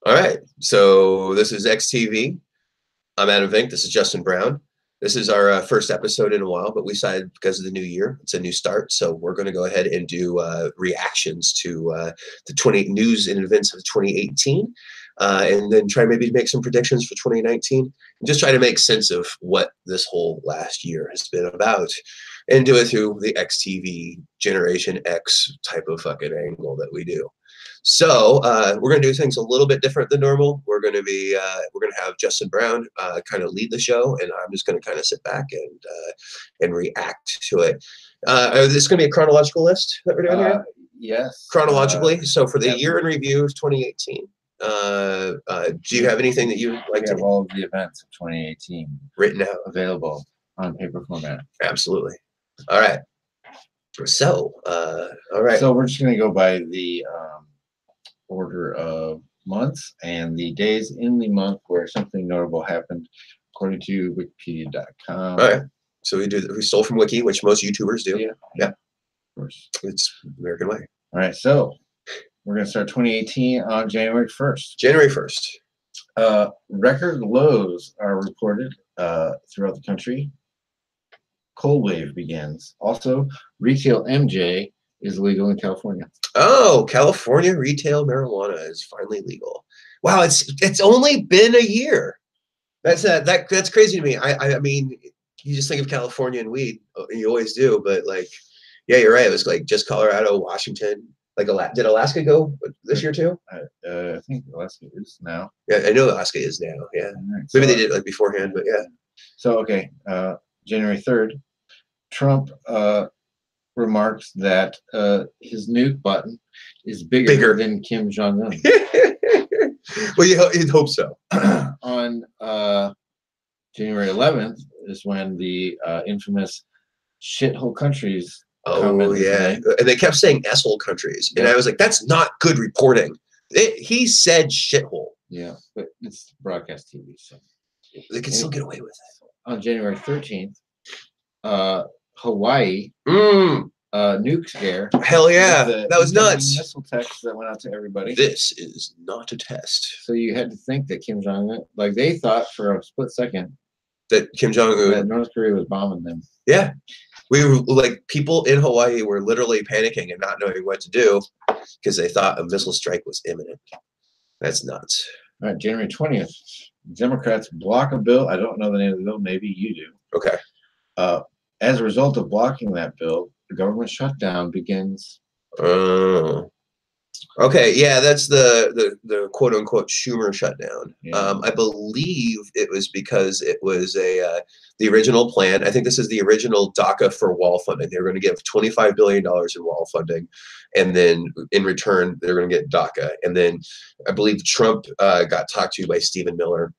All right. So this is XTV. I'm Adam Vink. This is Justin Brown. This is our first episode in a while, but we decided because of the new year, it's a new start. So we're going to go ahead and do reactions to the 20 news and events of 2018, and then try maybe to make some predictions for 2019, and just try to make sense of what this whole last year has been about, and do it through the XTV Generation X type of fucking angle that we do. So we're going to do things a little bit different than normal. We're going to have Justin Brown kind of lead the show, and I'm just going to kind of sit back and react to it. Is this going to be a chronological list that we're doing here? Yes. Chronologically. So for the year in review of 2018, do you have anything that you like to? Have all of the events of 2018 written out, available on paper format. Absolutely. All right. So, all right. So we're just going to go by the order of months and the days in the month where something notable happened, according to Wikipedia.com. All right. So we stole from Wiki, which most YouTubers do. Yeah. Of course. It's American way. All right. So we're going to start 2018 on January 1st. January 1st. Record lows are reported throughout the country. Cold wave begins. Also, retail MJ is legal in California. Oh, California retail marijuana is finally legal. Wow, it's only been a year. That's crazy to me. I mean, you just think of California and weed, you always do, but like, yeah, you're right. It was like just Colorado, Washington. Like, did Alaska go this year too? I think Alaska is now. Yeah, I know Alaska is now. Yeah, right, maybe they did it like beforehand, but yeah. So okay, January 3rd, Trump remarks that his nuke button is bigger than Kim Jong-un. Well, you'd hope so. On January 11th is when the infamous shithole countries. Oh yeah, and they kept saying "asshole countries," and I was like, "That's not good reporting." He said "shithole." Yeah, but it's broadcast TV, so they can still get away with it. On January 13th, Hawaii nuke scare. Hell yeah, that was nuts. Missile text that went out to everybody. This is not a test. So you had to think that Kim Jong-un, like they thought for a split second that Kim Jong-un, that North Korea was bombing them. Yeah, we were like, people in Hawaii were literally panicking and not knowing what to do because they thought a missile strike was imminent. That's nuts. All right, January 20th, Democrats block a bill. I don't know the name of the bill. Maybe you do. Okay. As a result of blocking that bill, the government shutdown begins. Okay, yeah, that's the quote unquote Schumer shutdown. Yeah. I believe it was because it was the original plan. I think this is the original DACA for wall funding. They were going to give $25 billion in wall funding, and then in return they're going to get DACA. And then I believe Trump got talked to by Stephen Miller,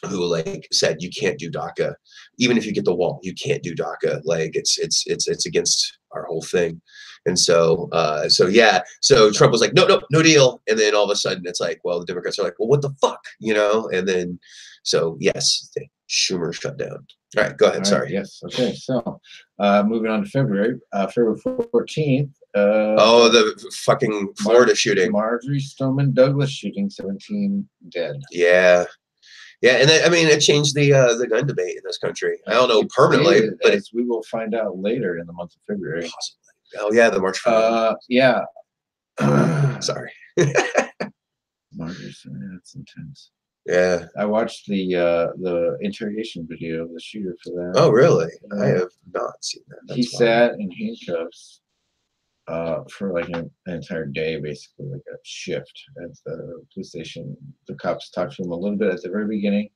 who like said, you can't do DACA, even if you get the wall, you can't do DACA. Like it's against our whole thing. And so yeah, so Trump was like, no deal. And then all of a sudden it's like, well, the Democrats are like, well, what the fuck, you know? And then, so yes, Schumer shut down. All right, go ahead. Sorry. Yes. Okay. So moving on to February 14th. The fucking Florida shooting. Marjorie Stoneman Douglas shooting, 17 dead. Yeah. Yeah, and I mean, it changed the gun debate in this country. I don't know permanently, but as we will find out later in the month of February. Possibly. Oh yeah, the March. Yeah. Sorry. Marjorie, that's intense. Yeah. I watched the interrogation video of the shooter for that. Oh really? I have not seen that. He sat in handcuffs for like an entire day, basically, like a shift at the police station. The cops talked to him a little bit at the very beginning,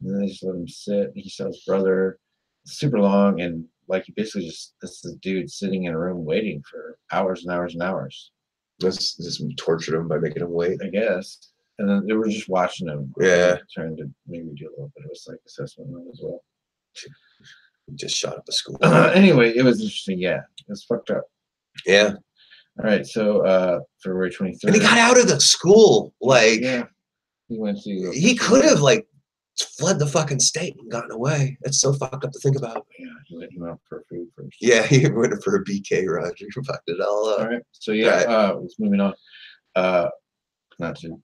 and then they just let him sit. He saw his brother, super long, and like he basically this dude sitting in a room waiting for hours and hours and hours. This tortured him by making him wait, I guess. And then they were just watching him. Yeah. Trying to maybe do a little bit of a psych assessment on him as well. Just shot up the school. Anyway, it was interesting. Yeah, it was fucked up. Yeah. All right. So February 23rd. And he got out of the school. Like, yeah. He went to. He could have like fled the fucking state and gotten away. That's so fucked up to think about. Yeah, he went for food first. Yeah, he went for a BK run. He fucked it all up. All right. So yeah, let's moving on. Not to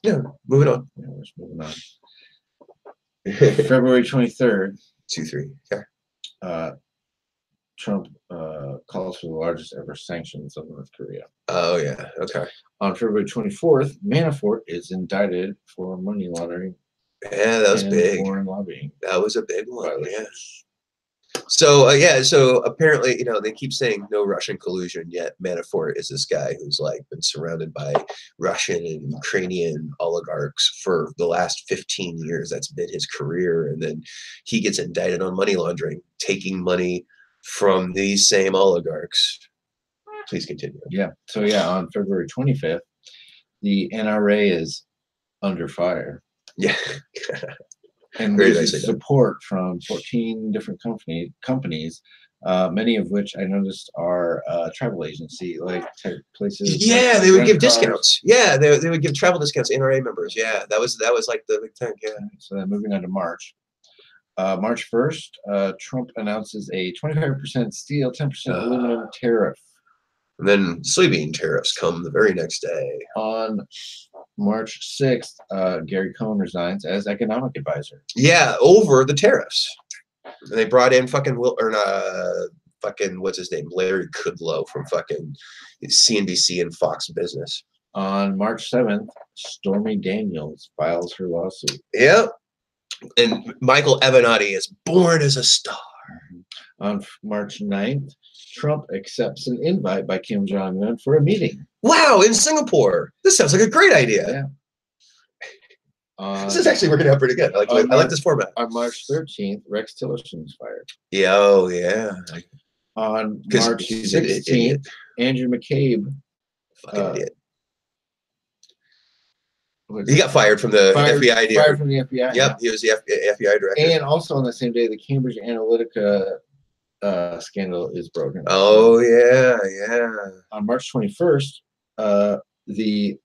Yeah, moving on. Yeah, we're just moving on. February 23rd. 2-3. Yeah. Trump calls for the largest ever sanctions on North Korea. Oh yeah. Okay. On February 24th, Manafort is indicted for money laundering Yeah, that was and big. foreign lobbying. That was a big one. Yeah. Violations. So yeah, so apparently, they keep saying no Russian collusion, yet Manafort is this guy who's like been surrounded by Russian and Ukrainian oligarchs for the last 15 years. That's been his career, and then he gets indicted on money laundering, taking money from these same oligarchs. Please continue. Yeah. So yeah, on February 25th, the NRA is under fire. Yeah. And Very loses nicely done. support from 14 different companies, many of which I noticed are travel agency like type places. Yeah, like they would rent give cars. discounts. Yeah, they would give travel discounts to NRA members. Yeah, that was like the big thing. Yeah. So then moving on to March. March 1st, Trump announces a 25% steel, 10% aluminum tariff. And then soybean tariffs come the very next day. On March 6th, Gary Cohn resigns as economic advisor. Yeah, over the tariffs. And they brought in fucking what's his name, Larry Kudlow from fucking CNBC and Fox Business. On March 7th, Stormy Daniels files her lawsuit. Yep. And Michael Avenatti is born as a star. On March 9th, Trump accepts an invite by Kim Jong-un for a meeting. Wow, in Singapore. This sounds like a great idea. Yeah. This is actually working out pretty good. I like this format. On March 13th, Rex Tillerson was fired. Yeah, oh yeah. On March 16th, Andrew McCabe. Fucking idiot. He got fired from the FBI. Fired from the FBI. Yep, yeah. He was the FBI director. And also on the same day, the Cambridge Analytica scandal is broken. Oh yeah, yeah. On March 21st, the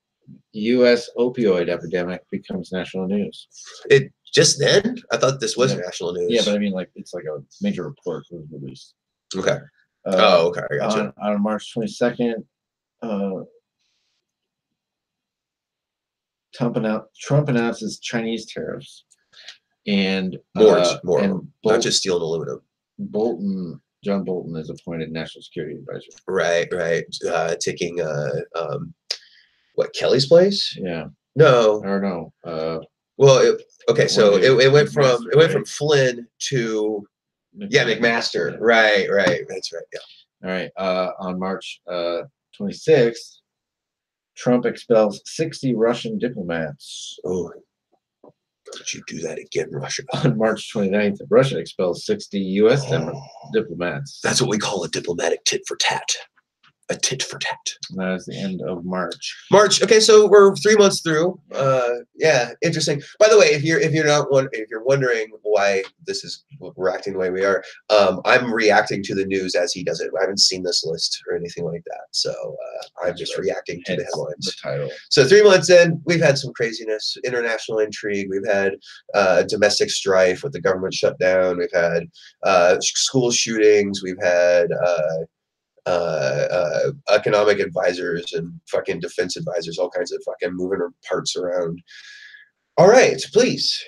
U.S. opioid epidemic becomes national news. It just then? I thought this was national news. Yeah, but I mean, like, it's like a major report was released. Okay. Okay, I gotcha. On March 22nd, Trump announces Chinese tariffs, and more, not and just steel and aluminum. John Bolton is appointed National Security Advisor. Right. Taking what, Kelly's place? Yeah. No. Or no. Well, so it went from Flynn to McMaster. Right. That's right. Yeah. All right. On March 26th, Trump expels 60 Russian diplomats. Oh, did you do that again, Russia? On March 29th, Russia expels 60 U.S. diplomats. That's what we call a diplomatic tit for tat. A tit for tat. That is the end of March. Okay, so we're 3 months through. Yeah, interesting. By the way, if you're wondering why we're acting the way we are, I'm reacting to the news as he does it. I haven't seen this list or anything like that, so I'm just reacting to the headlines. The title. So 3 months in, we've had some craziness, international intrigue. We've had domestic strife with the government shutdown. We've had school shootings. We've had economic advisors and fucking defense advisors, all kinds of fucking moving parts around. All right, please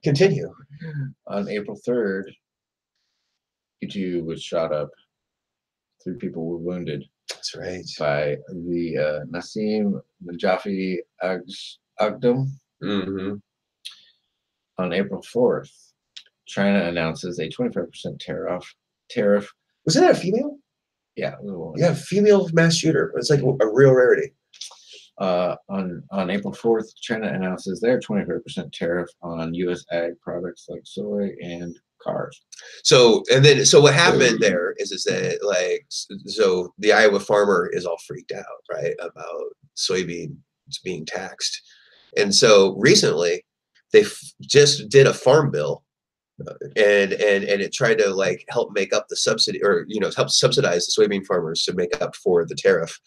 continue. On April 3rd, YouTube was shot up. 3 people were wounded. That's right. By the Nassim Najafi Agdam. Mm-hmm. On April 4th, China announces a 25% tariff. Was that a female? Yeah. Yeah, female mass shooter. It's like a real rarity. On April 4th, China announces their 25% tariff on U.S. ag products like soy and cars. So what happened there is that so the Iowa farmer is all freaked out, right, about soybeans being taxed. And so recently they just did a farm bill and it tried to help make up the subsidy, or help subsidize the soybean farmers to make up for the tariff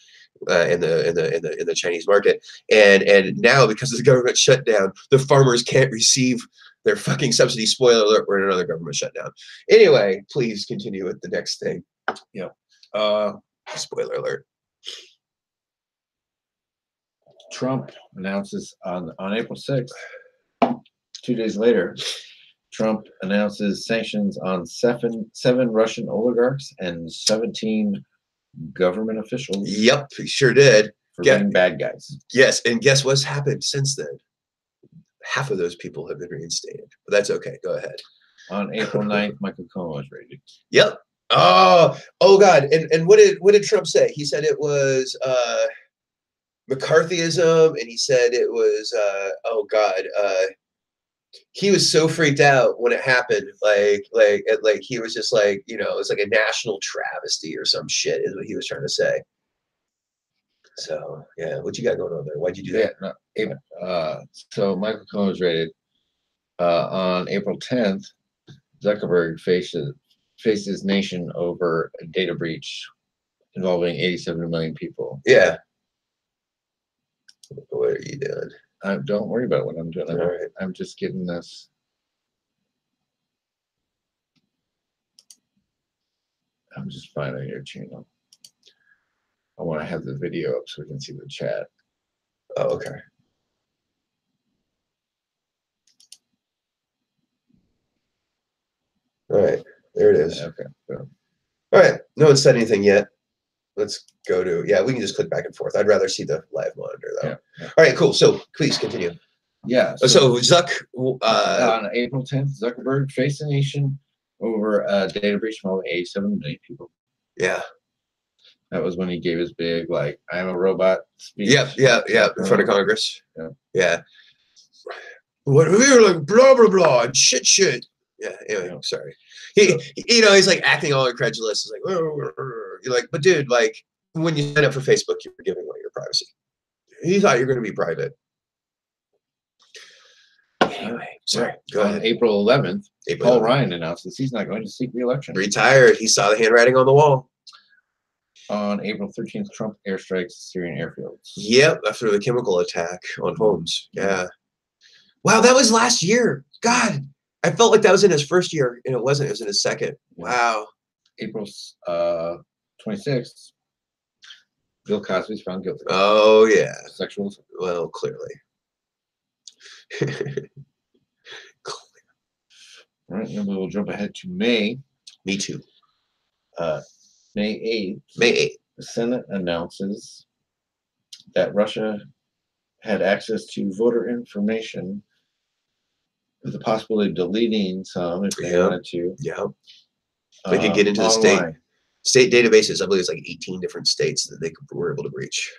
in the Chinese market. And now, because of the government shutdown, the farmers can't receive their fucking subsidy. Spoiler alert, we're in another government shutdown. Anyway, please continue with the next thing. Yeah. Spoiler alert. Trump announces on April 6th, 2 days later, Trump announces sanctions on seven Russian oligarchs and 17 government officials. Yep, he sure did. For being bad guys. Yes, and guess what's happened since then? Half of those people have been reinstated, but that's okay. Go ahead. On April 9th, Michael Cohen was raided. Yep. Oh God. And what did Trump say? He said it was McCarthyism, and he said it was oh God. He was so freaked out when it happened. Like he was just like, you know, it's like a national travesty or some shit is what he was trying to say. So yeah, what you got going on there? Why'd you do that? Yeah, no, so Michael Cohen was raided. On April 10th, Zuckerberg faces nation over a data breach involving 87 million people. Yeah. What are you doing? Don't worry about what I'm doing. All right. I'm just getting this. I'm just finding your channel. I want to have the video up so we can see the chat. Oh, okay. All right, there it is. Okay. All right, no one said anything yet. Let's go to, yeah, we can just click back and forth. I'd rather see the live monitor though. Yeah. All right, cool. So please continue. Yeah. So Zuck. On April 10th, Zuckerberg faced the nation over a data breach involving 87 million people. Yeah. That was when he gave his big, like, I'm a robot speech. Yeah, in front of Congress. Yeah. What we were like, blah, blah, blah, and shit. Yeah, anyway, sorry. He's like acting all incredulous. He's like, you're like, but dude, like, when you sign up for Facebook, you're giving away your privacy. He thought you're going to be private. Anyway, sorry. Go ahead. On April 11th, Paul Ryan announces he's not going to seek re-election. Retired. He saw the handwriting on the wall. On April 13th, Trump airstrikes Syrian airfields. Yep, after the chemical attack on homes. Yeah. Wow, that was last year. God, I felt like that was in his first year, and it wasn't. It was in his second. Wow. April 26th, Bill Cosby's found guilty. Oh, yeah. Sexual assault. Well, clearly. All right, then we'll jump ahead to May. Me too. May 8th. May 8th. The Senate announces that Russia had access to voter information with the possibility of deleting some if they wanted to. Yeah. They could get into the state databases. I believe it's like 18 different states that they were able to breach.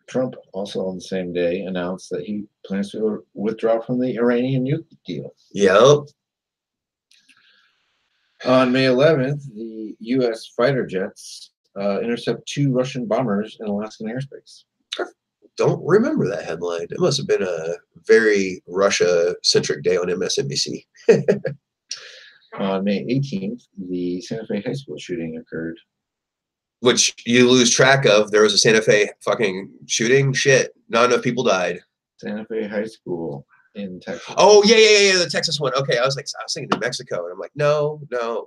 Trump also on the same day announced that he plans to withdraw from the Iranian nuke deal. Yep. On May 11th, the U.S. fighter jets intercept 2 Russian bombers in Alaskan airspace. Don't remember that headline. It must have been a very Russia-centric day on MSNBC. On May 18th, the Santa Fe High School shooting occurred. Which you lose track of. There was a Santa Fe fucking shooting. Shit. Not enough people died. Santa Fe High School in Texas. Oh, yeah, the Texas one. Okay, I was thinking New Mexico, and I'm like, no.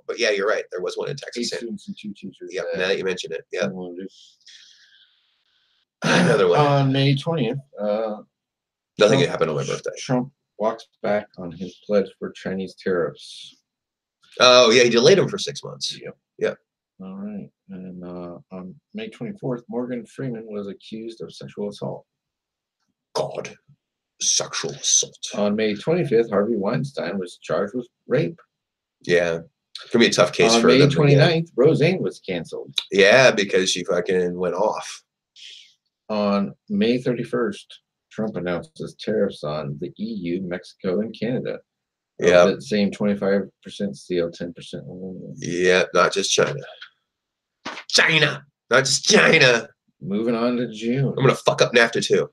But yeah, you're right. There was one in Texas. 8 students and 2 teachers. Yeah, now that you mention it. Yeah. Another one. On May 20th. Nothing had happened on my birthday. Trump walks back on his pledge for Chinese tariffs. Oh, yeah, he delayed them for 6 months. Yep. All right. And on May 24th, Morgan Freeman was accused of sexual assault. God. Sexual assault. On May 25th, Harvey Weinstein was charged with rape. Yeah. It's going to be a tough case for them. On May 29th, again. Roseanne was canceled. Yeah, because she fucking went off. On May 31st, Trump announces tariffs on the EU, Mexico, and Canada. Yeah. That same 25% steel, 10% aluminum. Yeah, not just China. China! Not just China! Moving on to June. I'm going to fuck up NAFTA too.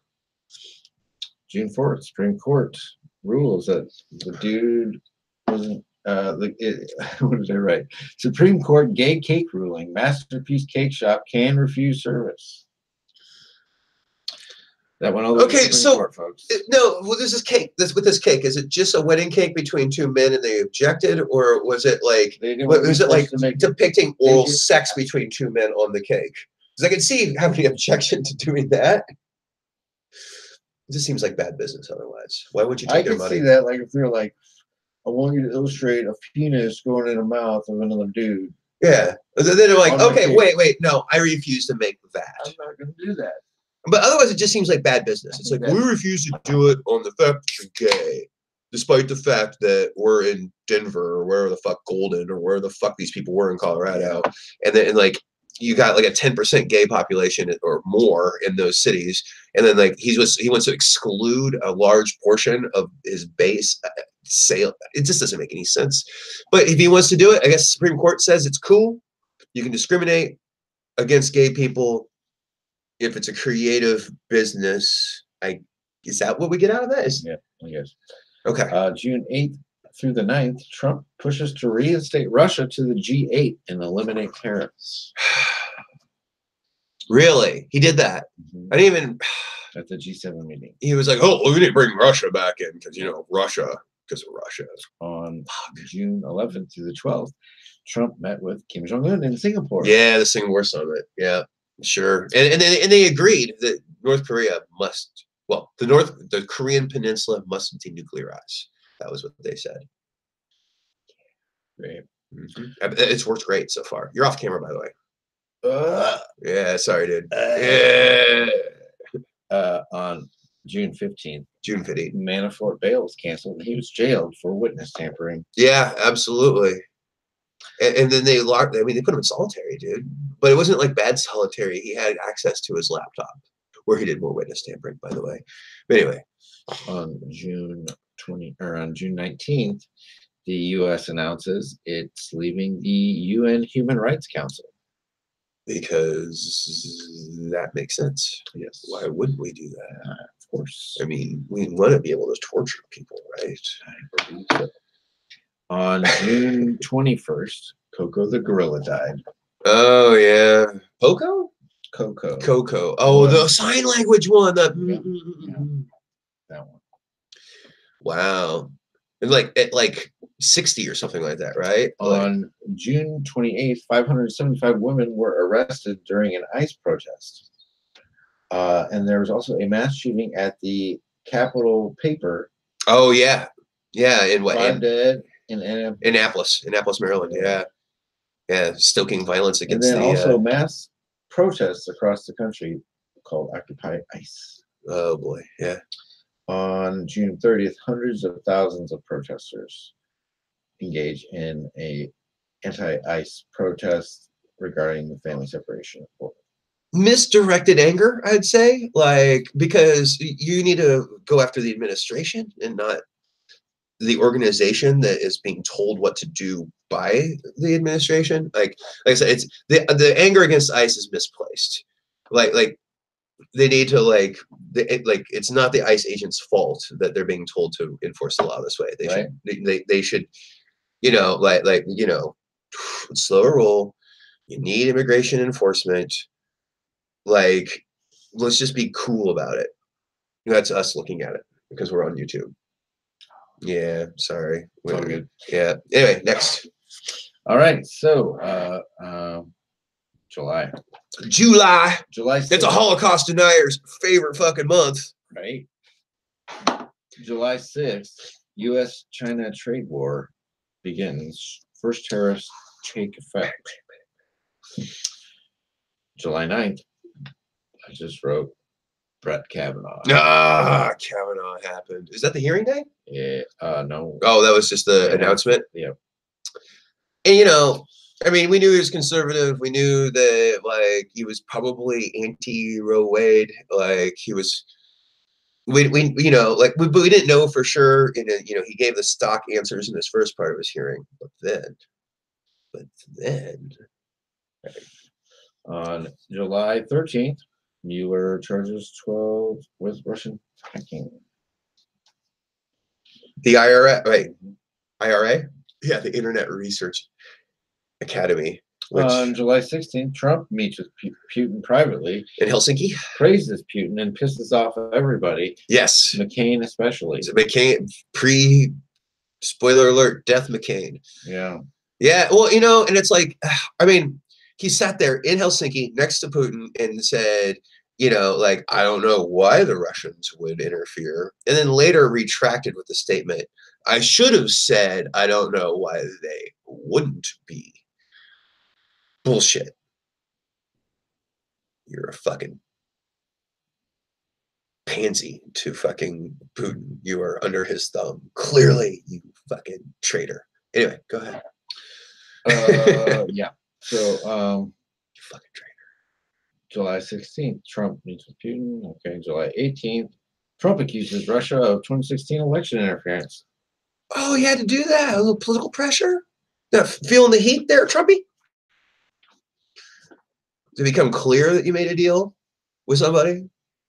June 4th, Supreme Court rules that the dude wasn't, what did I write? Supreme Court gay cake ruling. Masterpiece Cake Shop can refuse service. That went all the way to the Supreme Court, folks. No, well, this is cake. With this cake, is it just a wedding cake between 2 men and they objected, or was it like depicting oral sex between 2 men on the cake? Because I can see having an objection to doing that. It just seems like bad business otherwise. Why would you take their I money? can see that, like if they're like, I want you to illustrate a penis going in the mouth of another dude. Yeah. Then they're like, On my okay, cake. wait, no, I refuse to make I'm that. not going to do that. But otherwise, it just seems like bad business. It's like, Yeah. we refuse to do it on the fact that you're gay, despite the fact that we're in Denver or wherever the fuck, Golden, or where the fuck these people were in Colorado. And then, like, you got like a 10% gay population or more in those cities. And then, like, he wants to exclude a large portion of his base sale. It just doesn't make any sense. But if he wants to do it, I guess the Supreme Court says it's cool. You can discriminate against gay people if it's a creative business. Is that what we get out of that? Yeah, I guess. Okay. June 8th through the 9th, Trump pushes to reinstate Russia to the G8 and eliminate tariffs. Really? He did that? I didn't even... At the G7 meeting. He was like, oh, we need to bring Russia back in because, Russia, because of Russia. On June 11th through the 12th, Trump met with Kim Jong-un in Singapore. Yeah, the Singapore summit. Yeah, sure. And they agreed that North Korea must... Well, the Korean peninsula must denuclearize. That was what they said. Great. Mm-hmm. It's worked great so far. You're off camera, by the way. Yeah, sorry, dude. On June 15th, Manafort bail was canceled and he was jailed for witness tampering. Yeah, absolutely. And then they locked. I mean, they put him in solitary, dude. But it wasn't like bad solitary. He had access to his laptop, where he did more witness tampering, by the way. But anyway, on June 19th, the U.S. announces it's leaving the UN Human Rights Council. Because that makes sense. Yes. Why wouldn't we do that? Of course. I mean, we want to be able to torture people, right? I believe so. On June 21st, Coco the gorilla died. Oh, yeah. Poco? Coco. Oh, the sign language one. That one. Wow. And like 60 or something like that, right? On June 28th, 575 women were arrested during an ICE protest. And there was also a mass shooting at the Capitol Paper. Oh, yeah. Yeah, in what? 5 dead in Annapolis, Maryland. Yeah. Yeah, stoking violence against and then also mass protests across the country called Occupy ICE. Oh, boy. Yeah. On June 30th, hundreds of thousands of protesters engaged in a anti-ICE protest regarding the family separation. Misdirected anger, I'd say, because you need to go after the administration and not the organization that is being told what to do by the administration. Like I said, it's the anger against ICE is misplaced. Like they need to it's not the ICE agents' fault that they're being told to enforce the law this way. They should slower roll. You need immigration enforcement. Let's just be cool about it. That's us looking at it because we're on YouTube. Yeah, sorry. It's all good. Yeah. Anyway, next. All right. So, July 6th. It's a Holocaust denier's favorite fucking month. Right. July 6th, U.S.-China trade war begins. First tariffs take effect. July 9th, I just wrote Brett Kavanaugh. Kavanaugh happened. Is that the hearing day? Yeah. No. Oh, that was just the announcement? Yeah. And I mean, we knew he was conservative. We knew that he was probably anti-Roe Wade. He was, but we didn't know for sure. He gave the stock answers in his first part of his hearing, but then, on July 13th, Mueller charges 12 with Russian hacking. The IRA, right? IRA, yeah, the Internet Research Academy. On July 16th, Trump meets with Putin privately in Helsinki, praises Putin and pisses off everybody. Yes, McCain especially. So McCain, spoiler alert, death McCain. Yeah. Yeah, well, and it's I mean, he sat there in Helsinki next to Putin and said, you know, like, I don't know why the Russians would interfere. And then later retracted with the statement, I should have said, I don't know why they wouldn't be. Bullshit. You're a fucking pansy to fucking Putin. You are under his thumb. Clearly, you fucking traitor. Anyway, go ahead. Yeah. So, you fucking traitor. July 16th, Trump meets with Putin. Okay, July 18th, Trump accuses Russia of 2016 election interference. Oh, he had to do that. A little political pressure. Not feeling the heat there, Trumpy? Did it become clear that you made a deal with somebody?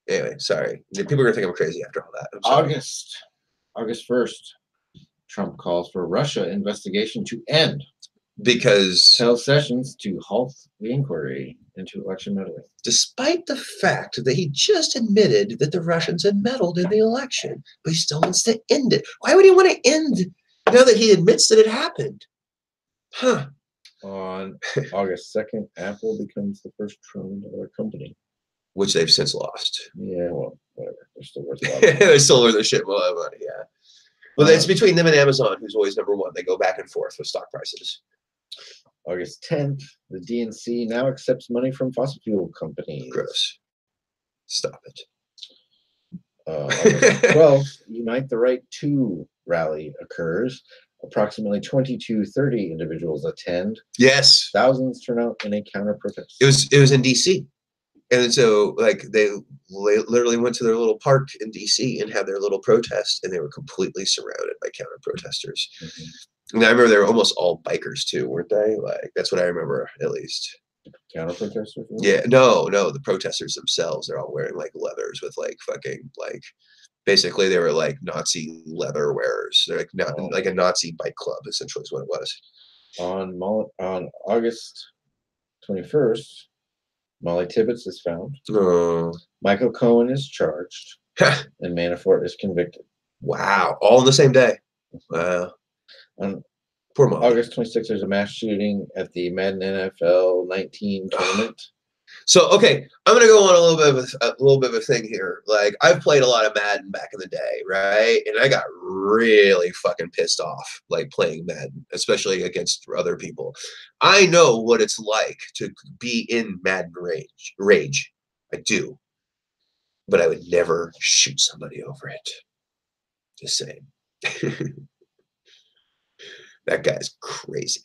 Anyway, sorry. People are gonna think I'm crazy after all that. August 1st, Trump calls for Russia investigation to end. Because tells Sessions to halt the inquiry into election meddling. Despite the fact that he just admitted that the Russians had meddled in the election, but he still wants to end it. Why would he want to end now that he admits that it happened? Huh. On August 2nd, Apple becomes the first trillion-dollar company. Which they've since lost. Yeah, well, whatever. They're still worth a lot of money. They're still worth a shit more of money, yeah. Well, it's between them and Amazon, who's always number one. They go back and forth with stock prices. August 10th, the DNC now accepts money from fossil fuel companies. Gross. Stop it. August 12th, Unite the Right 2 rally occurs. Approximately 22-30 individuals attend. Yes. Thousands turn out in a counter protest. It was in DC. And so, like, they literally went to their little park in DC and had their little protest, and they were completely surrounded by counter protesters. Mm-hmm. And I remember they were almost all bikers too, weren't they? Like, that's what I remember, at least. Counter protesters? Yeah, no, the protesters themselves, they're all wearing like leathers with like fucking like, basically they were like Nazi leather wearers. They're like not like a Nazi bike club, essentially is what it was. On August 21st, Molly Tibbetts is found. Michael Cohen is charged. And Manafort is convicted. Wow. All in the same day. Wow. On poor Molly. August 26th, there's a mass shooting at the Madden NFL 19 tournament. So, okay, I'm gonna go on a little bit of a thing here. Like, I've played a lot of Madden back in the day, right? And I got really fucking pissed off, like, playing Madden, especially against other people. I know what it's like to be in Madden rage. I do. But I would never shoot somebody over it. Just saying. That guy's crazy.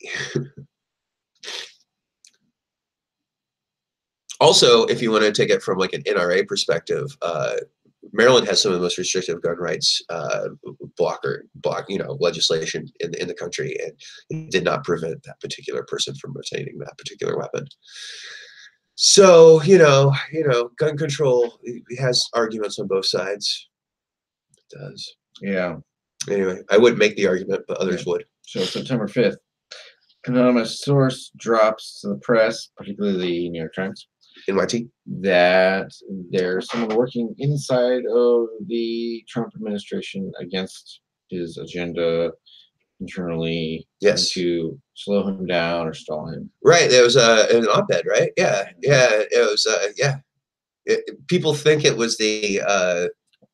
Also, if you want to take it from like an NRA perspective, Maryland has some of the most restrictive gun rights legislation in the country, and it did not prevent that particular person from obtaining that particular weapon. So, gun control, it has arguments on both sides. It does. Yeah. Anyway, I wouldn't make the argument, but others would. So September 5th, anonymous source drops to the press, particularly the New York Times, NYT, that there's someone working inside of the Trump administration against his agenda internally. Yes. To slow him down or stall him. Right. There was an op-ed, right? Yeah. Yeah. It was, yeah. People think it was the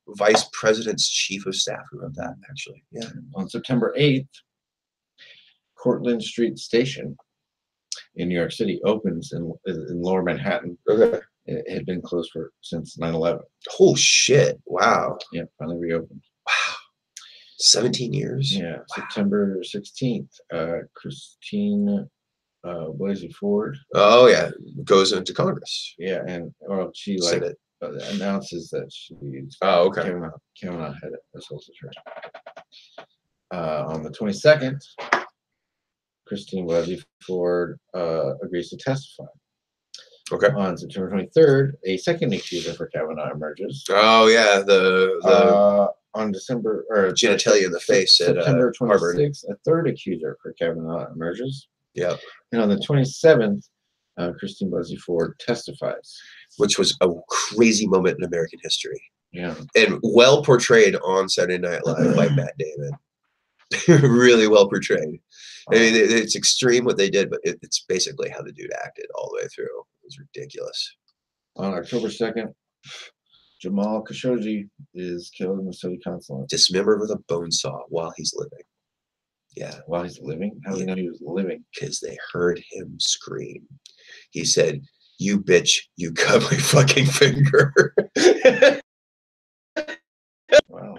vice president's chief of staff who wrote that, actually. Yeah. On September 8th, Cortlandt Street Station in New York City opens in Lower Manhattan. Okay. It had been closed since 9/11. Oh shit! Wow. Yeah, finally reopened. Wow. 17 years. Yeah. Wow. September 16th, Christine Blasey Ford. Oh yeah, goes into Congress. Yeah, and she Senate. Announces that she's. Oh, okay. Kavanaugh had assaulted her. On the 22nd. Christine Blasey Ford agrees to testify. Okay. On September 23rd, a second accuser for Kavanaugh emerges. Oh yeah, the on December genitalia in the face at September 26th, Harvard. A third accuser for Kavanaugh emerges. Yeah. And on the 27th, Christine Blasey Ford testifies, which was a crazy moment in American history. Yeah. And well portrayed on Saturday Night Live by Matt Damon. Really well portrayed. I mean, it's extreme what they did, but it's basically how the dude acted all the way through. It was ridiculous. On October 2nd, Jamal Khashoggi is killed in the Saudi consulate. Dismembered with a bone saw while he's living. Yeah. While he's living? How do you know he was living? Because they heard him scream. He said, "You bitch, you cut my fucking finger." Wow.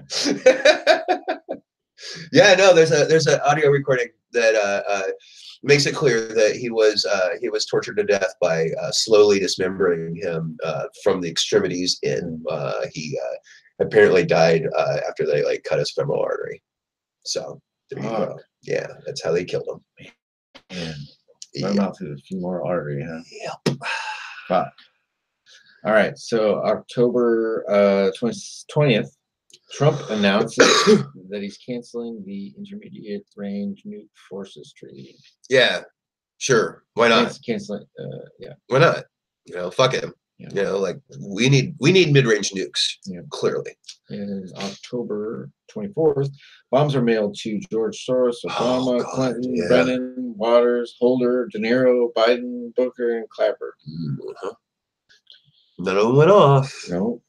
Yeah, no, there's an audio recording that makes it clear that he was tortured to death by slowly dismembering him from the extremities in. He apparently died after they like cut his femoral artery. So there you go. Yeah, that's how they killed him. Man, run out through the femoral artery, huh? Yep. Fuck. All right, so October 20th, Trump announces that he's canceling the Intermediate Range Nuke Forces Treaty. Yeah, sure. Why not? Canceling, yeah. Why not? You know, fuck him. Yeah. You know, like we need mid-range nukes. Yeah. Clearly. And October 24th, bombs are mailed to George Soros, Obama, Clinton, Brennan, Waters, Holder, De Niro, Biden, Booker, and Clapper. Mm-hmm. None of them went off. No.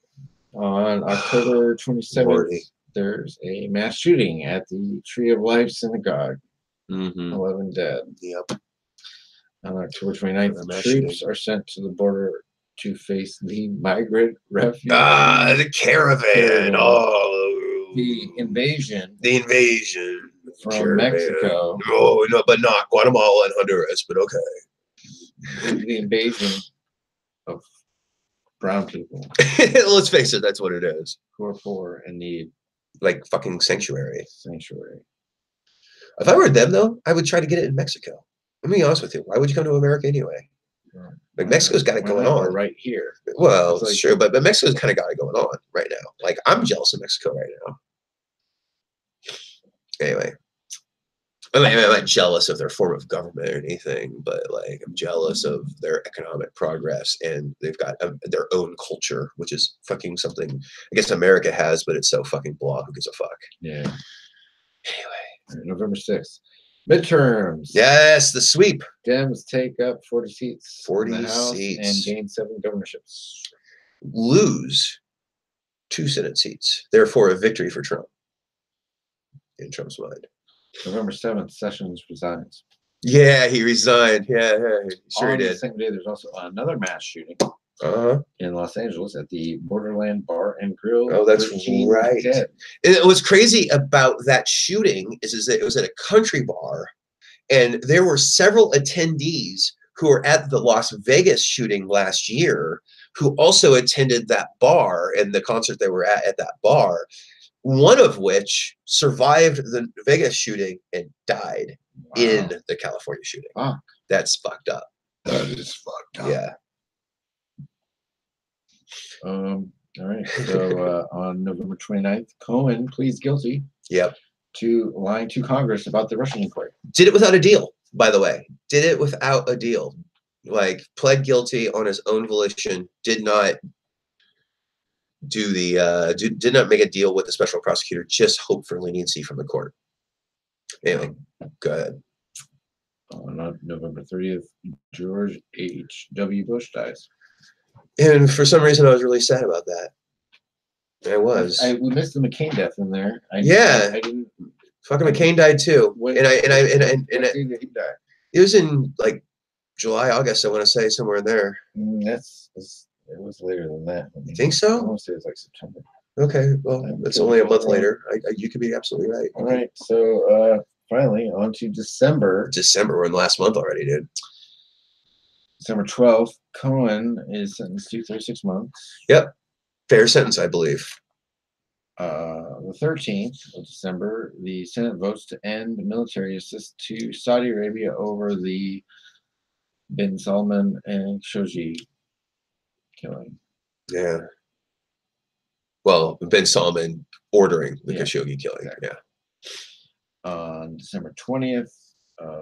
On October 27th, there's a mass shooting at the Tree of Life Synagogue. 11 dead. Yep. On October 29th, troops are sent to the border to face the migrant refugee. The caravan. Oh. The invasion. The invasion. From caravan. Mexico. Oh, no, but not Guatemala and Honduras, but okay. The invasion of brown people. Let's face it, that's what it is. Who are poor and need like fucking sanctuary. Sanctuary. If I were them though, I would try to get it in Mexico. Let me be honest with you. Why would you come to America anyway? Like Mexico's got it going on right here. Well, it's true, but Mexico's kind of got it going on right now. Like I'm jealous of Mexico right now. Anyway, I mean, I'm not jealous of their form of government or anything, but like I'm jealous of their economic progress, and they've got their own culture, which is fucking something I guess America has, but it's so fucking blah. Who gives a fuck? Yeah. Anyway, November 6th. Midterms. Yes, the sweep. Dems take up 40 seats. 40 in the House seats. And gain 7 governorships. Lose 2 Senate seats. Therefore, a victory for Trump. In Trump's mind. November 7th, Sessions resigns. Yeah, he resigned. Yeah, sure he did. On the same day, there's also another mass shooting in Los Angeles at the Borderland Bar and Grill. Oh, that's right. Dead. And what's crazy about that shooting is that it was at a country bar, and there were several attendees who were at the Las Vegas shooting last year who also attended that bar and the concert they were at that bar. One of which survived the Vegas shooting and died in the California shooting. Fuck. That's fucked up. That is fucked up. Yeah. All right. So on November 29th, Cohen pleads guilty. Yep. To lying to Congress about the Russian inquiry. Did it without a deal, by the way. Did it without a deal. Like pled guilty on his own volition. Did not do the did not make a deal with the special prosecutor, just hope for leniency from the court. Anyway, go ahead. On November 30th, George H.W. Bush dies. And for some reason I was really sad about that. I was. We missed the McCain death in there. I didn't. Fucking McCain died too. When did he die? It was in like July, August, I want to say, somewhere in there. It was later than that. You think so? I want to say it was like September. Okay, well, it's only a month later. You could be absolutely right. All right, so finally, on to December. December, we're in the last month already, dude. December 12th, Cohen is sentenced to 36 months. Yep, fair sentence, I believe. The 13th of December, the Senate votes to end military assist to Saudi Arabia over the bin Salman and Khashoggi killing. Yeah. Well, bin Salman ordering the Khashoggi killing. Exactly. Yeah. On December 20th,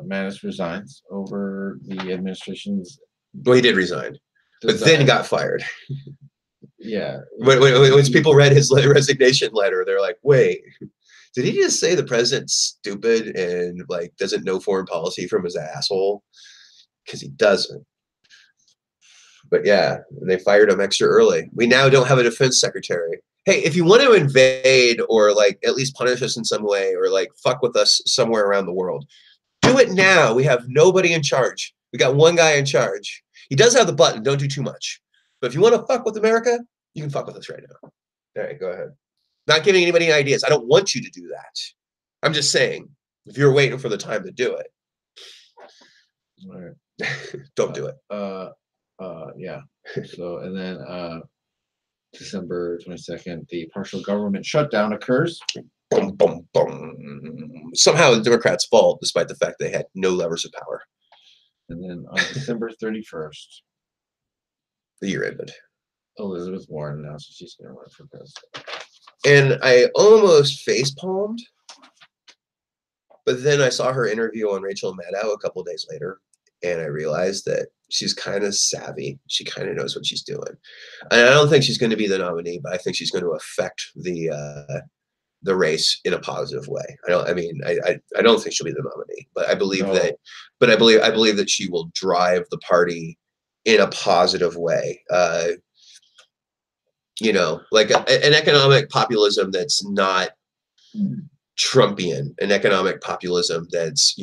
Mattis resigns over the administration's. Well, he did resign, but then got fired. Yeah. When people read his resignation letter, they're like, "Wait, Did he just say the president's stupid and like doesn't know foreign policy from his asshole? Because he doesn't. But yeah, they fired him extra early. We now don't have a defense secretary. Hey, if you want to invade or like at least punish us in some way or like fuck with us somewhere around the world, do it now. We have nobody in charge. We got one guy in charge. He does have the button. Don't do too much. But if you want to fuck with America, you can fuck with us right now. All right, go ahead. Not giving anybody any ideas. I don't want you to do that. I'm just saying, if you're waiting for the time to do it, All right. don't do it. Yeah. So, and then December 22nd, the partial government shutdown occurs. Boom, boom, boom. Somehow the Democrats' fault, despite the fact they had no levers of power. And then on December 31st, The year ended. Elizabeth Warren announced she's going to run for president. And I almost facepalmed, but then I saw her interview on Rachel Maddow a couple of days later, and I realized that she's kind of savvy. She kind of knows what she's doing. And I don't think she's going to be the nominee, but I think she's going to affect the race in a positive way. I don't think she'll be the nominee, but I believe I believe that she will drive the party in a positive way. Like an economic populism that's not Trumpian, an economic populism that's,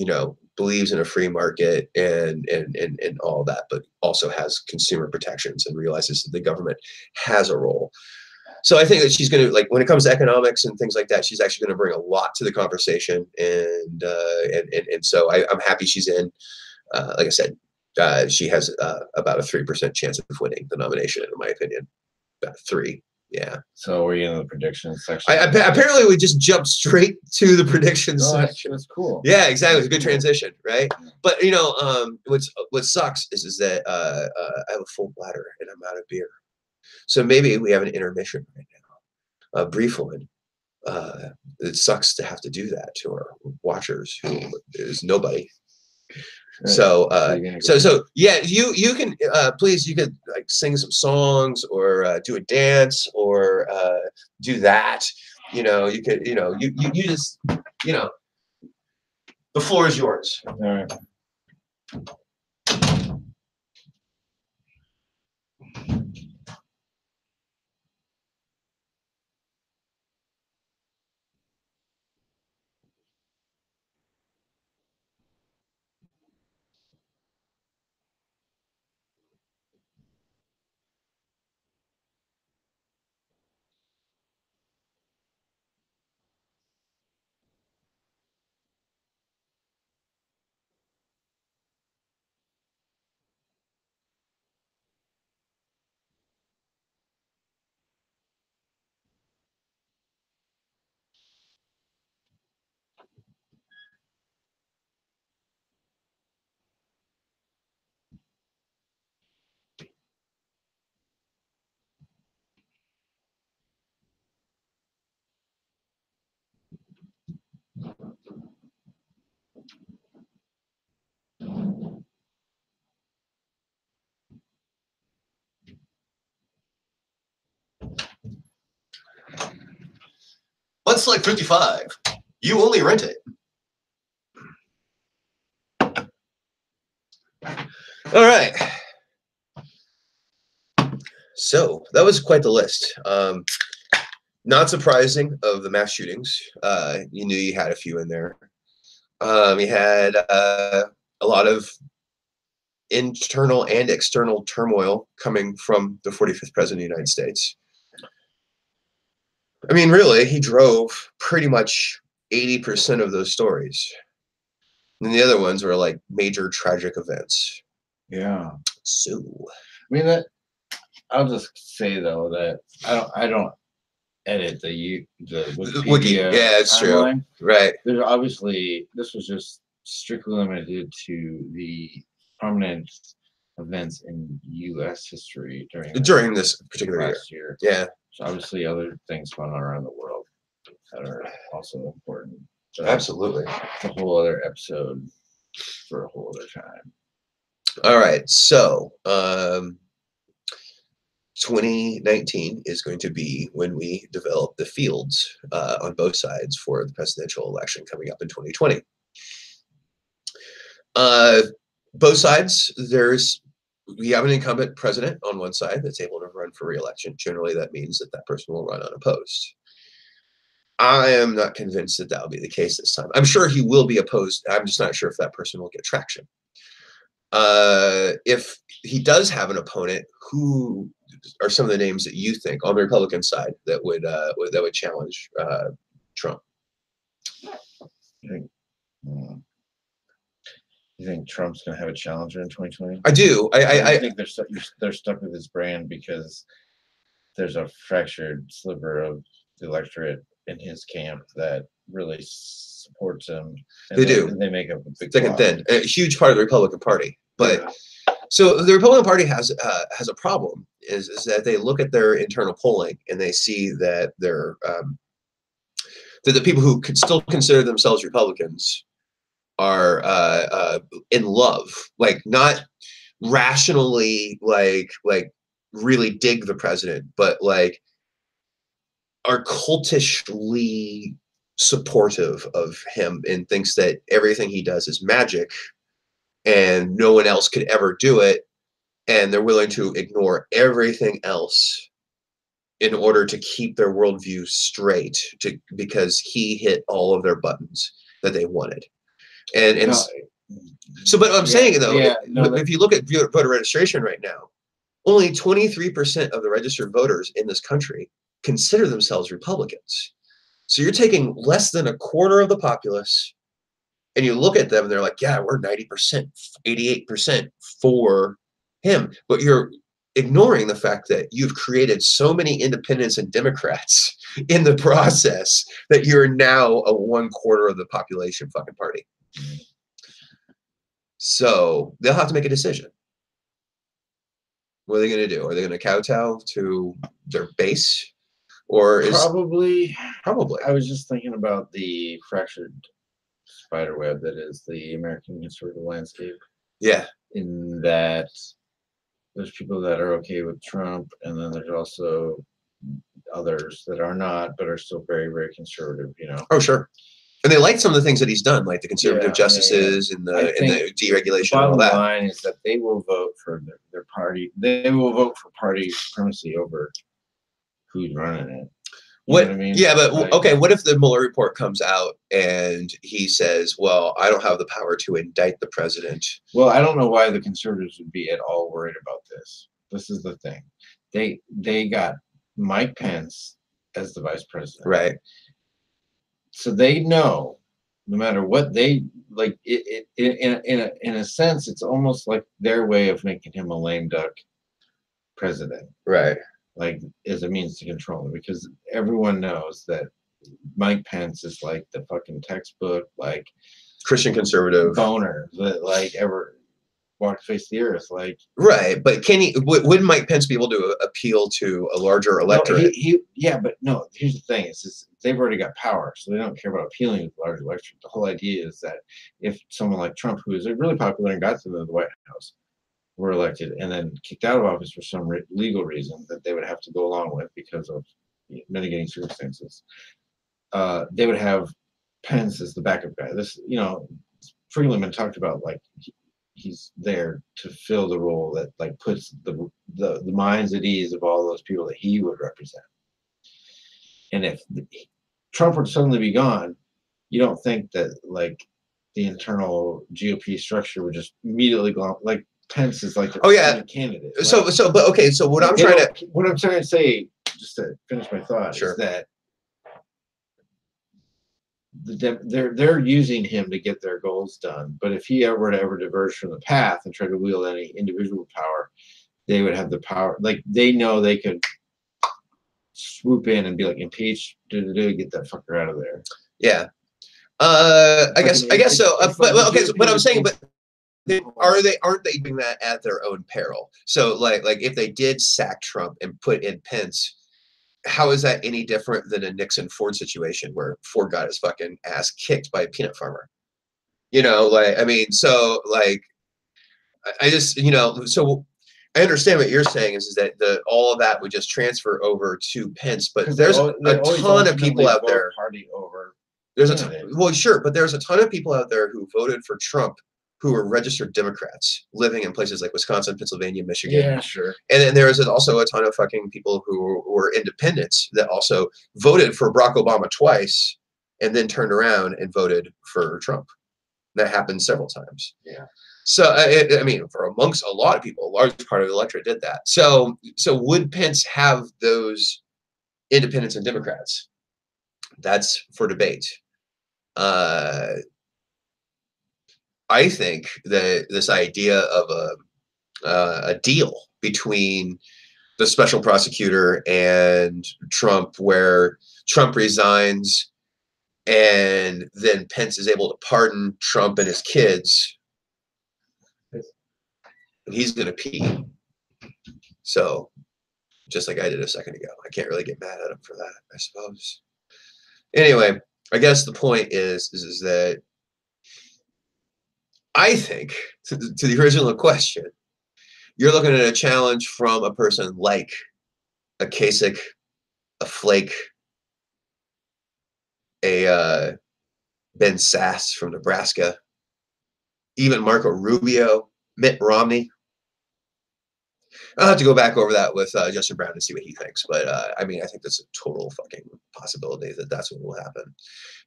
believes in a free market and all that, but also has consumer protections and realizes that the government has a role. So I think that she's going to, like, when it comes to economics and things like that, she's actually going to bring a lot to the conversation. And so I'm happy she's in. Like I said, she has about a 3% chance of winning the nomination, in my opinion. About 3. Yeah. So we're in the predictions section. Apparently, we just jumped straight to the predictions section. That's cool. Yeah, exactly. It's a good transition, right? But what sucks is that I have a full bladder and I'm out of beer. So maybe we have an intermission right now, a brief one. It sucks to have to do that to our watchers, who is nobody. Right. So yeah, you can please, you could like sing some songs or do a dance or do that. You could you just the floor is yours. All right. On Select 55, you only rent it. All right. So that was quite the list. Not surprising of the mass shootings. You knew you had a few in there. You had a lot of internal and external turmoil coming from the 45th president of the United States. I mean, really, he drove pretty much 80% of those stories. And the other ones were like major tragic events. Yeah. So, I mean, I'll just say though that I don't edit the Wikipedia. Yeah, it's timeline. True. Right. There's obviously, this was just strictly limited to the prominent events in U.S. history during this particular year. Yeah. So obviously other things going on around the world that are also important. So absolutely. It's a whole other episode for a whole other time. All right. So, 2019 is going to be when we develop the fields on both sides for the presidential election coming up in 2020. Both sides, we have an incumbent president on one side that's able to run for re-election. Generally, that means that that person will run unopposed. I am not convinced that that will be the case this time. I'm sure he will be opposed. I'm just not sure if that person will get traction. If he does have an opponent, who are some of the names that you think on the Republican side that would challenge Trump? You think Trump's going to have a challenger in 2020? I do. I think they're stuck with his brand because there's a fractured sliver of the electorate in his camp that really supports him. They do. They make up a big thick and thin, a huge part of the Republican Party. But yeah. So the Republican Party has a problem is that they look at their internal polling and they see that they're that the people who could still consider themselves Republicans are in love, like not rationally, like really dig the president, but like are cultishly supportive of him and thinks that everything he does is magic and no one else could ever do it, and they're willing to ignore everything else in order to keep their worldview straight, because he hit all of their buttons that they wanted. And no, so, but I'm saying though, if you look at voter registration right now, only 23% of the registered voters in this country consider themselves Republicans. So you're taking less than a quarter of the populace, and you look at them and they're like, yeah, we're 90%, 88% for him. But you're ignoring the fact that you've created so many independents and Democrats in the process that you're now a 1/4 of the population fucking party. So they'll have to make a decision. What are they going to do? Are they going to kowtow to their base? Or probably. Probably. I was just thinking about the fractured spider web that is the American conservative landscape. Yeah. In that there's people that are okay with Trump, and then there's also others that are not, but are still very, very conservative, you know. Oh, sure. And they like some of the things that he's done, like the conservative justices and the deregulation and all that. The bottom line is that they will vote for their party. They will vote for party supremacy over who's running it. You know what I mean? Yeah, but like, okay, what if the Mueller report comes out and he says, well, I don't have the power to indict the president? Well, I don't know why the conservatives would be at all worried about this. This is the thing. They got Mike Pence as the vice president. Right. So they know no matter what they like in a sense, it's almost like their way of making him a lame duck president. Right. Like as a means to control him, because everyone knows that Mike Pence is like the fucking textbook, like Christian conservative boner that like ever walked face the earth. Like right, but can he? Would Mike Pence be able to appeal to a larger electorate? Yeah, but no. Here's the thing: is they've already got power, so they don't care about appealing to the larger electorate. The whole idea is that if someone like Trump, who is really popular and got to the White House, were elected and then kicked out of office for some legal reason that they would have to go along with because of mitigating circumstances, they would have Pence as the backup guy. This, you know, frequently been talked about, like he's there to fill the role that like puts the minds at ease of all those people that he would represent. And if Trump were to suddenly be gone, you don't think that like the internal GOP structure would just immediately go like Pence is like the candidate. Right? But okay. So what I'm trying to say, just to finish my thought, sure, is that they're using him to get their goals done. But if he were to ever diverge from the path and try to wield any individual power, they would have the power. Like they know they could swoop in and be like, impeach, get that fucker out of there. Yeah. I guess so. But I'm saying, but aren't they doing that at their own peril? So like if they did sack Trump and put in Pence, how is that any different than a Nixon Ford situation where Ford got his fucking ass kicked by a peanut farmer? You know, like I mean, so like I just, you know, so I understand what you're saying is that all of that would just transfer over to Pence, but there's they a always ton of people ultimately out vote there. party over There's candidate. well, sure, but there's a ton of people out there who voted for Trump who are registered Democrats living in places like Wisconsin, Pennsylvania, Michigan. Yeah, sure. And then there's also a ton of fucking people who were independents that also voted for Barack Obama twice and then turned around and voted for Trump. That happened several times. Yeah. So I mean, for amongst a lot of people, a large part of the electorate did that. So would Pence have those independents and Democrats? That's for debate. I think that this idea of a deal between the special prosecutor and Trump, where Trump resigns and then Pence is able to pardon Trump and his kids, and he's going to pee. So, just like I did a second ago, I can't really get mad at him for that, I suppose. Anyway, I guess the point is that I think, to the original question, you're looking at a challenge from a person like a Kasich, a Flake, a Ben Sass from Nebraska, even Marco Rubio, Mitt Romney. I'll have to go back over that with Justin Brown and see what he thinks. But I mean, I think that's a total fucking possibility that that's what will happen.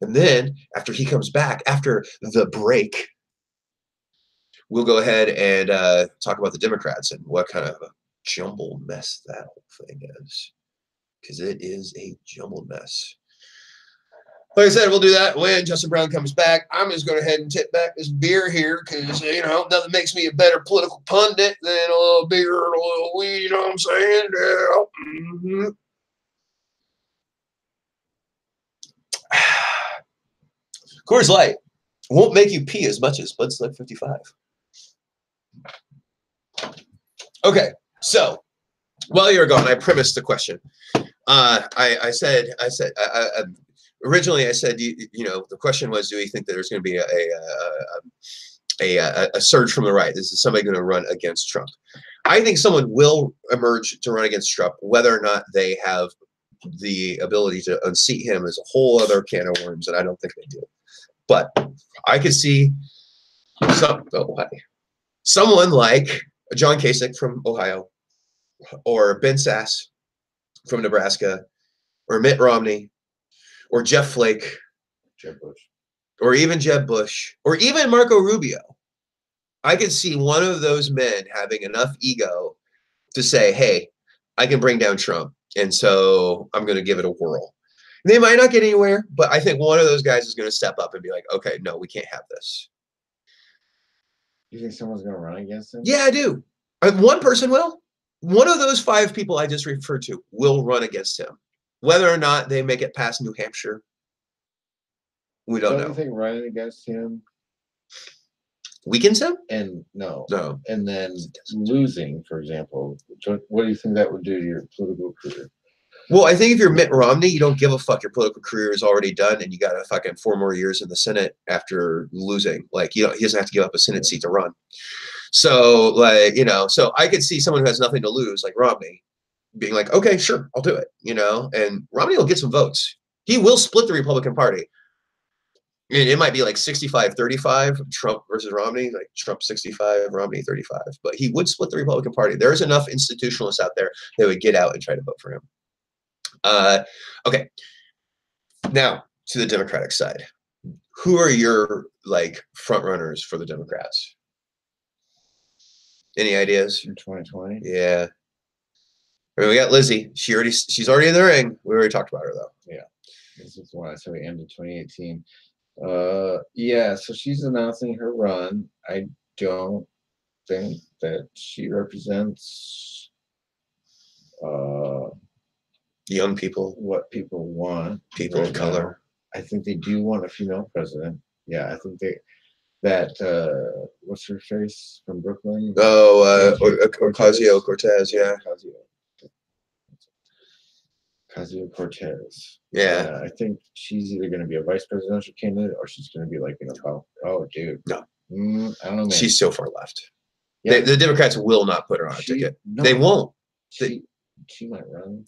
And then after he comes back, after the break, we'll go ahead and talk about the Democrats and what kind of a jumbled mess that whole thing is. Because it is a jumbled mess. Like I said, we'll do that when Justin Brown comes back. I'm just going to head and tip back this beer here because, you know, nothing makes me a better political pundit than a little beer and a little weed, you know what I'm saying? Yeah. Coors Light won't make you pee as much as Bud Light 55. Okay, so while you're gone, I premised the question. I said, originally I said, you know, the question was, do we think that there's going to be a surge from the right? Is somebody going to run against Trump? I think someone will emerge to run against Trump. Whether or not they have the ability to unseat him is a whole other can of worms, and I don't think they do. But I could see someone like John Kasich from Ohio, or Ben Sass from Nebraska, or Mitt Romney, or Jeff Flake, Jeb Bush, or even Jeb Bush, or even Marco Rubio. I could see one of those men having enough ego to say, hey, I can bring down Trump, and so I'm going to give it a whirl. They might not get anywhere, but I think one of those guys is going to step up and be like, okay, no, we can't have this. You think someone's going to run against him? Yeah, I do. One person will. One of those 5 people I just referred to will run against him. Whether or not they make it past New Hampshire, we don't know. You think running against him weakens him? And no. No. And then losing, for example, what do you think that would do to your political career? Well, I think if you're Mitt Romney, you don't give a fuck. Your political career is already done, and you got a fucking 4 more years in the Senate after losing. Like, he doesn't have to give up a Senate seat to run. So, like, you know, so I could see someone who has nothing to lose, like Romney, being like, okay, sure, I'll do it, you know, and Romney will get some votes. He will split the Republican Party. I mean, it might be like 65-35, Trump versus Romney, like Trump 65, Romney 35, but he would split the Republican Party. There's enough institutionalists out there that would get out and try to vote for him. Okay, now to the Democratic side. Who are your like front runners for the Democrats? Any ideas? In 2020? Yeah. I mean, we got Lizzie. She's already in the ring. We already talked about her though. Yeah. This is why I said we ended 2018. Yeah, so she's announcing her run. I don't think that she represents young people, what people want, people of color. I think they do want a female president. Yeah, I think what's her face from Brooklyn? Oh, Ocasio-Cortez, yeah. Ocasio-Cortez. Yeah. I think she's either going to be a vice presidential candidate or she's going to be like, oh, dude. No. I don't know, man. She's so far left. Yeah, The Democrats will not put her on a ticket. No, they won't. She might run.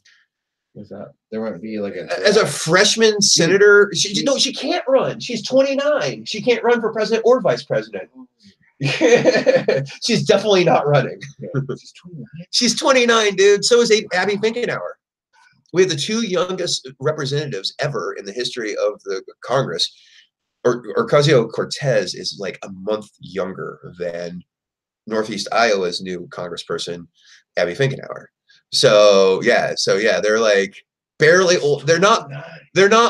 Was that there might be like as a freshman senator? No, she can't run. She's 29. She can't run for president or vice president. She's definitely not running. Yeah, she's 29. She's 29, dude. So is Abby Finkenauer. We have the two youngest representatives ever in the history of the Congress. Ocasio-Cortez is like a month younger than Northeast Iowa's new congressperson, Abby Finkenauer. So yeah, they're like barely old. They're not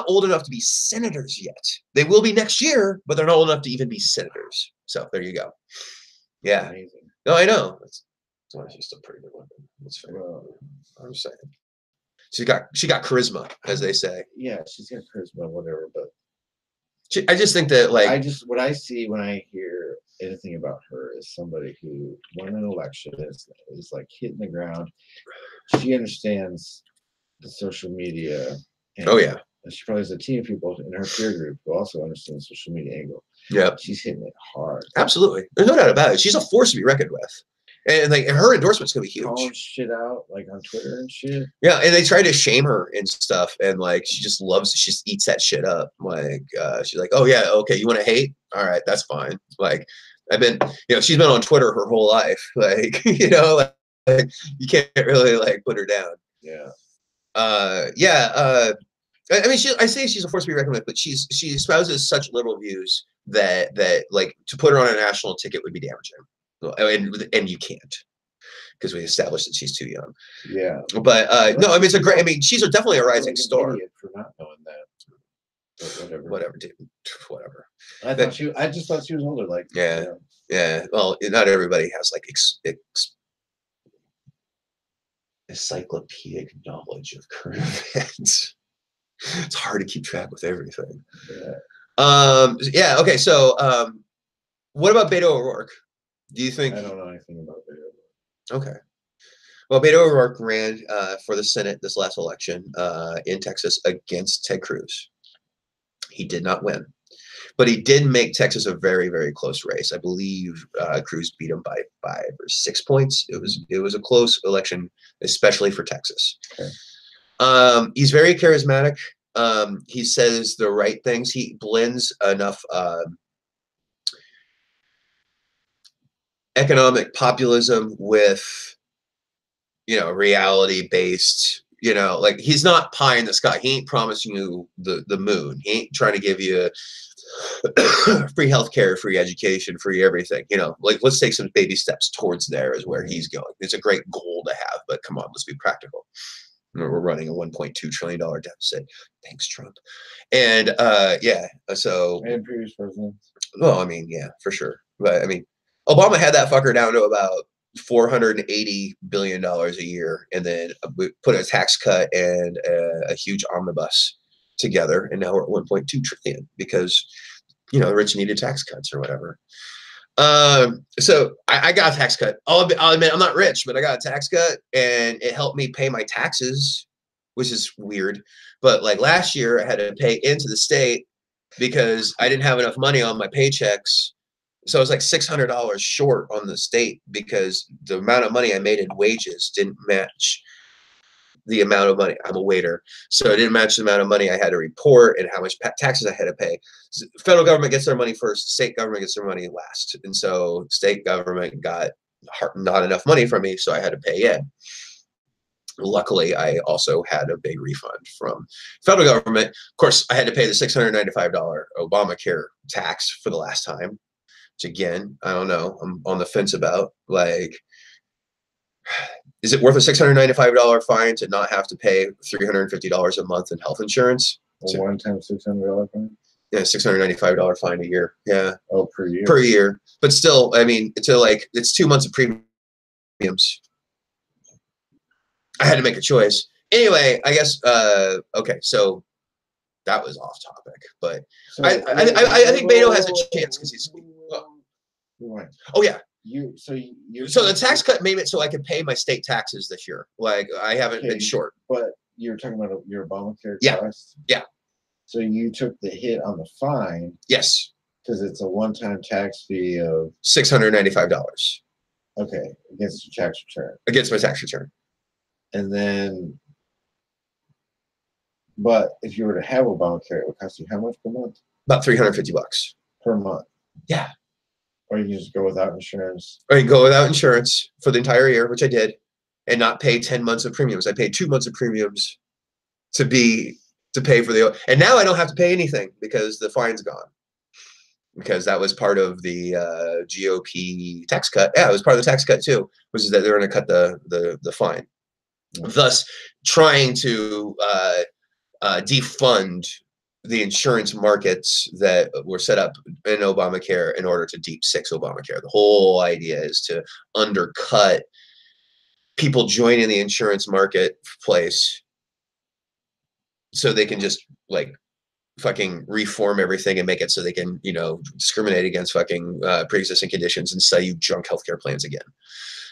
old enough to be senators yet. They will be next year, but they're not old enough to even be senators. So there you go. Yeah. Amazing. No, I know. That's why she's still pretty good woman. That's fair. I'm just saying. She got charisma, as they say. Yeah, she's got charisma, whatever. But I just think that like what I see when I hear anything about her is somebody who won an election is like hitting the ground. She understands the social media. And oh yeah. She probably has a team of people in her peer group who also understand the social media angle. Yeah. She's hitting it hard. Absolutely. There's no doubt about it. She's a force to be reckoned with. And like her endorsement's gonna be huge. Calling shit out like on Twitter and shit. Yeah, and they try to shame her and stuff, and like she just loves, she just eats that shit up. Like she's like, oh yeah, okay, you want to hate? All right, that's fine. Like I've been, she's been on Twitter her whole life. Like like you can't really like put her down. Yeah. I mean, I say she's a force to be reckoned with, but she espouses such liberal views that like to put her on a national ticket would be damaging. And you can't, because we established that she's too young. Yeah. But no, I mean, it's a great. I mean, she's definitely a rising star. For not knowing that. But whatever, dude. Whatever. I just thought she was older. Like yeah. Well, not everybody has like encyclopedic knowledge of current events. It's hard to keep track with everything. Yeah. Okay. So, what about Beto O'Rourke? Do you think? I don't know anything about Beto. Okay. Well, Beto O'Rourke ran for the Senate this last election in Texas against Ted Cruz. He did not win, but he did make Texas a very, very close race. I believe Cruz beat him by 5 or 6 points. It was a close election, especially for Texas. Okay. He's very charismatic. He says the right things. He blends enough economic populism with reality based, like he's not pie in the sky. He ain't promising you the moon. He ain't trying to give you free healthcare, free education, free everything. Like let's take some baby steps towards there is where he's going. It's a great goal to have, but come on, let's be practical. We're running a $1.2 trillion deficit. Thanks, Trump. And so and previous presidents. Well, I mean, yeah, for sure. But I mean, Obama had that fucker down to about $480 billion a year, and then we put a tax cut and a huge omnibus together, and now we're at 1.2 trillion because the rich needed tax cuts or whatever. So I got a tax cut. I'll admit I'm not rich, but I got a tax cut, and it helped me pay my taxes, which is weird. But like last year, I had to pay into the state because I didn't have enough money on my paychecks. So I was like $600 short on the state because the amount of money I made in wages didn't match the amount of money. I'm a waiter, so it didn't match the amount of money I had to report and how much taxes I had to pay. So federal government gets their money first, state government gets their money last, and so state government got not enough money from me, so I had to pay in. Luckily, I also had a big refund from federal government. Of course, I had to pay the $695 Obamacare tax for the last time. Which again, I don't know. I'm on the fence about. Like, is it worth a $695 fine to not have to pay $350 a month in health insurance? A one-time $600 fine? Yeah, $695 fine a year. Yeah. Oh, per year. Per year, but still, I mean, it's 2 months of premiums. I had to make a choice. Anyway, I guess. Okay, so that was off topic, but so, I think Beto has a chance because he's. Oh yeah. So the tax cut made it so I could pay my state taxes this year. Like I haven't been short. But you're talking about your Obamacare cost? Yeah. So you took the hit on the fine. Yes. Because it's a one-time tax fee of $695. Okay, against your tax return. against my tax return. And then, but if you were to have Obamacare, it would cost you how much per month? About $350 Per month. Yeah. Or you can just go without insurance. Or you can go without insurance for the entire year, which I did, and not pay 10 months of premiums. I paid 2 months of premiums to pay for the, and now I don't have to pay anything because the fine's gone. Because that was part of the GOP tax cut. Yeah, it was part of the tax cut too, which is that they're going to cut the fine, thus trying to defund the insurance markets that were set up in Obamacare in order to deep six Obamacare. The whole idea is to undercut people joining the insurance marketplace so they can just like fucking reform everything and make it so they can, discriminate against fucking pre-existing conditions and sell you junk healthcare plans again.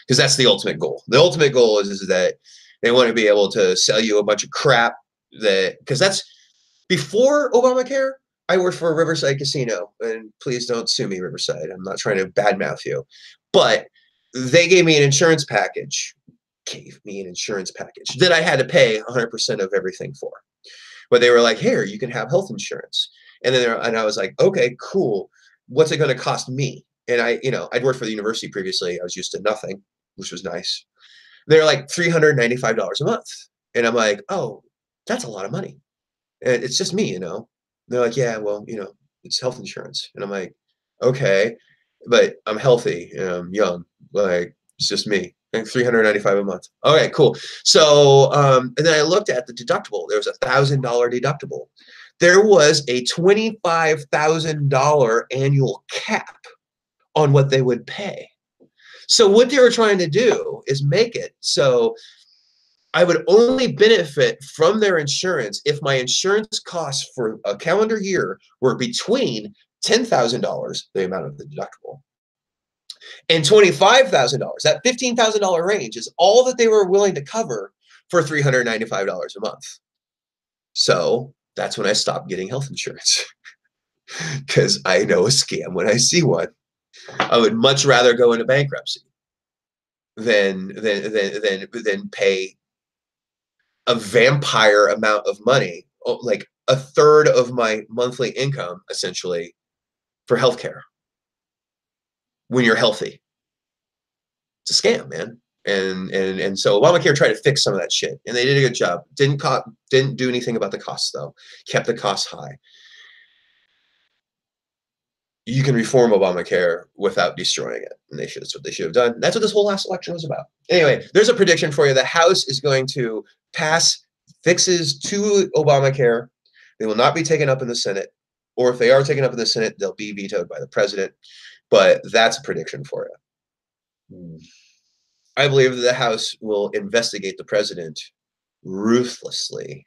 Because that's the ultimate goal. The ultimate goal is that they want to be able to sell you a bunch of crap because that's before Obamacare. I worked for a Riverside casino, and please don't sue me, Riverside. I'm not trying to badmouth you, but they gave me an insurance package. That I had to pay 100% of everything for. But they were like, here, you can have health insurance. And I was like, okay, cool. What's it going to cost me? And I'd worked for the university previously. I was used to nothing, which was nice. They're like $395 a month. And I'm like, oh, that's a lot of money. And it's just me. They're like, yeah, well, it's health insurance. And I'm like, okay, but I'm healthy and I'm young. Like, it's just me. And $395 a month. Okay, cool. So, and then I looked at the deductible. There was $1,000 deductible. There was a $25,000 annual cap on what they would pay. So what they were trying to do is make it so I would only benefit from their insurance if my insurance costs for a calendar year were between $10,000, the amount of the deductible, and $25,000. That $15,000 range is all that they were willing to cover for $395 a month. So that's when I stopped getting health insurance because I know a scam when I see one. I would much rather go into bankruptcy than pay a vampire amount of money, like a third of my monthly income, essentially, for healthcare when you're healthy. It's a scam, man. And so Obamacare tried to fix some of that shit, and they did a good job. Didn't do anything about the costs though. Kept the costs high. You can reform Obamacare without destroying it, and that's what they should have done. That's what this whole last election was about. Anyway, there's a prediction for you. The House is going to pass fixes to Obamacare. They will not be taken up in the Senate, or if they are taken up in the Senate, they'll be vetoed by the president. But that's a prediction for you. I believe that the House will investigate the president ruthlessly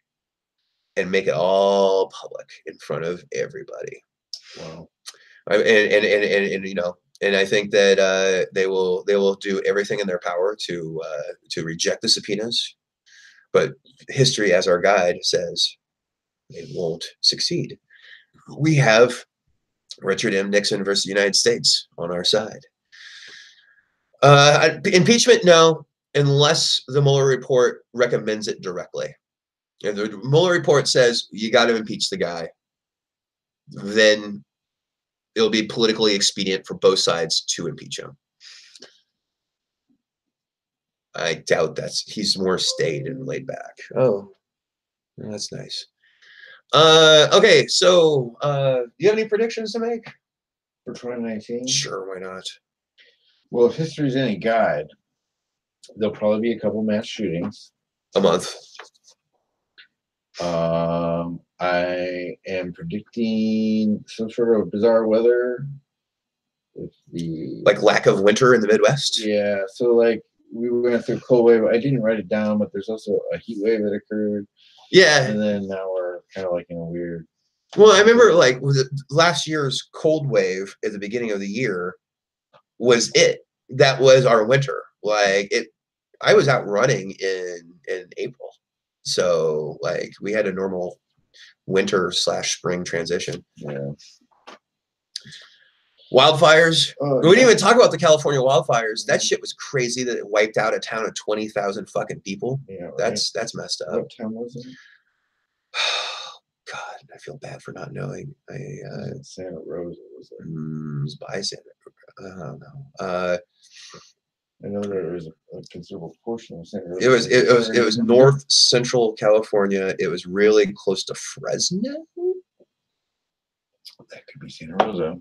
and make it all public in front of everybody. Wow. And I think that they will do everything in their power to reject the subpoenas. But history, as our guide says, it won't succeed. We have Richard M. Nixon versus the United States on our side. Impeachment, no, unless the Mueller report recommends it directly. If the Mueller report says you got to impeach the guy, then it'll be politically expedient for both sides to impeach him. I doubt he's more staid and laid back. Oh, that's nice. Okay, so do you have any predictions to make for 2019? Sure, why not? Well, if history's any guide, there'll probably be a couple mass shootings a month. I am predicting some sort of bizarre weather with the lack of winter in the Midwest. Yeah, so we went through a cold wave. I didn't write it down, but there's also a heat wave that occurred. Yeah, and then now we're kind of in a weird. Well, I remember last year's cold wave at the beginning of the year was it. That was our winter. I was out running in April, so we had a normal winter/spring transition. Yeah. Wildfires. Oh, We didn't yeah. even talk about the California wildfires. That shit was crazy that it wiped out a town of 20,000 fucking people. Yeah, right. That's messed up. What town was it? God, I feel bad for not knowing. Santa Rosa was there. It was by Santa. I don't know. I know there was a considerable portion of Santa Rosa. It was north central California. It was really close to Fresno. That could be Santa Rosa.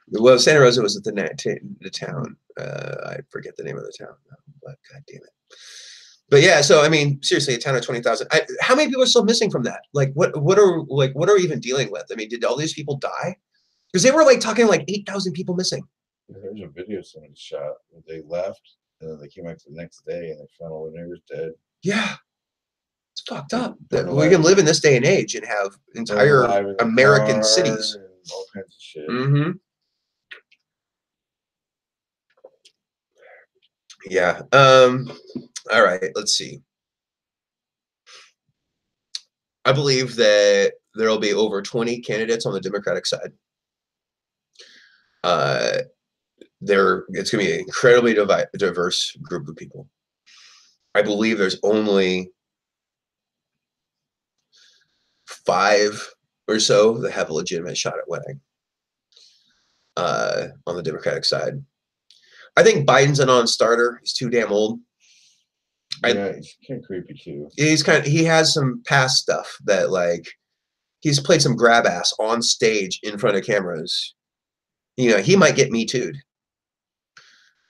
Well, Santa Rosa was at the town. I forget the name of the town, but god damn it. But yeah, so I mean, seriously, a town of 20,000. How many people are still missing from that? Like, what are we even dealing with? I mean, did all these people die? Because they were like talking like 8,000 people missing. There's a video somebody shot where they left and then they came back the next day and they found all their neighbors dead. Yeah, it's fucked up that we can live in this day and age and have entire American cities. And all kinds of shit. Mm-hmm. Yeah. All right. Let's see. I believe that there will be over 20 candidates on the Democratic side. It's going to be an incredibly diverse group of people. I believe there's only 5 or so that have a legitimate shot at winning on the Democratic side. I think Biden's a non-starter. He's too damn old. Yeah, he's kind of creepy too. He has some past stuff that like he's played some grab ass on stage in front of cameras. You know, he might get me too'd.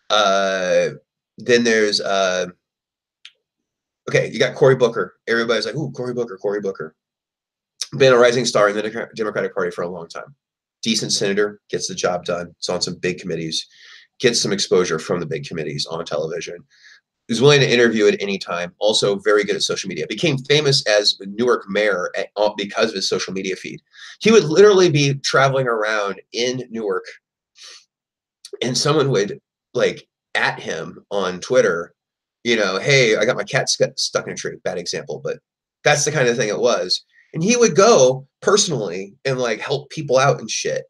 Then there's okay, you got Cory Booker. Everybody's like, ooh, Cory Booker. Been a rising star in the Democratic Party for a long time. Decent senator, gets the job done. It's on some big committees, gets some exposure from the big committees on television. He's willing to interview at any time. Also very good at social media. Became famous as Newark mayor because of his social media feed. He would literally be traveling around in Newark and someone would like at him on Twitter, you know, hey, I got my cat stuck in a tree. Bad example, but that's the kind of thing it was. And he would go personally and like help people out and shit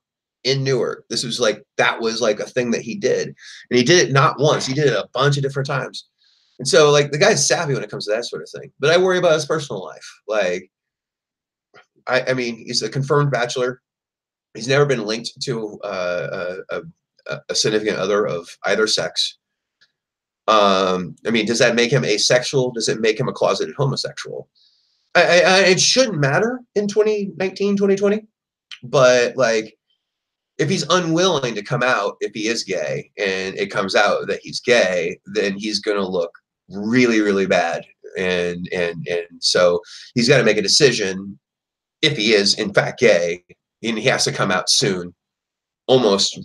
in Newark. This was like, that was like a thing that he did. And he did it not once, he did it a bunch of different times. And so like the guy's savvy when it comes to that sort of thing. But I worry about his personal life. Like, I mean, he's a confirmed bachelor. He's never been linked to a significant other of either sex. I mean, does that make him asexual? Does it make him a closeted homosexual? It shouldn't matter in 2019, 2020. But like, if he's unwilling to come out, if he is gay, and it comes out that he's gay, then he's going to look really, really bad. And so he's got to make a decision if he is in fact gay, and he has to come out soon, almost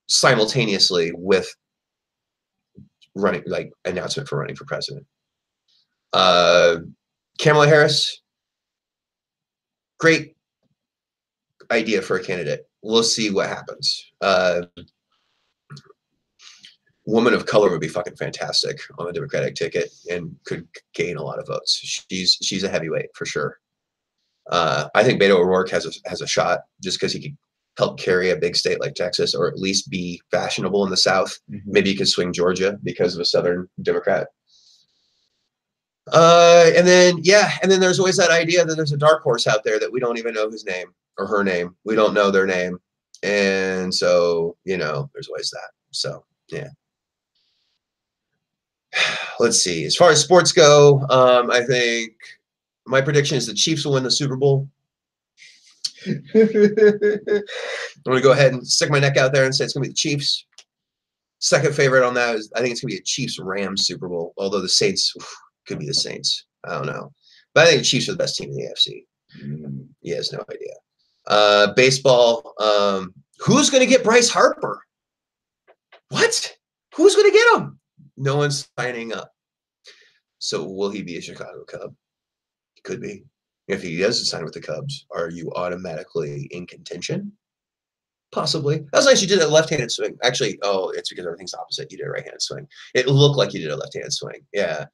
simultaneously with running, like announcement for running for president. Kamala Harris, great idea for a candidate. We'll see what happens. Woman of color would be fucking fantastic on the Democratic ticket and could gain a lot of votes. She's a heavyweight for sure. I think Beto O'Rourke has a shot just because he could help carry a big state like Texas, or at least be fashionable in the South. Mm-hmm. Maybe he could swing Georgia because of a Southern Democrat. And then there's always that idea that there's a dark horse out there that we don't even know his name or her name. We don't know their name. And so, you know, there's always that. So, yeah. Let's see. As far as sports go, I think my prediction is the Chiefs will win the Super Bowl. I'm going to go ahead and stick my neck out there and say it's going to be the Chiefs. Second favorite on that is I think it's going to be a Chiefs-Rams Super Bowl, although the Saints could be the Saints. I don't know. But I think the Chiefs are the best team in the AFC. He has no idea. Baseball, who's going to get Bryce Harper? What? Who's going to get him? No one's signing up. So will he be a Chicago Cub? He could be. If he doesn't sign with the Cubs, are you automatically in contention? Possibly. That's nice you did a left-handed swing. Actually, oh, it's because everything's opposite. You did a right-handed swing. It looked like you did a left-handed swing. Yeah.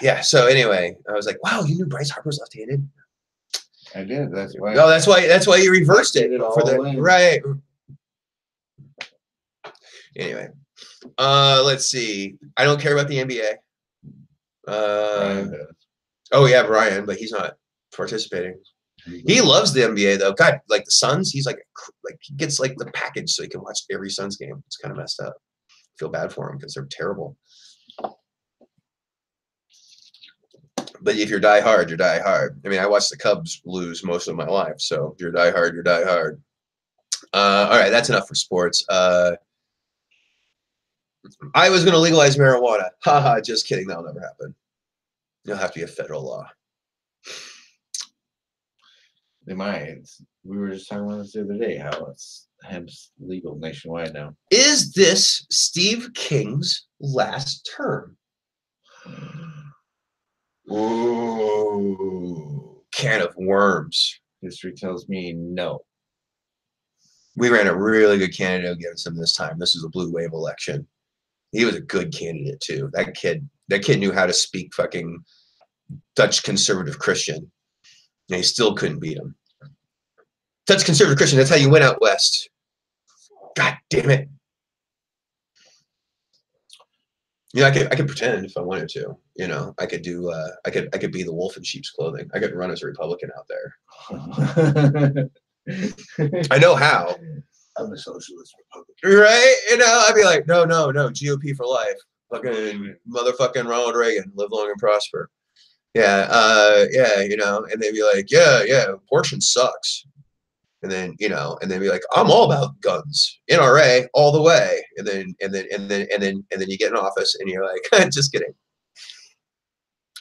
Yeah, so anyway, I was like, wow, you knew Bryce Harper's left-handed? I did. That's why. No, that's why you reversed it it for the all in. right. Anyway, let's see. I don't care about the NBA. Brian does. Oh yeah, Brian, but he's not participating. He loves the NBA though. God, like the Suns, he's like he gets like the package so he can watch every Suns game. It's kind of messed up. I feel bad for him because they're terrible. But if you're die hard, you're die hard. I mean, I watched the Cubs lose most of my life, so if you're die hard, you're die hard. All right, that's enough for sports. I was going to legalize marijuana. Haha, just kidding. That'll never happen. It'll have to be a federal law. They might. We were just talking about this the other day, how hemp's legal nationwide now. Is this Steve King's last term? Ooh, can of worms. History tells me no. We ran a really good candidate against him this time. This was a blue wave election. He was a good candidate too. That kid knew how to speak fucking Dutch conservative Christian. And he still couldn't beat him. Dutch conservative Christian, that's how you win out west. God damn it. You know, I could pretend if I wanted to. You know, I could do I could be the wolf in sheep's clothing. I could run as a Republican out there. I know how. I'm a socialist Republican. Right? You know, I'd be like, no, GOP for life. Fucking motherfucking Ronald Reagan, live long and prosper. Yeah, you know, and they'd be like, yeah, abortion sucks. And then, you know, and then be like, I'm all about guns, NRA all the way. And then you get in office and you're like, just kidding.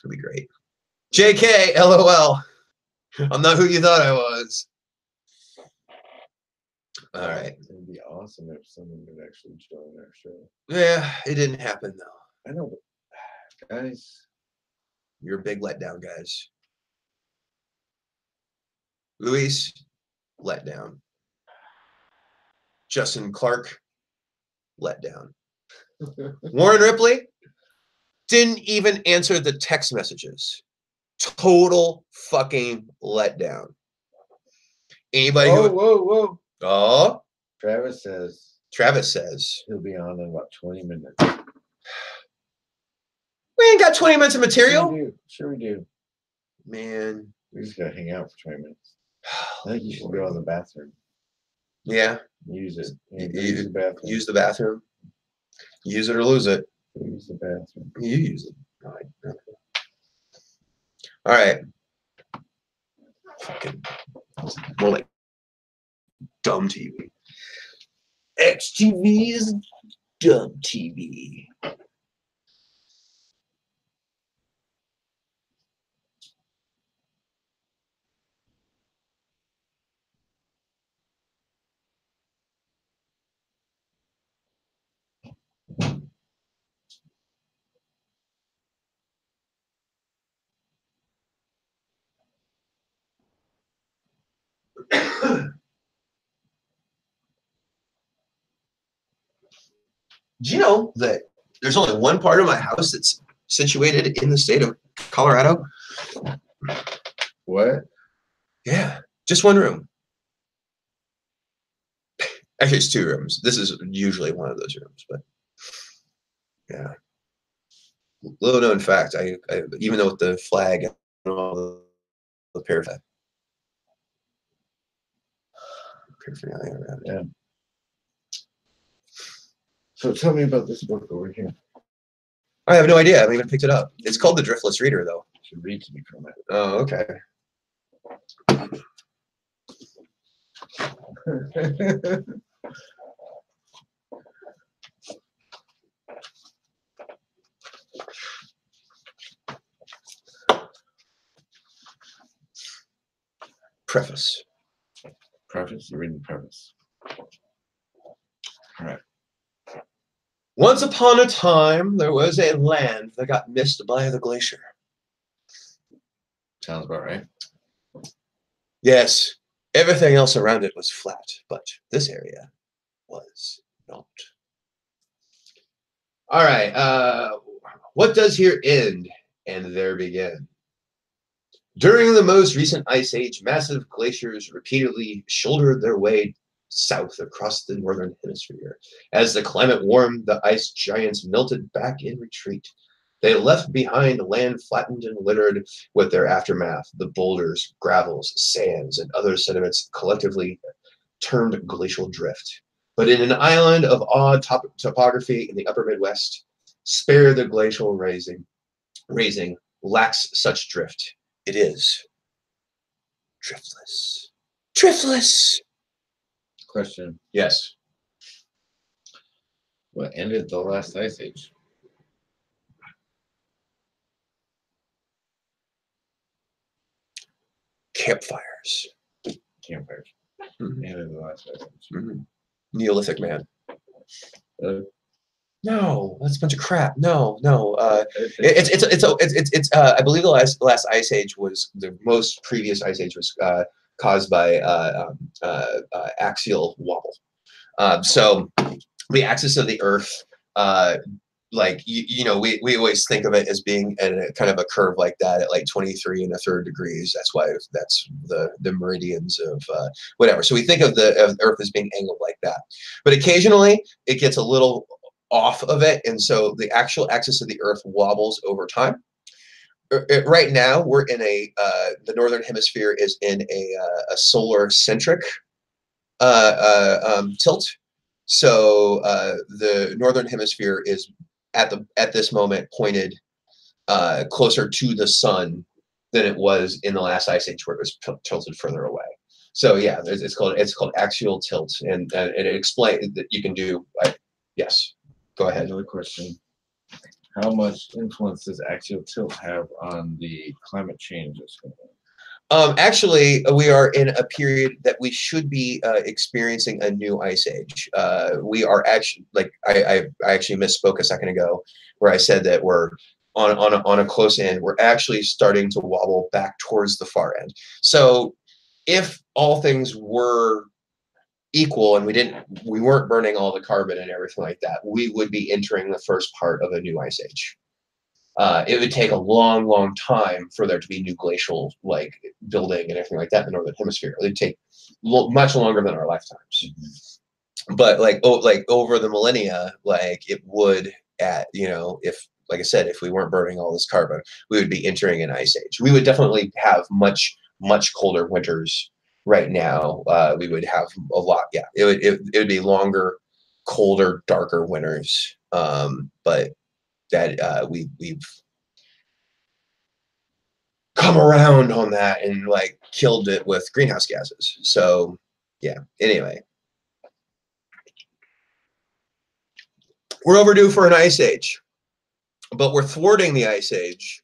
It'd be great. JK, LOL. I'm not who you thought I was. All right. It'd be awesome if someone would actually join our show. Yeah, it didn't happen though. I know, but guys, you're a big letdown, guys. Luis, letdown. Justin Clark, letdown. Warren Ripley didn't even answer the text messages. Total fucking letdown. Anybody whoa. Oh, Travis says he'll be on in about 20 minutes. We ain't got 20 minutes of material. Sure we do. Man. We just gotta hang out for 20 minutes. I think you should go in the bathroom. Yeah. Use it. Use the bathroom. Use the bathroom. Use it or lose it. Use the bathroom. You use it. All right. Fucking more like dumb TV. XTV is dumb TV. Do you know that there's only one part of my house that's situated in the state of Colorado? What? Yeah, just one room. Actually, it's 2 rooms. This is usually one of those rooms, but yeah. Little known fact, I even though with the flag and all the paraphernalia around it. Yeah. So tell me about this book over here. I have no idea. I haven't even picked it up. It's called The Driftless Reader, though. You should read to me from it. Oh, okay. Preface. Preface? You're reading the preface. All right. Once upon a time, there was a land that got missed by the glacier. Sounds about right. Yes, everything else around it was flat, but this area was not. All right. What does here end and there begin? During the most recent ice age, massive glaciers repeatedly shouldered their way south across the northern hemisphere. As the climate warmed, the ice giants melted back in retreat. They left behind land flattened and littered with their aftermath, the boulders, gravels, sands, and other sediments collectively termed glacial drift. But in an island of odd topography in the upper Midwest, spare the glacial raising lacks such drift. It is driftless. Driftless. Question: Yes. what ended the last ice age? Campfires. Campfires. Mhm. Ended the last ice age. Mhm. Neolithic man. Uh, No, that's a bunch of crap. No. it- It's. I believe the last ice age was the most previous ice age was caused by axial wobble. So the axis of the Earth, like we always think of it as being at a kind of a curve like that at like 23 and a third degrees. That's why that's the meridians of whatever. So we think of the Earth as being angled like that, but occasionally it gets a little off of it, and so the actual axis of the Earth wobbles over time. Right now, we're in the northern hemisphere is in a solar centric tilt. So the northern hemisphere is at this moment pointed closer to the sun than it was in the last ice age, where it was tilted further away. So yeah, it's called axial tilt, and it explains that you can do. Yes, go ahead. Another question: how much influence does axial tilt have on the climate change that's going on? Actually, we are in a period that we should be experiencing a new ice age. We are actually, like, I actually misspoke a second ago, where I said that we're on a close end. We're actually starting to wobble back towards the far end. So, if all things were equal and we weren't burning all the carbon and everything like that, we would be entering the first part of a new ice age. It would take a long, long time for there to be new glacial like building and everything like that in the northern hemisphere. It would take much longer than our lifetimes. But like over the millennia, like it would if like I said, if we weren't burning all this carbon, we would be entering an ice age. We would definitely have much colder winters right now. We would have a lot. Yeah, it would be longer, colder, darker winters. But that we've come around on that and like killed it with greenhouse gases. So yeah. Anyway, we're overdue for an ice age, but we're thwarting the ice age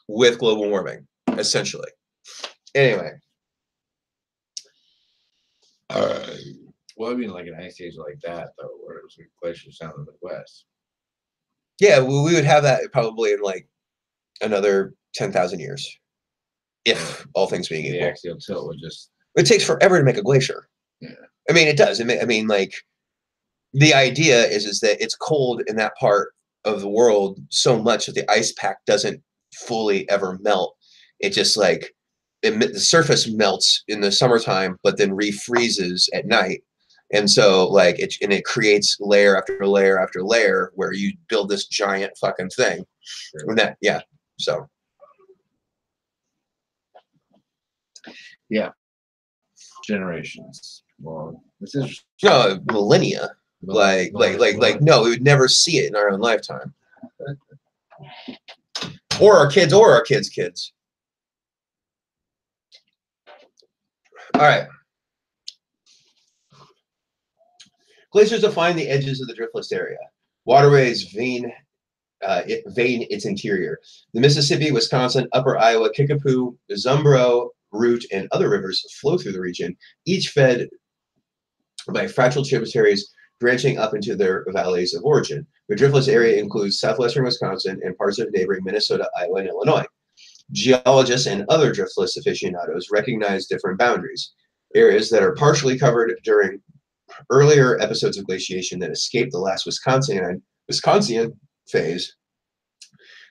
with global warming, essentially. Anyway. Well, I mean, like an ice age like that, though, where it was like glaciers down in the Midwest. Yeah, well, we would have that probably in like another 10,000 years, if all things being The equal. axial tilt would just. It takes forever to make a glacier. Yeah. I mean, it does. I mean, like the idea is that it's cold in that part of the world so much that the ice pack doesn't fully ever melt. It just like the surface melts in the summertime, but then refreezes at night. And so like it creates layer after layer after layer where you build this giant fucking thing. Sure. And that, yeah. So Yeah. Generations. Well, this is no millennia. Like no, we would never see it in our own lifetime. Or our kids' kids. All right. Glaciers define the edges of the driftless area. Waterways vein its interior. The Mississippi, Wisconsin, Upper Iowa, Kickapoo, Zumbro, Root, and other rivers flow through the region, each fed by fractal tributaries branching up into their valleys of origin. The driftless area includes southwestern Wisconsin and parts of neighboring Minnesota, Iowa, and Illinois. Geologists and other driftless aficionados recognize different boundaries. Areas that are partially covered during earlier episodes of glaciation that escaped the last Wisconsin phase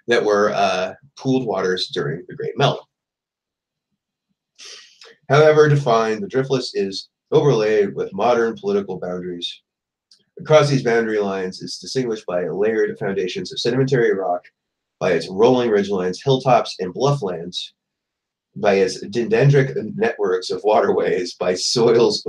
that were pooled waters during the Great Melt. However defined, the driftless is overlaid with modern political boundaries. Across these boundary lines is distinguished by layered foundations of sedimentary rock, by its rolling ridgelines, hilltops, and blufflands, by its dendritic networks of waterways, by soils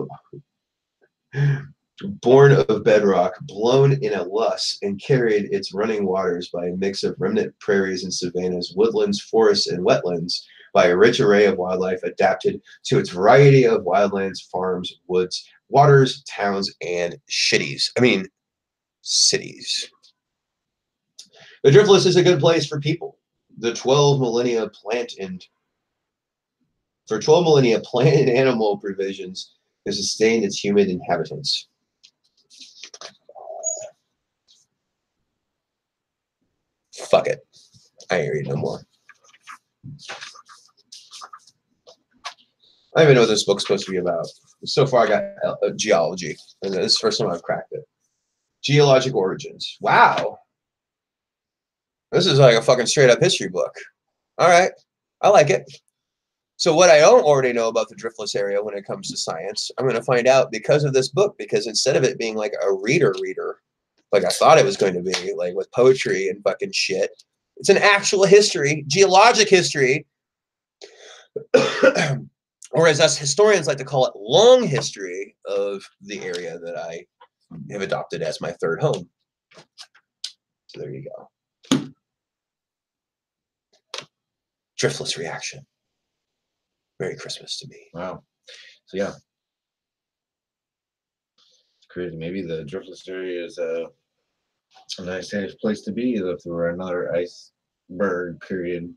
born of bedrock, blown in a luss, and carried its running waters by a mix of remnant prairies and savannas, woodlands, forests, and wetlands, by a rich array of wildlife adapted to its variety of wildlands, farms, woods, waters, towns, and cities. Cities. The driftless is a good place for people. The 12 millennia plant and For 12 millennia, plant and animal provisions to sustain its humid inhabitants. Fuck it. I ain't reading no more. I don't even know what this book's supposed to be about. So far, I got geology, and this is the first time I've cracked it. Geologic origins. Wow. This is like a fucking straight up history book. All right. I like it. So what I don't already know about the driftless area when it comes to science, I'm going to find out because of this book, because instead of it being like a reader, like I thought it was going to be, like with poetry and fucking shit, it's an actual history, geologic history. Whereas us historians like to call it long history of the area that I have adopted as my third home. So there you go. Driftless reaction. Merry Christmas to me. Wow. So yeah, it's crazy. Maybe the driftless area is a nice safe place to be if there were another iceberg period.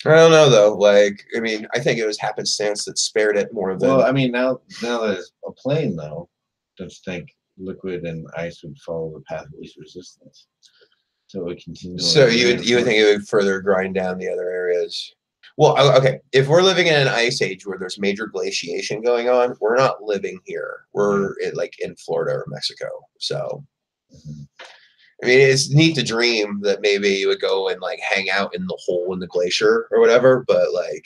I don't know though. Like, I mean, I think it was happenstance that spared it more than. Well, I mean, now that it's a plane, though, don't you think liquid and ice would follow the path of least resistance? So it would continue. So you would think it would further grind down the other areas. Well, okay. If we're living in an ice age where there's major glaciation going on, we're not living here. We're in Florida or Mexico. So, I mean, it's neat to dream that maybe you would go and like hang out in the hole in the glacier or whatever, but like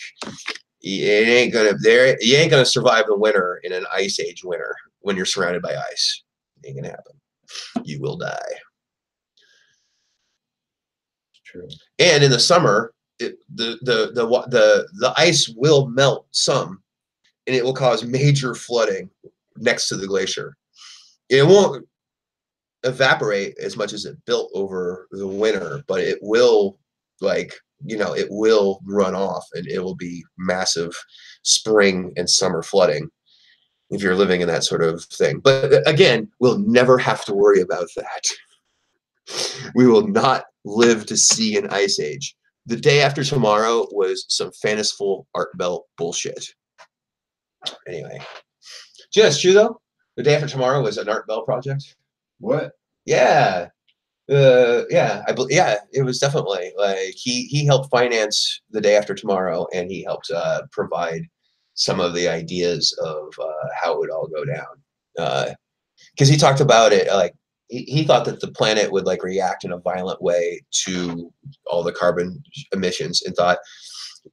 you ain't gonna survive the winter in an ice age winter when you're surrounded by ice. It ain't gonna happen. You will die. True. And in the summer, the ice will melt some, and it will cause major flooding next to the glacier. It won't evaporate as much as it built over the winter, but it will, it will run off, and it will be massive spring and summer flooding if you're living in that sort of thing. But again, we'll never have to worry about that. We will not live to see an ice age. The day after tomorrow was some fanciful art belt bullshit. Anyway, do you know that's true though? The day after tomorrow was an art belt project. What? Yeah. It was definitely like he helped finance the day after tomorrow, and he helped provide some of the ideas of how it would all go down. Because he talked about it like he thought that the planet would like react in a violent way to all the carbon emissions, and thought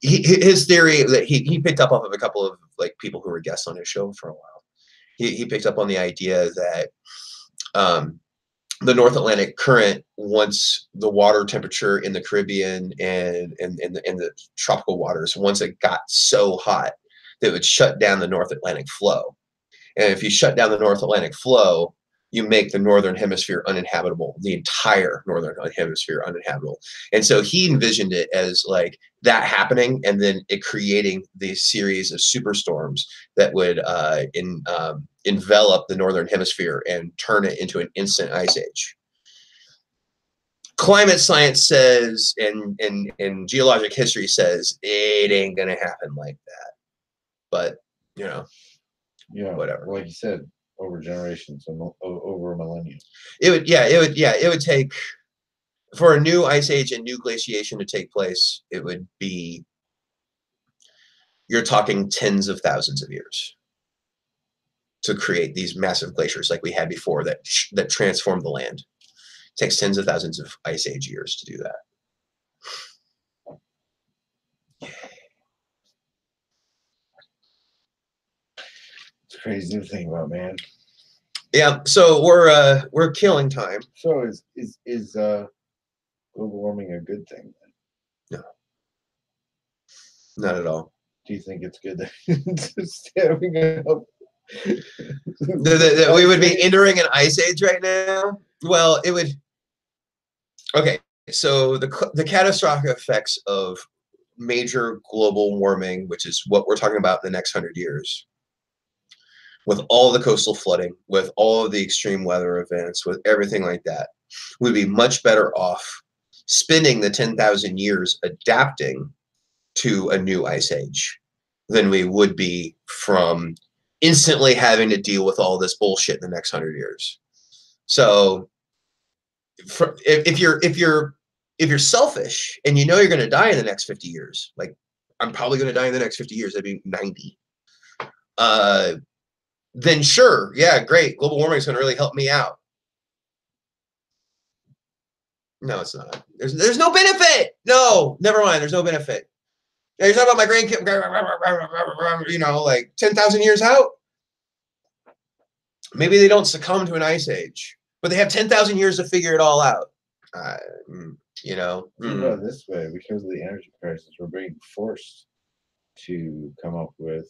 his theory that he picked up off of a couple of like people who were guests on his show for a while. He picked up on the idea that the North Atlantic current, once the water temperature in the Caribbean and the tropical waters, once it got so hot, that it would shut down the North Atlantic flow. And if you shut down the North Atlantic flow, you make the Northern Hemisphere uninhabitable, the entire Northern Hemisphere uninhabitable. And so he envisioned it as like that happening, and then it creating these series of superstorms that would envelop the Northern Hemisphere and turn it into an instant ice age. Climate science says, and geologic history says, it ain't gonna happen like that. But, yeah, whatever. Like you said, over generations, over a millennium. It would take, for a new ice age and new glaciation to take place, it would be, you're talking tens of thousands of years to create these massive glaciers like we had before that transformed the land. It takes tens of thousands of ice age years to do that. crazy to think about, man. Yeah, so we're killing time. So is global warming a good thing? No, not at all. Do you think it's good that it's having up? We would be entering an ice age right now. Well, it would. Okay, so the catastrophic effects of major global warming, which is what we're talking about in the next 100 years, with all the coastal flooding, with all of the extreme weather events, with everything like that, we'd be much better off spending the 10,000 years adapting to a new ice age than we would be from instantly having to deal with all this bullshit in the next 100 years. So if you're selfish and you know you're going to die in the next 50 years, like I'm probably going to die in the next 50 years, I'd be 90. Then sure, yeah, great. Global warming is going to really help me out. No, it's not. There's no benefit. No, never mind. There's no benefit. Yeah, you're talking about my grandkid, you know, like 10,000 years out. Maybe they don't succumb to an ice age, but they have 10,000 years to figure it all out. You know. Think about it this way: because of the energy crisis, we're being forced to come up with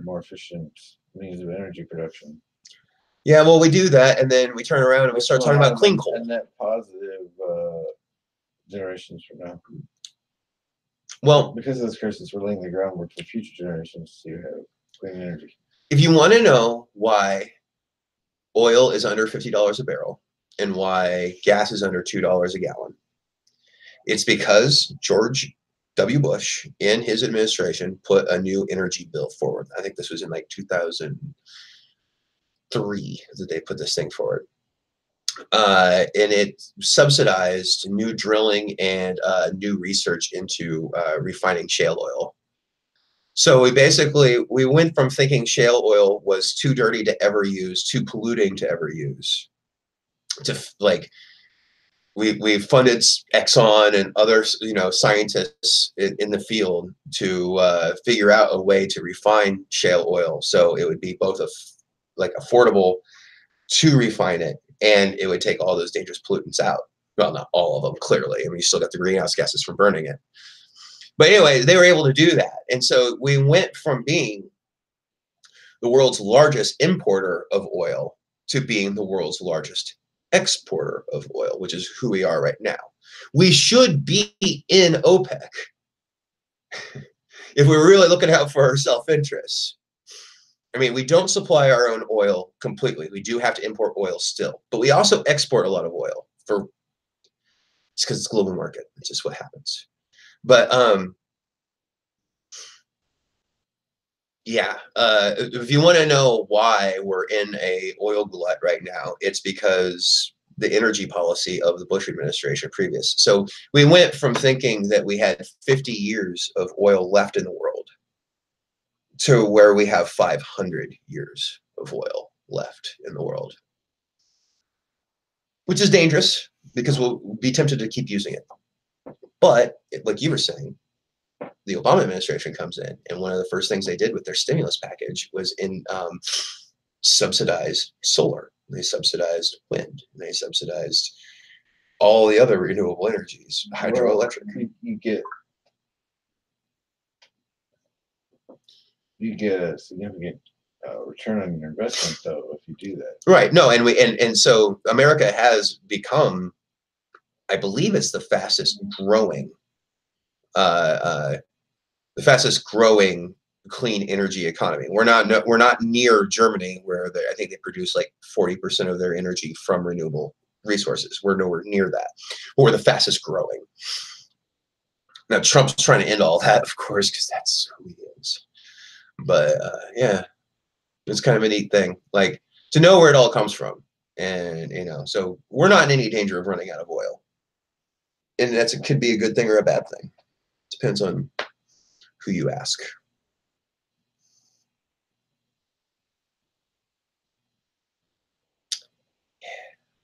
more efficient means of energy production. Yeah, well, we do that, and then we turn around and we start talking about clean coal. And net positive generations from now. Well, because of this crisis, we're laying the groundwork for future generations to have clean energy. If you want to know why oil is under $50 a barrel and why gas is under $2 a gallon, it's because George W. Bush in his administration put a new energy bill forward. I think this was in like 2003 that they put this thing forward. And it subsidized new drilling and new research into refining shale oil. So we went from thinking shale oil was too dirty to ever use, too polluting to ever use, to like we funded Exxon and other scientists in the field to figure out a way to refine shale oil so it would be both affordable to refine it, and it would take all those dangerous pollutants out. Well, not all of them, clearly. I mean, you still got the greenhouse gases from burning it. But anyway, they were able to do that. And so we went from being the world's largest importer of oil to being the world's largest exporter of oil, which is who we are right now. We should be in OPEC if we're really looking out for our self-interests. I mean, we don't supply our own oil completely. We do have to import oil still, but we also export a lot of oil it's because it's a global market. It's just what happens. But yeah, if you want to know why we're in a oil glut right now, it's because the energy policy of the Bush administration previous. So we went from thinking that we had 50 years of oil left in the world to where we have 500 years of oil left in the world, which is dangerous because we'll be tempted to keep using it. But like you were saying, the Obama administration comes in, and one of the first things they did with their stimulus package was subsidize solar. They subsidized wind. They subsidized all the other renewable energies, hydroelectric. You get a significant return on your investment, though, if you do that. Right. No, and so America has become, I believe, it's the fastest growing clean energy economy. We're not near Germany, where I think they produce like 40% of their energy from renewable resources. We're nowhere near that. But we're the fastest growing. Now Trump's trying to end all that, of course, because that's who he is. But yeah, it's kind of a neat thing, like to know where it all comes from, and so we're not in any danger of running out of oil, and it could be a good thing or a bad thing. Depends on who you ask.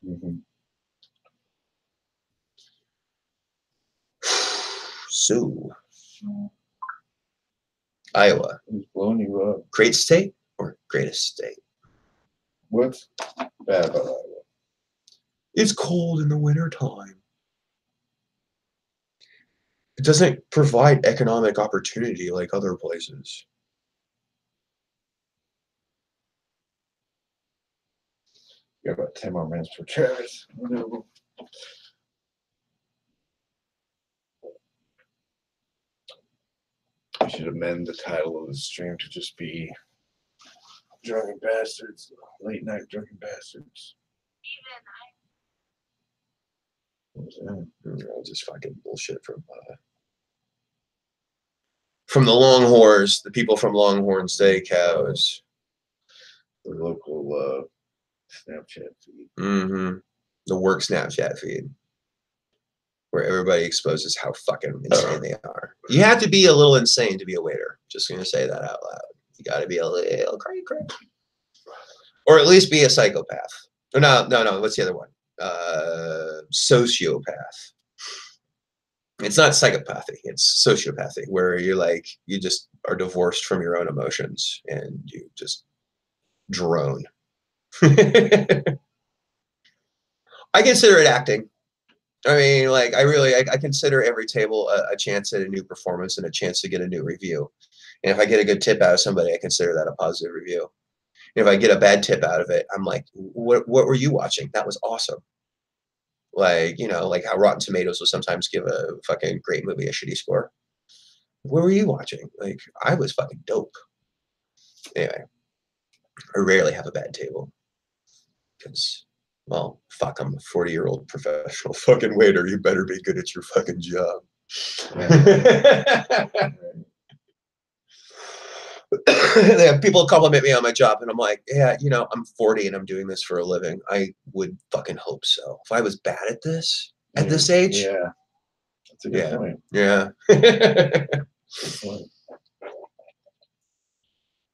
Mm-hmm. So, Iowa. Who's blowing you up? Great state or greatest state. What's bad about Iowa? It's cold in the wintertime. It doesn't provide economic opportunity like other places. You got about 10 more minutes for Travis. I should amend the title of the stream to just be Drunken Bastards, Late Night Drunken Bastards. What was that? Just fucking bullshit from the Longhorns, the people from Longhorn Steakhouse. The local Snapchat feed. Mm-hmm. The work Snapchat feed. Where everybody exposes how fucking insane they are. You have to be a little insane to be a waiter. Just gonna say that out loud. You gotta be a little crazy. Or at least be a psychopath. Or no, what's the other one? Sociopath. It's not psychopathy, it's sociopathy, where you're like, you just are divorced from your own emotions and you just drone. I consider it acting. I mean, like, I consider every table a chance at a new performance and a chance to get a new review. And if I get a good tip out of somebody, I consider that a positive review. And if I get a bad tip out of it, I'm like, what were you watching? That was awesome. Like, you know, like how Rotten Tomatoes will sometimes give a fucking great movie a shitty score. What were you watching? Like, I was fucking dope. Anyway, I rarely have a bad table. Because, well, fuck, I'm a 40-year-old professional fucking waiter. You better be good at your fucking job. People compliment me on my job, and I'm like, yeah, you know, I'm 40 and I'm doing this for a living. I would fucking hope so. If I was bad at this at this age, yeah, that's a good point. Yeah.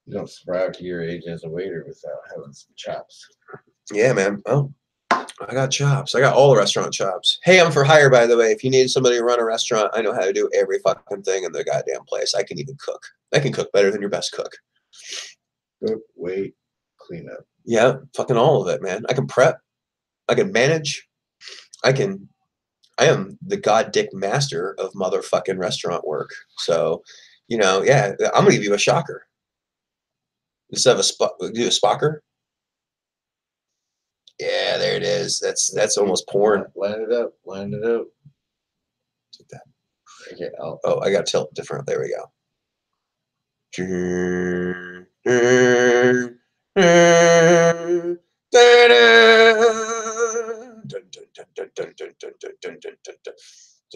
You don't sprout to your age as a waiter without having some chops. Yeah, man. Oh, I got chops. I got all the restaurant chops. Hey, I'm for hire, by the way. If you need somebody to run a restaurant, I know how to do every fucking thing in the goddamn place. I can even cook. I can cook better than your best cook. Cook, wait, clean up. Yeah, fucking all of it, man. I can prep. I can manage. I am the goddick master of motherfucking restaurant work. So, you know, yeah, I'm gonna give you a shocker. Instead of do a spocker. Yeah, there it is. That's almost porn. Line it up. Take that. Okay, Oh, I got to tilt different. There we go.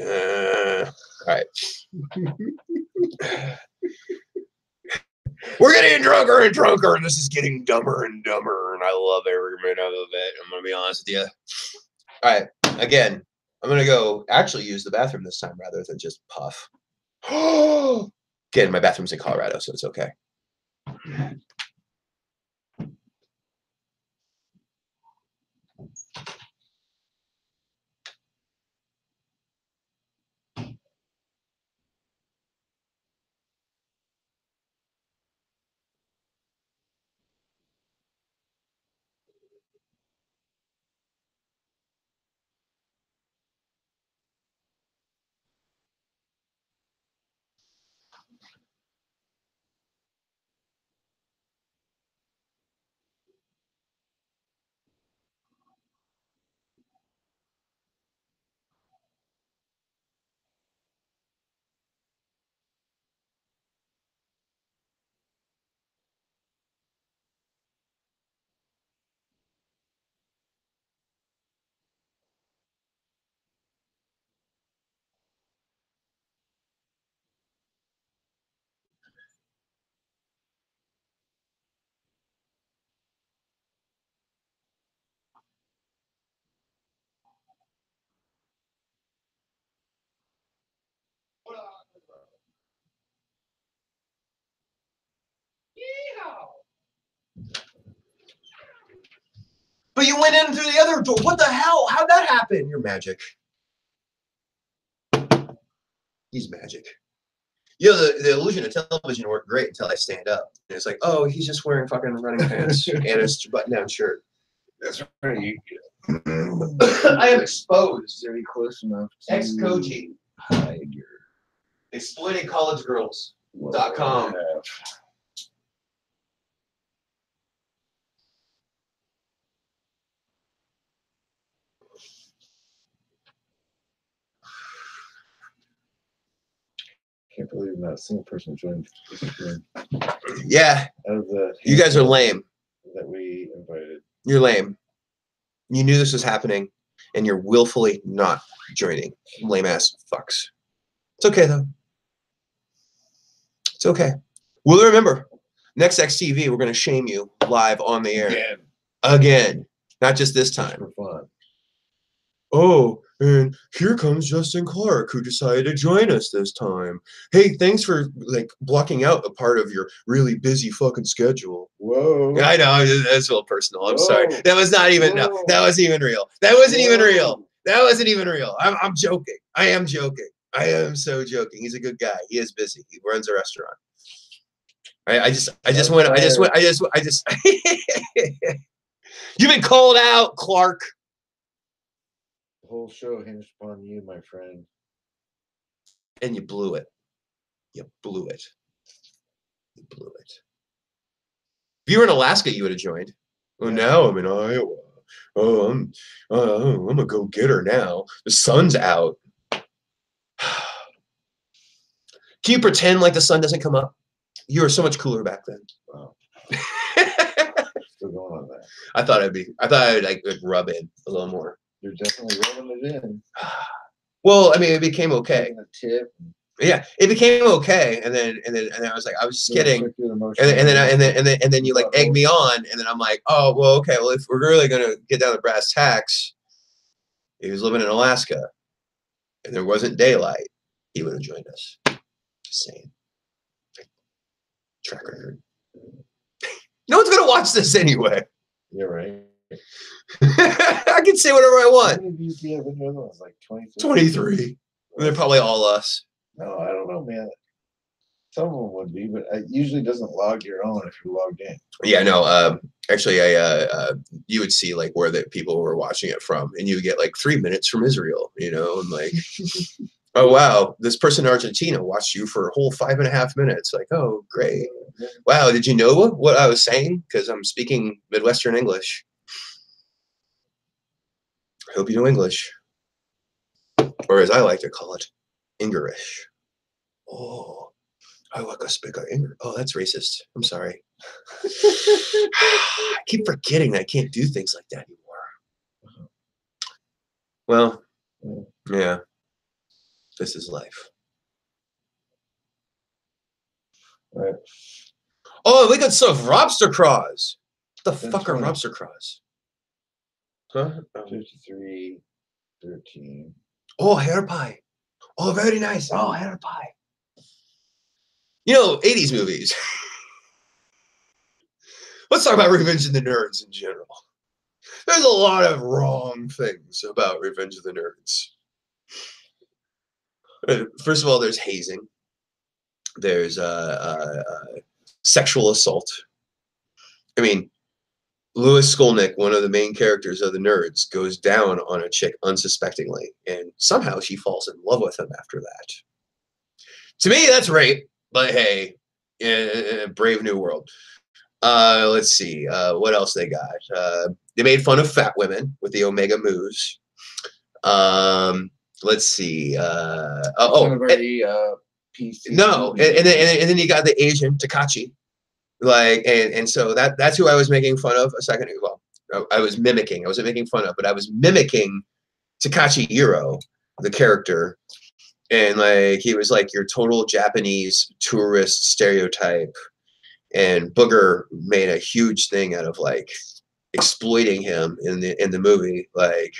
All right. We're getting drunker and drunker, and this is getting dumber and dumber, and I love every minute of it. I'm gonna be honest with you. All right, again, I'm gonna go actually use the bathroom this time rather than just puff. Again, my bathroom's in Colorado, so it's okay. But you went in through the other door. What the hell? How'd that happen? You're magic. He's magic. You know, the illusion of television worked great until I stand up. And it's like, oh, he's just wearing fucking running pants and his button-down shirt. That's right. I am exposed. Very close enough. Ex-Koji. Hide your exploitingcollegegirls.com. Can't believe not a single person joined this room. Yeah. You guys are lame. That we invited. You're lame. You knew this was happening, and you're willfully not joining. Lame ass fucks. It's okay though. It's okay. We'll remember. Next XTV, we're gonna shame you live on the air. Again. Not just this time. For fun. Oh, and here comes Justin Clark, who decided to join us this time. Hey, thanks for like blocking out a part of your really busy fucking schedule. Whoa. I know, that's a little personal. I'm Whoa. sorry. That was not even, no, that wasn't even real. That wasn't even real. That wasn't even real. I'm joking. I am joking. I am so joking. He's a good guy. He is busy. He runs a restaurant. I just went. You've been called out, Clark. The whole show hinged upon you, my friend. And you blew it. You blew it. You blew it. If you were in Alaska, you would have joined. Oh, now I'm in Iowa. Oh, I'm a go-getter now. The sun's out. Can you pretend like the sun doesn't come up? You were so much cooler back then. Wow. Still going on that. I thought I'd like rub in a little more. You're definitely rubbing it in. Well, I mean, it became okay. A tip. Yeah, it became okay, and then I was like, I was just kidding, and then you like egg me on, and then I'm like, oh well, okay, well if we're really gonna get down to brass tacks, he was living in Alaska, and there wasn't daylight, he would have joined us. Just saying. Track record. No one's gonna watch this anyway. You're right. I can say whatever I want. How many views do you have in your other ones? Like 23? 23. And they're probably all us. No, I don't know, man. Some of them would be, but it usually doesn't log your own if you're logged in. Yeah, no. Actually, you would see like where the people were watching it from, and you would get like 3 minutes from Israel, you know, and like, oh wow, this person in Argentina watched you for a whole 5.5 minutes. Like, oh great, wow, did you know what I was saying? Because I'm speaking Midwestern English. I hope you know English, or as I like to call it, English. Oh, I like to speak English. Oh, that's racist. I'm sorry. I keep forgetting that I can't do things like that anymore. Well, yeah, this is life. Right. Oh, we got some lobster craws. What the fuck are lobster craws? Huh? 53, 13. Oh, hair pie. Oh, very nice. Oh, hair pie. You know, 80s movies. Let's talk about Revenge of the Nerds in general. There's a lot of wrong things about Revenge of the Nerds. First of all, there's hazing. There's sexual assault. I mean, Louis Skolnick, one of the main characters of the Nerds, goes down on a chick unsuspectingly, and somehow she falls in love with him after that. To me, that's rape, but hey, in a brave new world. Let's see, what else they got? They made fun of fat women with the Omega Moves. Let's see. PC. No, and then you got the Asian Takachi. Like and so that's who I was making fun of a second ago. Well, I was mimicking. I wasn't making fun of, but I was mimicking Takashi Hiro, the character, and like he was like your total Japanese tourist stereotype. And Booger made a huge thing out of like exploiting him in the movie. Like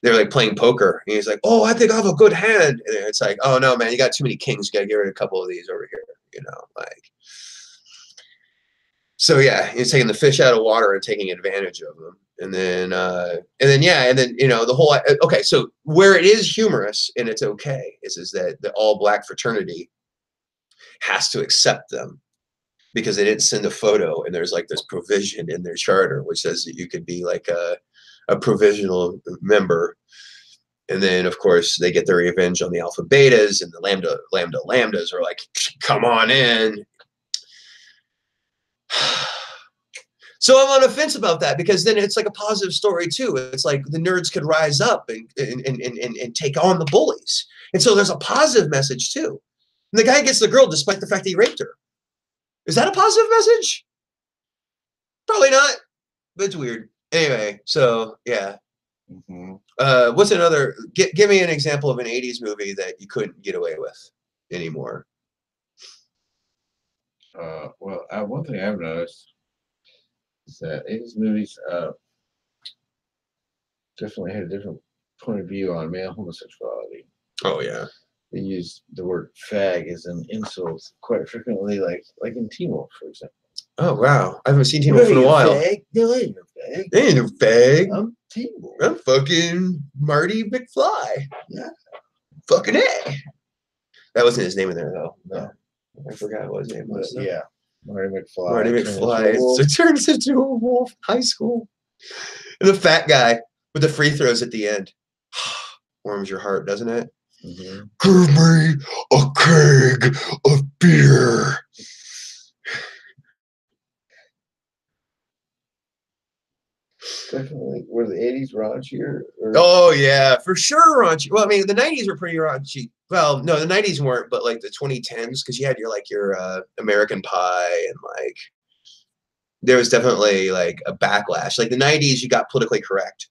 they're like playing poker, and he's like, "Oh, I think I have a good hand," and it's like, "Oh no, man, you got too many kings. You got to get rid of a couple of these over here," you know, like. So yeah, he's taking the fish out of water and taking advantage of them, and then you know the whole. Okay, so where it is humorous and it's okay is that the all black fraternity has to accept them because they didn't send a photo, and there's like this provision in their charter which says that you could be like a provisional member. And then, of course, they get their revenge on the alpha betas, and the lambdas are like, come on in. So I'm on the fence about that, because then it's like a positive story too. It's like the nerds could rise up and take on the bullies. And so there's a positive message too. And the guy gets the girl despite the fact that he raped her. Is that a positive message? Probably not, but it's weird. Anyway, so yeah. What's another? Give me an example of an '80s movie that you couldn't get away with anymore. Well, one thing I've noticed is that '80s movies definitely had a different point of view on male homosexuality. Oh yeah. They use the word fag as an insult quite frequently, like in Teen Wolf, for example. Oh wow, I haven't seen Teen Wolf in a while. Fag? No, I ain't no fag. I ain't no fag. I'm Teen Wolf. I'm fucking Marty McFly. Yeah. Fucking A. That wasn't his name in there though. No. I forgot what his name was. Yeah. Marty McFly. Marty McFly. It turns into a wolf. High school. And the fat guy with the free throws at the end. Warms your heart, doesn't it? Mm-hmm. Give me a keg of beer. Definitely. Were the 80s raunchier? Oh, yeah, for sure raunchy. Well, I mean, the 90s were pretty raunchy. Well, no, the 90s weren't, but like the 2010s, because you had your American Pie, and like there was definitely like a backlash. Like the 90s, you got politically correct.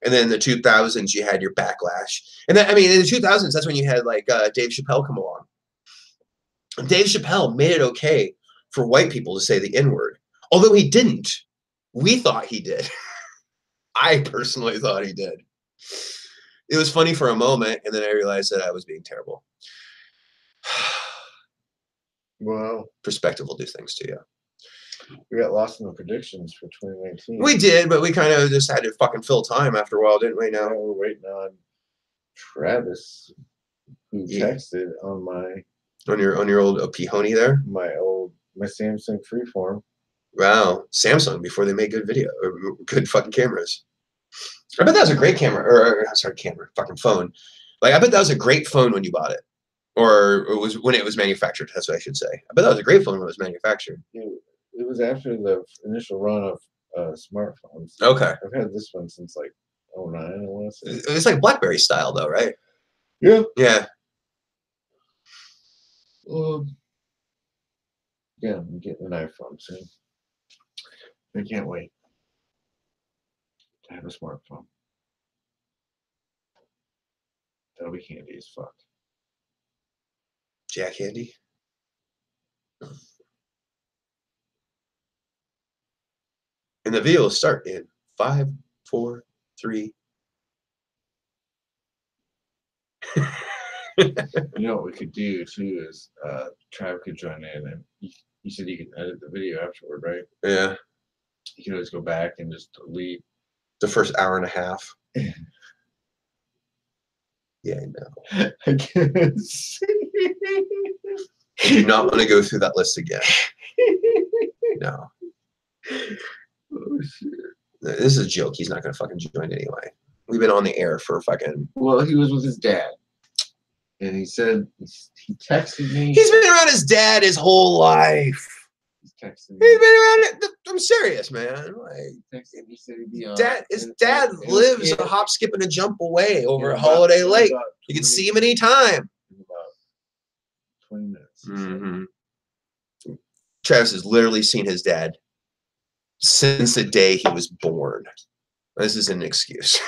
And then in the 2000s, you had your backlash. And then, I mean, in the 2000s, that's when you had like Dave Chappelle come along. And Dave Chappelle made it okay for white people to say the N-word, although he didn't. We thought he did. I personally thought he did. It was funny for a moment, and then I realized that I was being terrible. Well, perspective will do things to you. We got lost in the predictions for 2019. We did, but we kind of just had to fucking fill time after a while, didn't we? Now we're waiting on Travis, who texted on your old Pihoni there. My Samsung Freeform. Wow, Samsung before they made good video or good fucking cameras. I bet that was a great camera, or sorry, fucking phone. Like I bet that was a great phone when you bought it, or it was when it was manufactured. That's what I should say. I bet that was a great phone when it was manufactured. It was after the initial run of smartphones. Okay, I've had this one since like 09, I want to say. It's like BlackBerry style though, right? Yeah. Yeah. Yeah, I'm getting an iPhone soon. I can't wait to have a smartphone. That'll be handy as fuck. Jack handy. And the video will start in 5, 4, 3. You know what we could do too is Trav could join in, and you said you can edit the video afterward, right? Yeah. You can always go back and just delete the first hour and a half. Yeah, I know. I guess. You do not want to go through that list again. No. Oh shit. This is a joke. He's not going to fucking join anyway. We've been on the air for fucking. Well, he was with his dad. And he said, he texted me. He's been around his dad his whole life. He's texting me. He's been around it. I'm serious, man. Like, he said he'd be on. His dad lives a hop, skip, and a jump away over at Holiday Lake. You can see him anytime. In about 20 minutes. Mm-hmm. Travis has literally seen his dad since the day he was born. This is an excuse.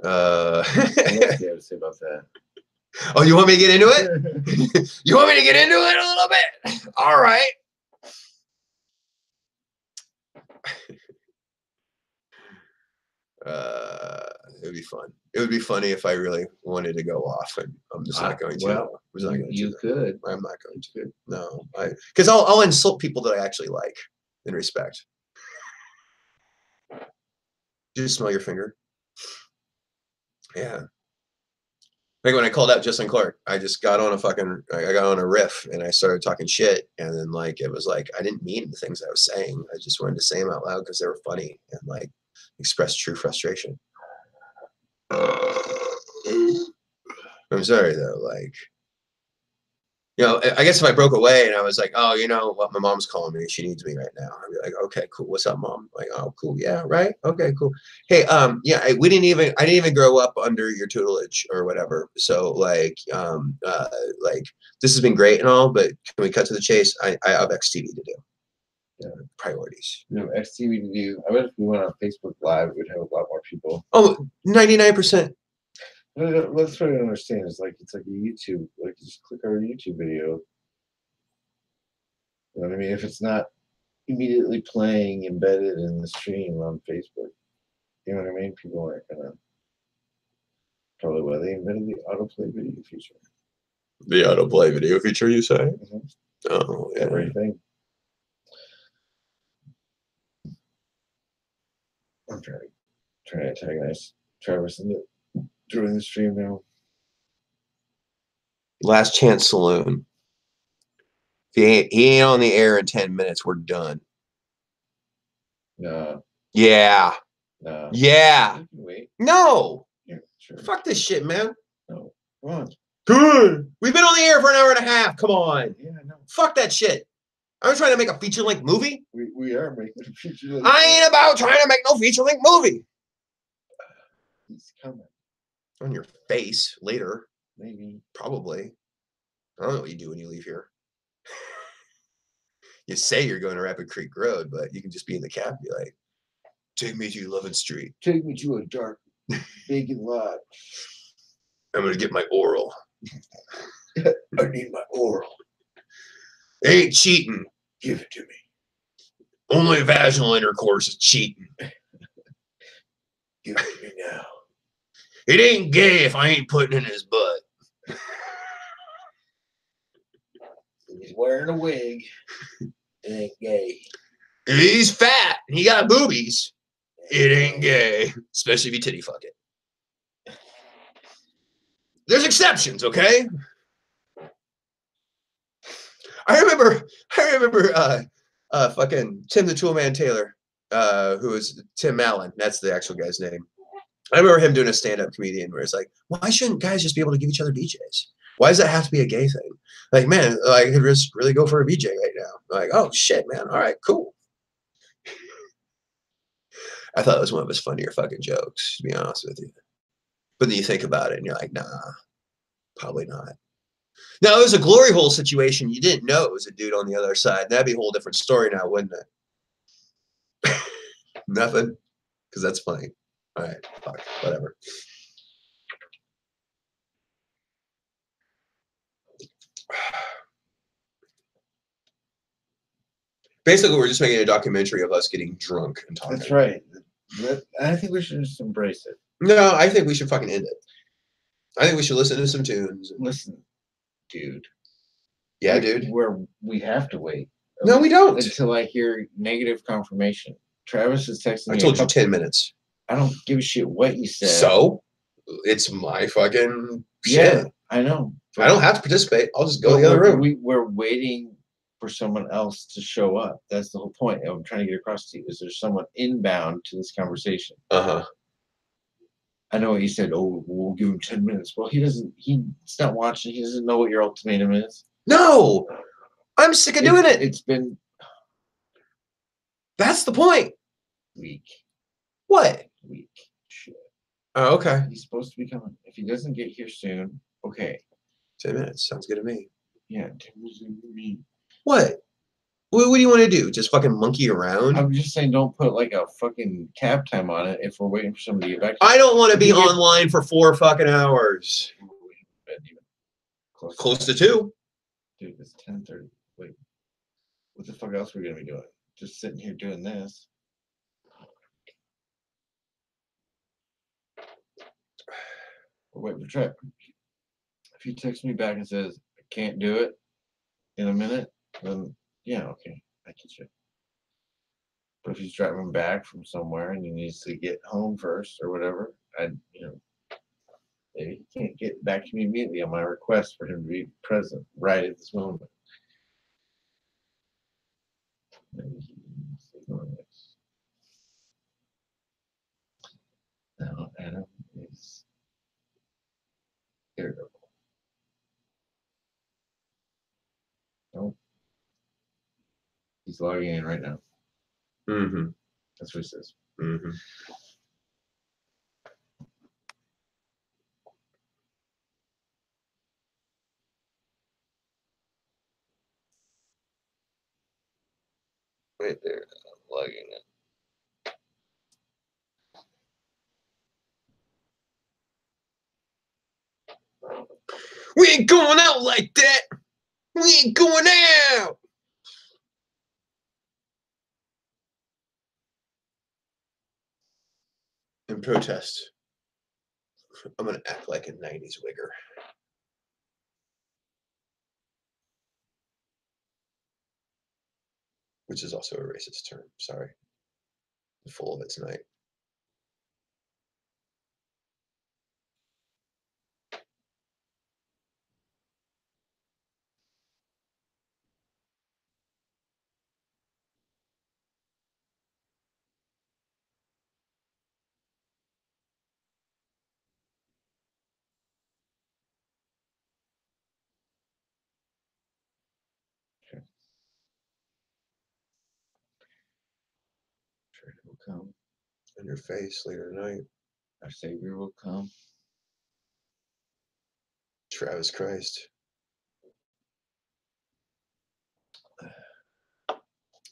What else do you have to say about that? Oh, you want me to get into it? You want me to get into it a little bit? All right. It would be fun. It would be funny if I really wanted to go off, and I'm just not going to. Well, you could. I'm not going to. No, because I'll insult people that I actually like and respect. Did you smell your finger? Yeah. Like when I called out Justin Clark, I just got on I got on a riff and I started talking shit. And then like, it was like, I didn't mean the things I was saying. I just wanted to say them out loud because they were funny and like express true frustration. I'm sorry though. Like, I guess if I broke away and I was like, oh, you know what, my mom's calling me. She needs me right now. I'd be like, okay, cool. What's up, mom? Like, oh, cool. Yeah, right. Okay, cool. Hey, yeah, I didn't even grow up under your tutelage or whatever. So like, like this has been great and all, but can we cut to the chase? I have XTV to do. Yeah. Priorities. You know, XTV to do. I bet if we went on Facebook Live, we'd have a lot more people. Oh, 99%. Let's try to understand. It's like a YouTube. Like you just click our YouTube video. You know what I mean? If it's not immediately playing embedded in the stream on Facebook, you know what I mean? People aren't gonna. Probably why they invented the autoplay video feature. The autoplay video feature, you say? Mm-hmm. Oh, yeah. That very thing. I'm trying to antagonize Travis into joining the stream now. Last Chance Saloon. If he ain't on the air in 10 minutes, we're done. No. Yeah. No. Yeah. Wait. No. Yeah, sure. Fuck this shit, man. No. Come on. Good. We've been on the air for an hour and a half. Come on. Yeah, I know. Fuck that shit. I'm trying to make a feature-length movie. We are making a feature. I ain't about trying to make no feature-length movie. He's coming. On your face later. Maybe. Probably. I don't know what you do when you leave here. You say you're going to Rapid Creek Road, but you can just be in the cab and be like, take me to 11th Street. Take me to a dark, vacant lot. I'm going to get my oral. I need my oral. Ain't cheating. Give it to me. Only vaginal intercourse is cheating. Give it to me now. It ain't gay if I ain't putting in his butt. He's wearing a wig. It ain't gay. If he's fat and he got boobies, it ain't gay. Especially if you titty fuck it. There's exceptions, okay? I remember fucking Tim the Toolman Taylor, who was Tim Allen. That's the actual guy's name. I remember him doing a stand-up comedian where it's like, why shouldn't guys just be able to give each other BJs? Why does that have to be a gay thing? Like, man, I could just really go for a BJ right now. Like, oh shit, man. All right, cool. I thought it was one of his funnier fucking jokes, to be honest with you. But then you think about it and you're like, nah, probably not. Now, it was a glory hole situation. You didn't know it was a dude on the other side. That'd be a whole different story now, wouldn't it? Nothing? Because that's funny. All right, fuck, whatever. Basically, we're just making a documentary of us getting drunk and talking. That's right. I think we should just embrace it. No, I think we should fucking end it. I think we should listen to some tunes. Listen, dude. Yeah, dude. We have to wait. No, we don't. Until I hear negative confirmation. Travis is texting me. I told you 10 minutes. I don't give a shit what you said. So? It's my fucking shit. Yeah, I know. I don't have to participate. I'll just go in the other room. We're waiting for someone else to show up. That's the whole point I'm trying to get across to you. Is there's someone inbound to this conversation? Uh-huh. I know what you said. Oh, we'll give him 10 minutes. Well, he's not watching. He doesn't know what your ultimatum is. No! I'm sick of doing it. It's been... That's the point. Week. What? Week. Shit. Oh, okay. He's supposed to be coming. If he doesn't get here soon, okay. 10 minutes. Sounds good to me. Yeah, 10 minutes to me. What? What do you want to do? Just fucking monkey around? I'm just saying don't put like a fucking cap time on it if we're waiting for somebody to get back. I don't want to be online for 4 fucking hours. Close to 2. Dude, it's 10:30. Wait. What the fuck else are we going to be doing? Just sitting here doing this. We're waiting for Trip. If he texts me back and says, I can't do it in a minute, then yeah, okay, I can check. But if he's driving back from somewhere and he needs to get home first or whatever, He can't get back to me immediately on my request for him to be present right at this moment. Maybe he's ignoring this. Now Adam is irritable. Nope. He's logging in right now. Mm-hmm. That's what he says. Mm-hmm. Right there, logging in. We ain't going out like that. We ain't going out. In protest, I'm gonna act like a '90s wigger. Which is also a racist term. Sorry. Full of it tonight. Okay. Sure, it will come. In your face later tonight. Our Savior will come. Travis Christ.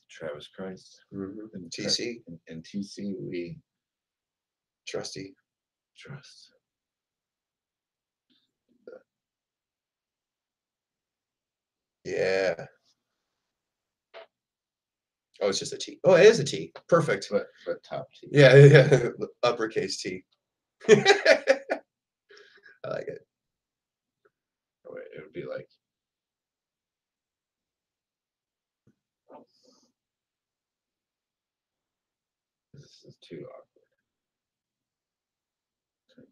Travis Christ. Mm-hmm. And TC. And TC, we Trusty. trust. Yeah. Oh, it's just a T. Oh, it is a T. Perfect. But top T. Yeah, yeah. Uppercase T. I like it. Oh, wait, it would be like. This is too awkward.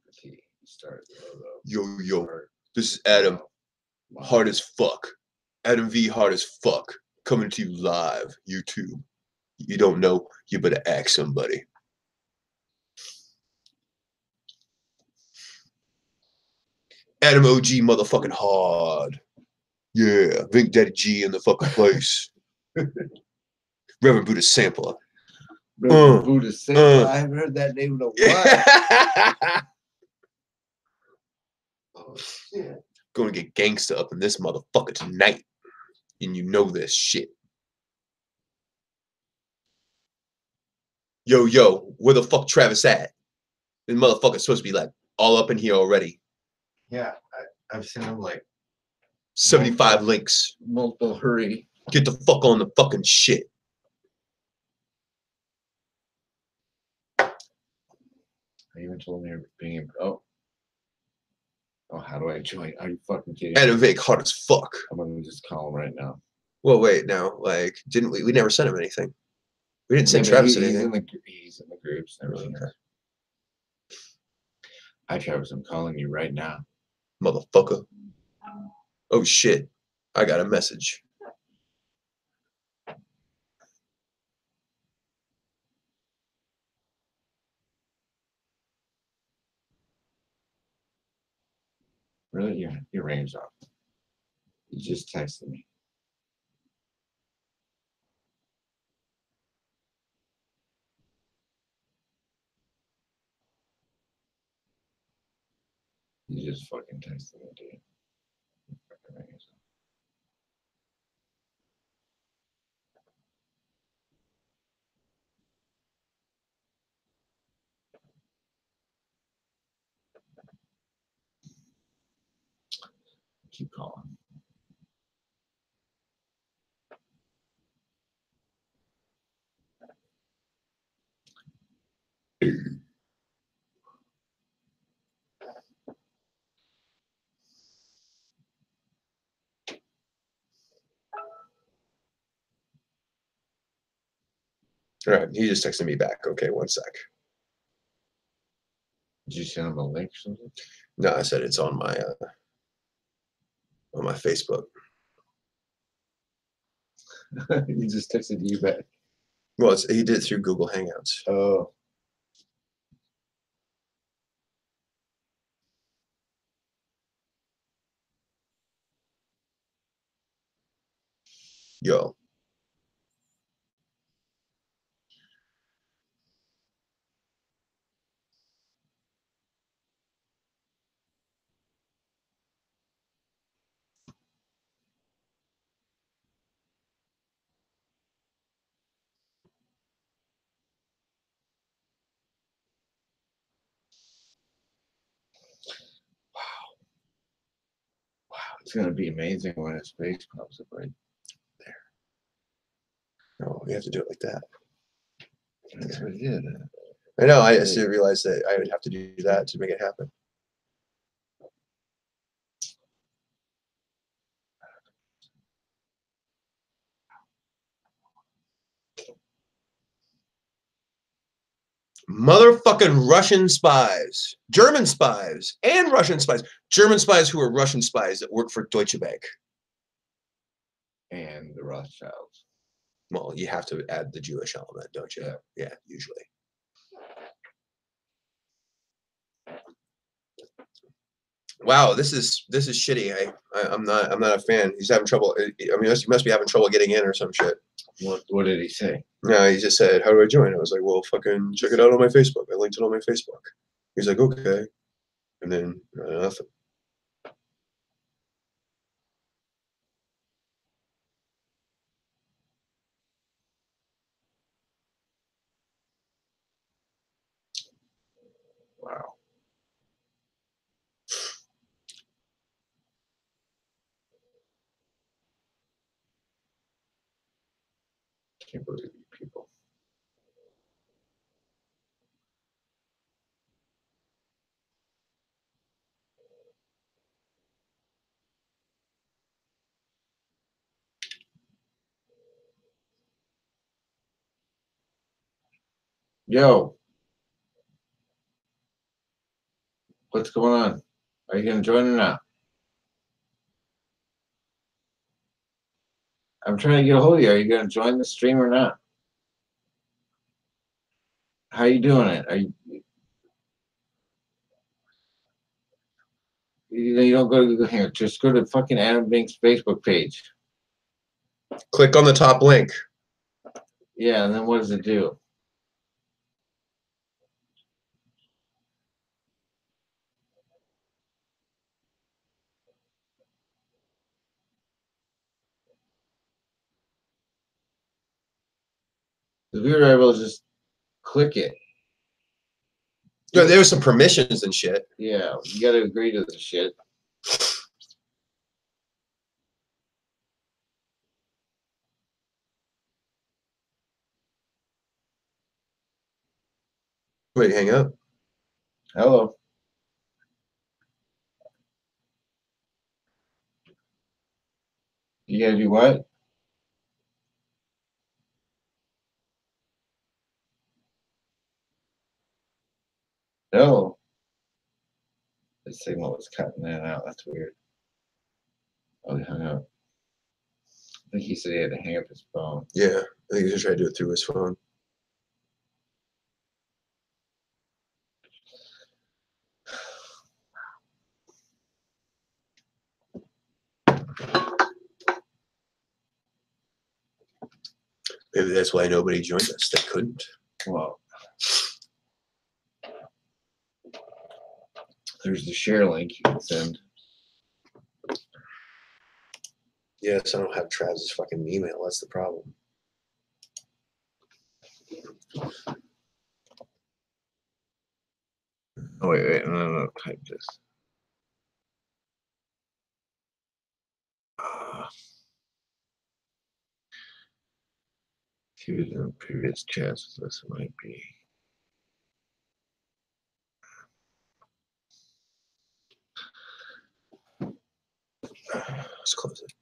The T. Start the logo. Yo. This is Adam. Hard as fuck. Adam V. Hard as fuck. Coming to you live. YouTube. You don't know, you better ask somebody. Adam OG motherfucking hard. Yeah, Vink Daddy G in the fucking place. Reverend Buddha Sampler. Buddha Sampler. I haven't heard that name in a while. Oh, shit. Gonna get gangsta up in this motherfucker tonight. And you know this shit. Yo, where the fuck Travis at? This motherfucker's supposed to be like all up in here already. Yeah, I've seen him like 75 links. multiple hurry. Get the fuck on the fucking shit. I even told him you're being oh, how do I join? Are you fucking kidding me? Adam Vick hard as fuck. I'm gonna just call him right now. Well, wait, now, like, didn't we never sent him anything. We didn't send Travis anything. He's in the groups and everything. Okay. Hi, Travis. I'm calling you right now. Motherfucker. Oh, shit. I got a message. Really? Your range off. You just texted me. You just fucking texted me, dude. Fucking range off. Keep calling. All right, he just texted me back. Okay, one sec. Did you send him a link or something? No, I said it's on my Facebook. He just texted you back. Well, he did it through Google Hangouts. Oh. Yo. Wow, it's gonna be amazing when his face pops up right there. No, you have to do it like that. That's what he did. I know. I just didn't realize that I would have to do that to make it happen. Motherfucking Russian spies, German spies, and Russian spies. German spies who are Russian spies that work for Deutsche Bank. And the Rothschilds. Well, you have to add the Jewish element, don't you? Yeah, yeah, usually. Wow, this is shitty. I'm not a fan. He's having trouble. I mean, he must be having trouble getting in or some shit. What did he say? No, he just said, "How do I join?" I was like, "Well, fucking check it out on my Facebook." I linked it on my Facebook. He's like, "Okay," and then nothing. Wow. Can't believe you people. Yo, what's going on? Are you gonna join or not? I'm trying to get a hold of you. Are you gonna join the stream or not? How you doing it? Are you don't go to Google Hangouts. Just go to fucking Adam Bink's Facebook page. Click on the top link. Yeah, and then what does it do? If we were able to just click it. Yeah, there was some permissions and shit. Yeah, you got to agree to the shit. Wait, hang up. Hello. You gotta do what? Hello. The signal was cutting in and out. That's weird. Oh, he hung up. I think he said he had to hang up his phone. Yeah, I think he's gonna try to do it through his phone. Maybe that's why nobody joined us. They couldn't. Well, there's the share link you can send. Yes, I don't have Travis's fucking email. That's the problem. Oh, wait, no, type this. He was in previous chats. This might be. Let's close it.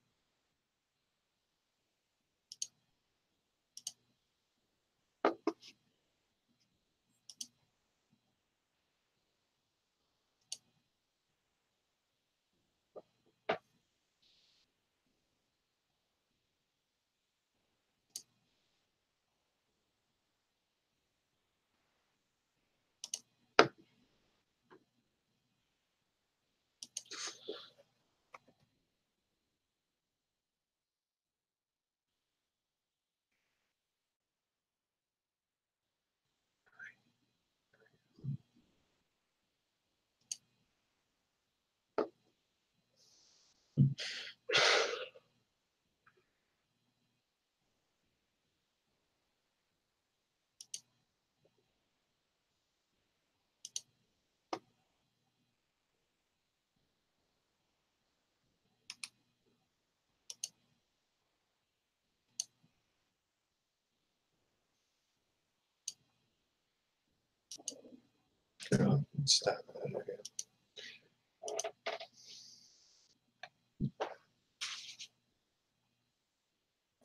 Stop.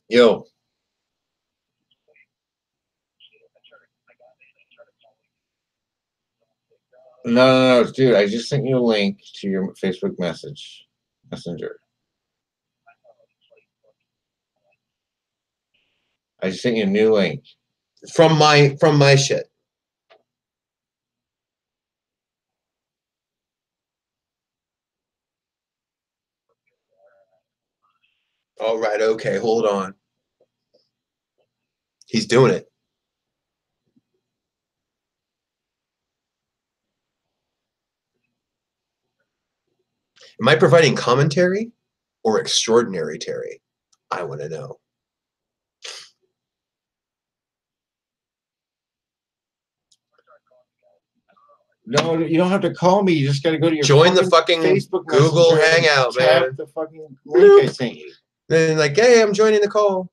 Yo. No, dude. I just sent you a link to your Facebook messenger. I just sent you a new link From my shit. All right, okay, hold on. He's doing it. Am I providing commentary or extraordinary Terry? I want to know. No, you don't have to call me. You just got to go to your Join the fucking Facebook Google Messenger and Hangout, tap man. the fucking link I sent you. Then like, hey, I'm joining the call.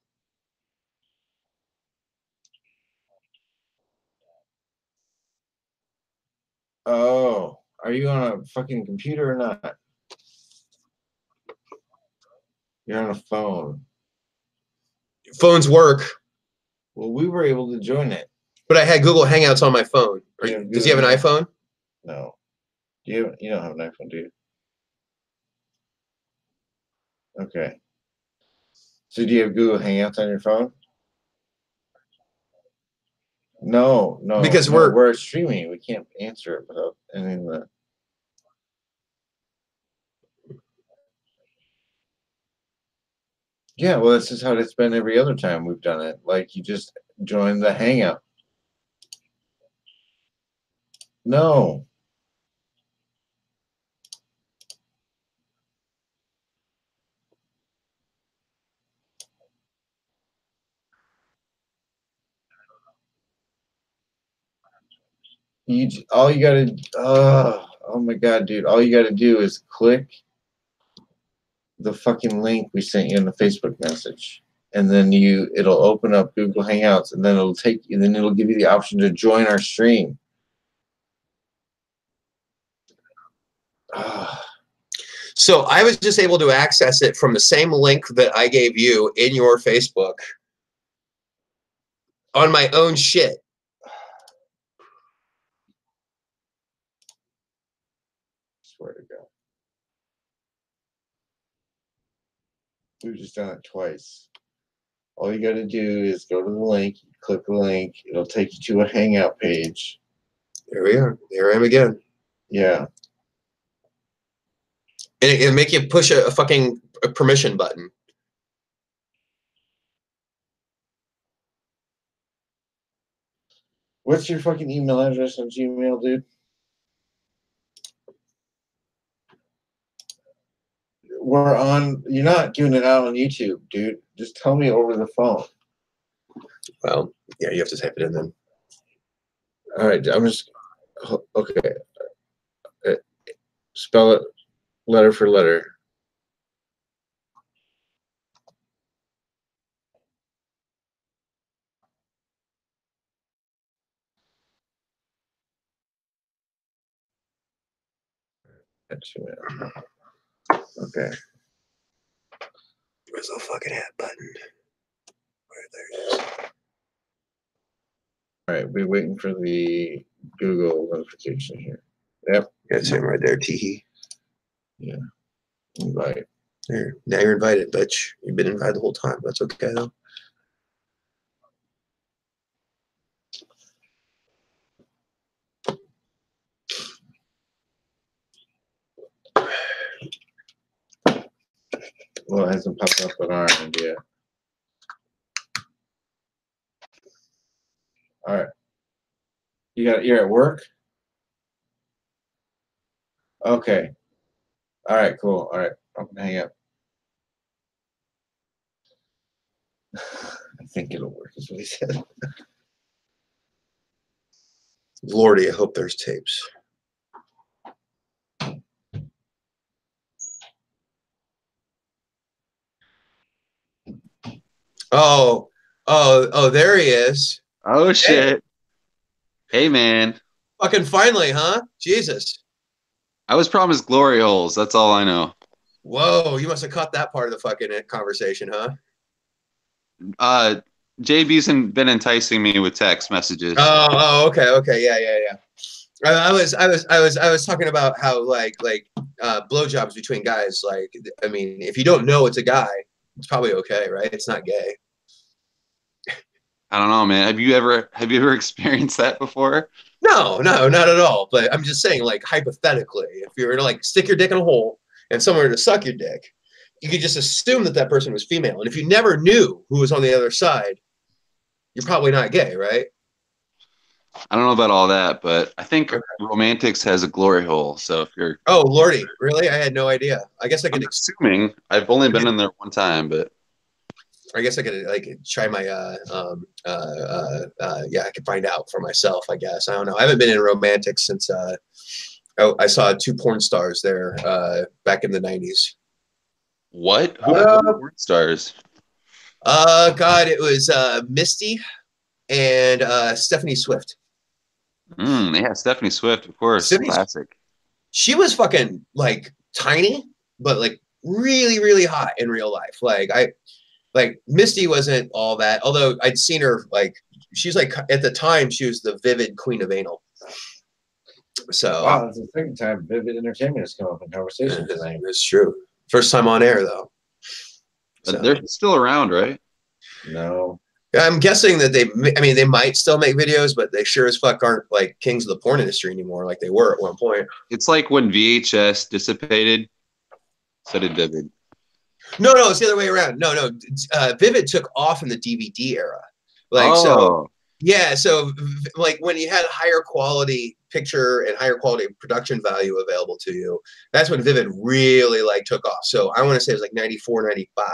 Oh, are you on a fucking computer or not? You're on a phone. Phones work. Well, we were able to join it. But I had Google Hangouts on my phone. Yeah, Does he have an iPhone? No. You don't have an iPhone, do you? Okay. So do you have Google Hangouts on your phone? No. Because we're streaming. We can't answer it without any of the. Yeah, well, this is how it's been every other time we've done it. Like, you just join the Hangout. No. All you gotta. Oh my God, dude! All you gotta do is click the fucking link we sent you in the Facebook message, and then it'll open up Google Hangouts, and then it'll give you the option to join our stream. So I was just able to access it from the same link that I gave you in your Facebook on my own shit. Swear to God. We've just done it twice. All you got to do is go to the link, click the link, it'll take you to a Hangout page. There we are. There I am again. Yeah. And it'll make you push a fucking permission button. What's your fucking email address on Gmail, dude? You're not doing it out on YouTube, dude. Just tell me over the phone. Well, yeah, you have to type it in then. All right, okay. Spell it letter for letter. Okay. Where's the fucking hat button? There it is. All right, we're waiting for the Google notification here. Yep. Yeah, it's him right there, Teehee. Yeah. Invite. There. Now you're invited, bitch. You've been invited the whole time. That's okay, though. Well, it hasn't popped up on our end yet. All right. You're at work? Okay. All right, cool. All right. I'm gonna hang up. think it'll work, is what he said. Lordy, I hope there's tapes. Oh, there he is. Oh, shit. Hey, man. Fucking finally, huh? Jesus. I was promised glory holes. That's all I know. Whoa, you must have caught that part of the fucking conversation, huh? JB's been enticing me with text messages. Okay, yeah. I was talking about how like blowjobs between guys. Like, I mean, if you don't know it's a guy, it's probably okay, right? It's not gay. I don't know, man. Have you ever experienced that before? No, not at all. But I'm just saying, like, hypothetically, if you were to like stick your dick in a hole and someone were to suck your dick, you could just assume that that person was female. And if you never knew who was on the other side, you're probably not gay, right? I don't know about all that, but I think Romantics has a glory hole. So if you're, oh lordy, really? I had no idea. I guess I could. I'm assuming I've only been in there one time, but I guess I could like try my yeah, I could find out for myself, I guess. I don't know. I haven't been in Romantics since I saw 2 porn stars there back in the 90s. what? Who are the porn stars? God, it was Misty and Stephanie Swift. Yeah, Stephanie Swift, of course. Classic. She was fucking like tiny, but like really, really hot in real life. Like Misty wasn't all that, although I'd seen her like she's like at the time she was the Vivid Queen of Anal. So wow, that's the second time Vivid Entertainment has come up in conversation tonight. It's true. First time on air though. So. They're still around, right? No. I'm guessing that they might still make videos, but they sure as fuck aren't like kings of the porn industry anymore like they were at one point. It's like when VHS dissipated, so did Vivid. No, it's the other way around. No. Vivid took off in the DVD era. Like, so, yeah. So, like, when you had higher quality picture and higher quality production value available to you, that's when Vivid really, like, took off. So, I want to say it was like 94, 95.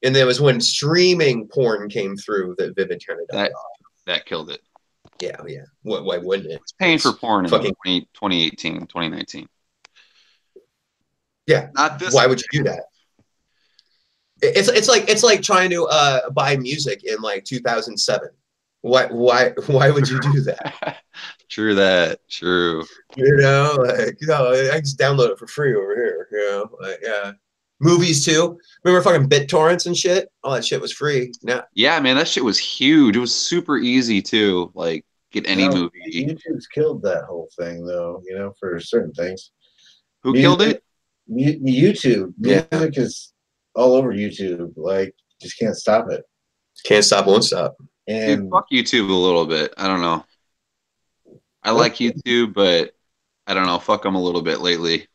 And then it was when streaming porn came through that Vivid kind of died off. That killed it. Yeah. Why wouldn't it? It's paying for porn in 2018, 2019. Yeah. Not this. Why would you do that? It's like trying to buy music in like 2007. Why would you do that? True that. True. You know, like, you know, I just download it for free over here. You know, like, yeah. Movies too. Remember fucking BitTorrents and shit? All that shit was free. Yeah, man, that shit was huge. It was super easy too. Like get any movie. YouTube's killed that whole thing though. You know, for certain things. Who killed it? YouTube. Music is all over YouTube. Like, just can't stop it. Can't stop, won't stop. And dude, fuck YouTube a little bit. I don't know. I like YouTube, but I don't know. Fuck them a little bit lately.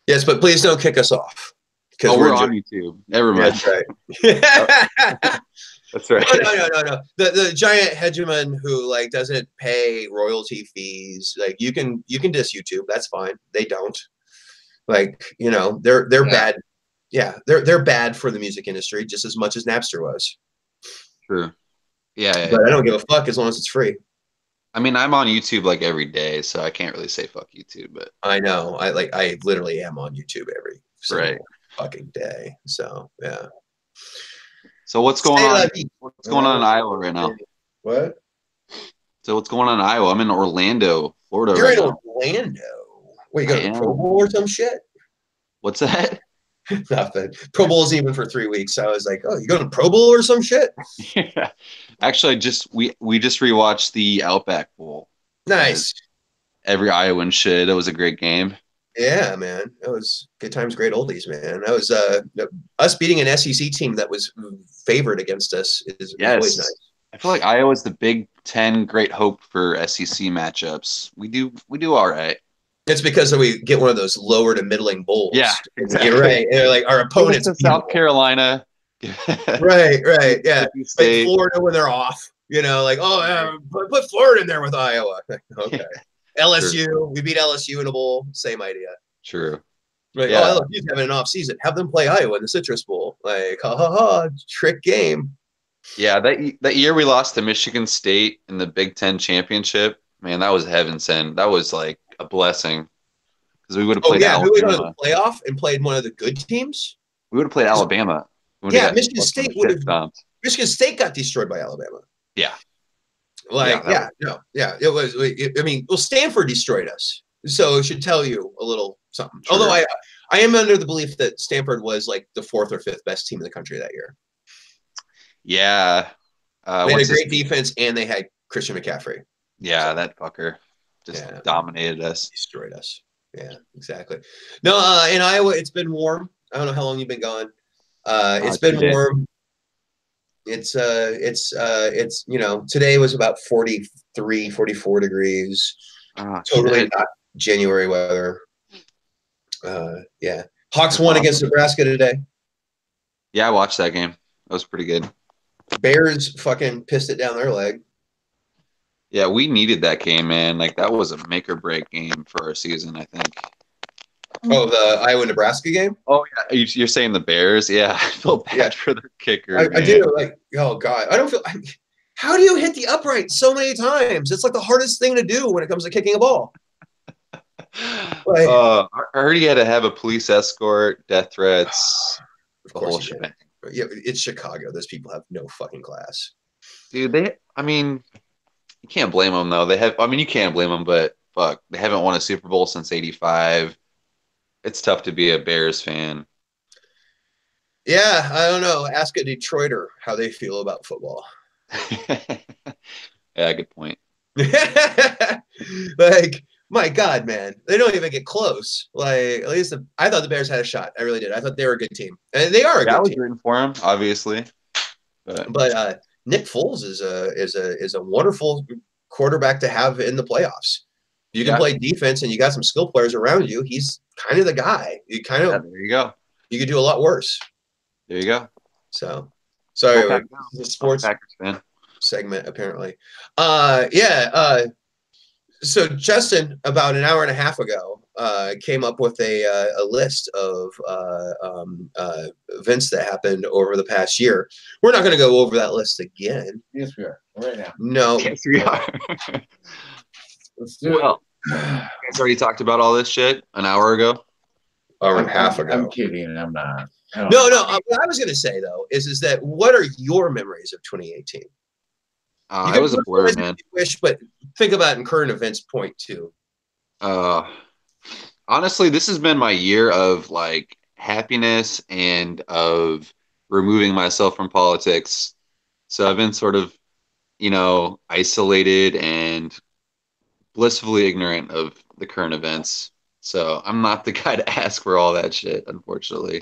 Yes, but please don't kick us off. Oh, we're on YouTube. Never mind. That's right. That's right. No. The giant hegemon who like doesn't pay royalty fees. Like you can diss YouTube. That's fine. They don't. Like, you know, they're bad. Yeah, they're bad for the music industry just as much as Napster was. True. Yeah. But I don't give a fuck as long as it's free. I mean, I'm on YouTube like every day, so I can't really say fuck YouTube, but I know. I literally am on YouTube every single fucking day. So yeah. So what's going on? What's going on in Iowa right now? What? So what's going on in Iowa? I'm in Orlando, Florida. You're in Orlando. Wait, you go to Pro Bowl or some shit? What's that? Nothing. Pro Bowl's even for 3 weeks. So I was like, oh, you going to Pro Bowl or some shit? Yeah. Actually, we just rewatched the Outback Bowl. Nice. Every Iowan should. It was a great game. Yeah, man. That was good times, great oldies, man. That was us beating an SEC team that was favored against us is always nice. I feel like Iowa's the Big Ten great hope for SEC matchups. We do all right. It's because we get one of those lower to middling bowls. Yeah, exactly. You're right. They're like our opponents. South Carolina. right. Yeah. Like Florida when they're off. You know, like, oh, yeah, put Florida in there with Iowa. Okay. LSU. True. We beat LSU in a bowl. Same idea. True. Like, Yeah. oh, LSU's having an off season. Have them play Iowa in the Citrus Bowl. Like, ha ha ha, trick game. Yeah, that year we lost to Michigan State in the Big Ten championship, man, that was heaven sent. That was like a blessing because we would have Oh played yeah, who we got in Alabama. the playoff and played one of the good teams? We would have played Alabama. We would Yeah, have got Michigan fucking State would shit have. stomped. Michigan State got destroyed by Alabama. Yeah, Like, that it was. I mean, well, Stanford destroyed us, so it should tell you a little something. Sure. Although I am under the belief that Stanford was like the 4th or 5th best team in the country that year. Yeah. They had a What's his- great defense, and they had Christian McCaffrey. Yeah, that fucker just dominated us. Destroyed us. Yeah, exactly. No, in Iowa, it's been warm. I don't know how long you've been gone. It's been 2 days. warm. It's you know, today was about 43, 44 degrees. Oh, Totally shit. not January weather. Yeah. Hawks won against Nebraska today. Yeah, I watched that game. That was pretty good. Bears fucking pissed it down their leg. Yeah, we needed that game, man. Like that was a make or break game for our season, I think. Oh, the Iowa-Nebraska game? Oh yeah, you're saying the Bears? Yeah, I feel bad for their kicker. I do. Like, oh god, I don't feel. How do you hit the upright so many times? It's like the hardest thing to do when it comes to kicking a ball. Like, I heard he had to have a police escort, death threats, of the whole course, shebang. yeah, it's Chicago. Those people have no fucking class. Dude, I mean, you can't blame them though. You can't blame them, but fuck, they haven't won a Super Bowl since '85. It's tough to be a Bears fan. Yeah, I don't know. Ask a Detroiter how they feel about football. Yeah, good point. Like, my God, man, they don't even get close. Like, at least I thought the Bears had a shot. I really did. I thought they were a good team, and they are a I good was team. rooting for him, obviously. But Nick Foles is a wonderful quarterback to have in the playoffs. You can play defense, and you got some skill players around you. He's kind of the guy. You kind of there you go. You could do a lot worse. There you go. So, sorry, The sports Packers fan. segment apparently. So Justin, about an hour and a half ago, came up with a list of events that happened over the past year. We're not going to go over that list again. Yes, we are. Right now. No. Yes, we are. Let's do it. You guys already talked about all this shit an hour ago. Hour and a half ago. I'm kidding. I'm not. No. What I was going to say though is that what are your memories of 2018? I was a blur, man. Wish, but think about in current events point too. Honestly, this has been my year of like happiness and of removing myself from politics. So I've been sort of, isolated and blissfully ignorant of the current events. So I'm not the guy to ask for all that shit, unfortunately.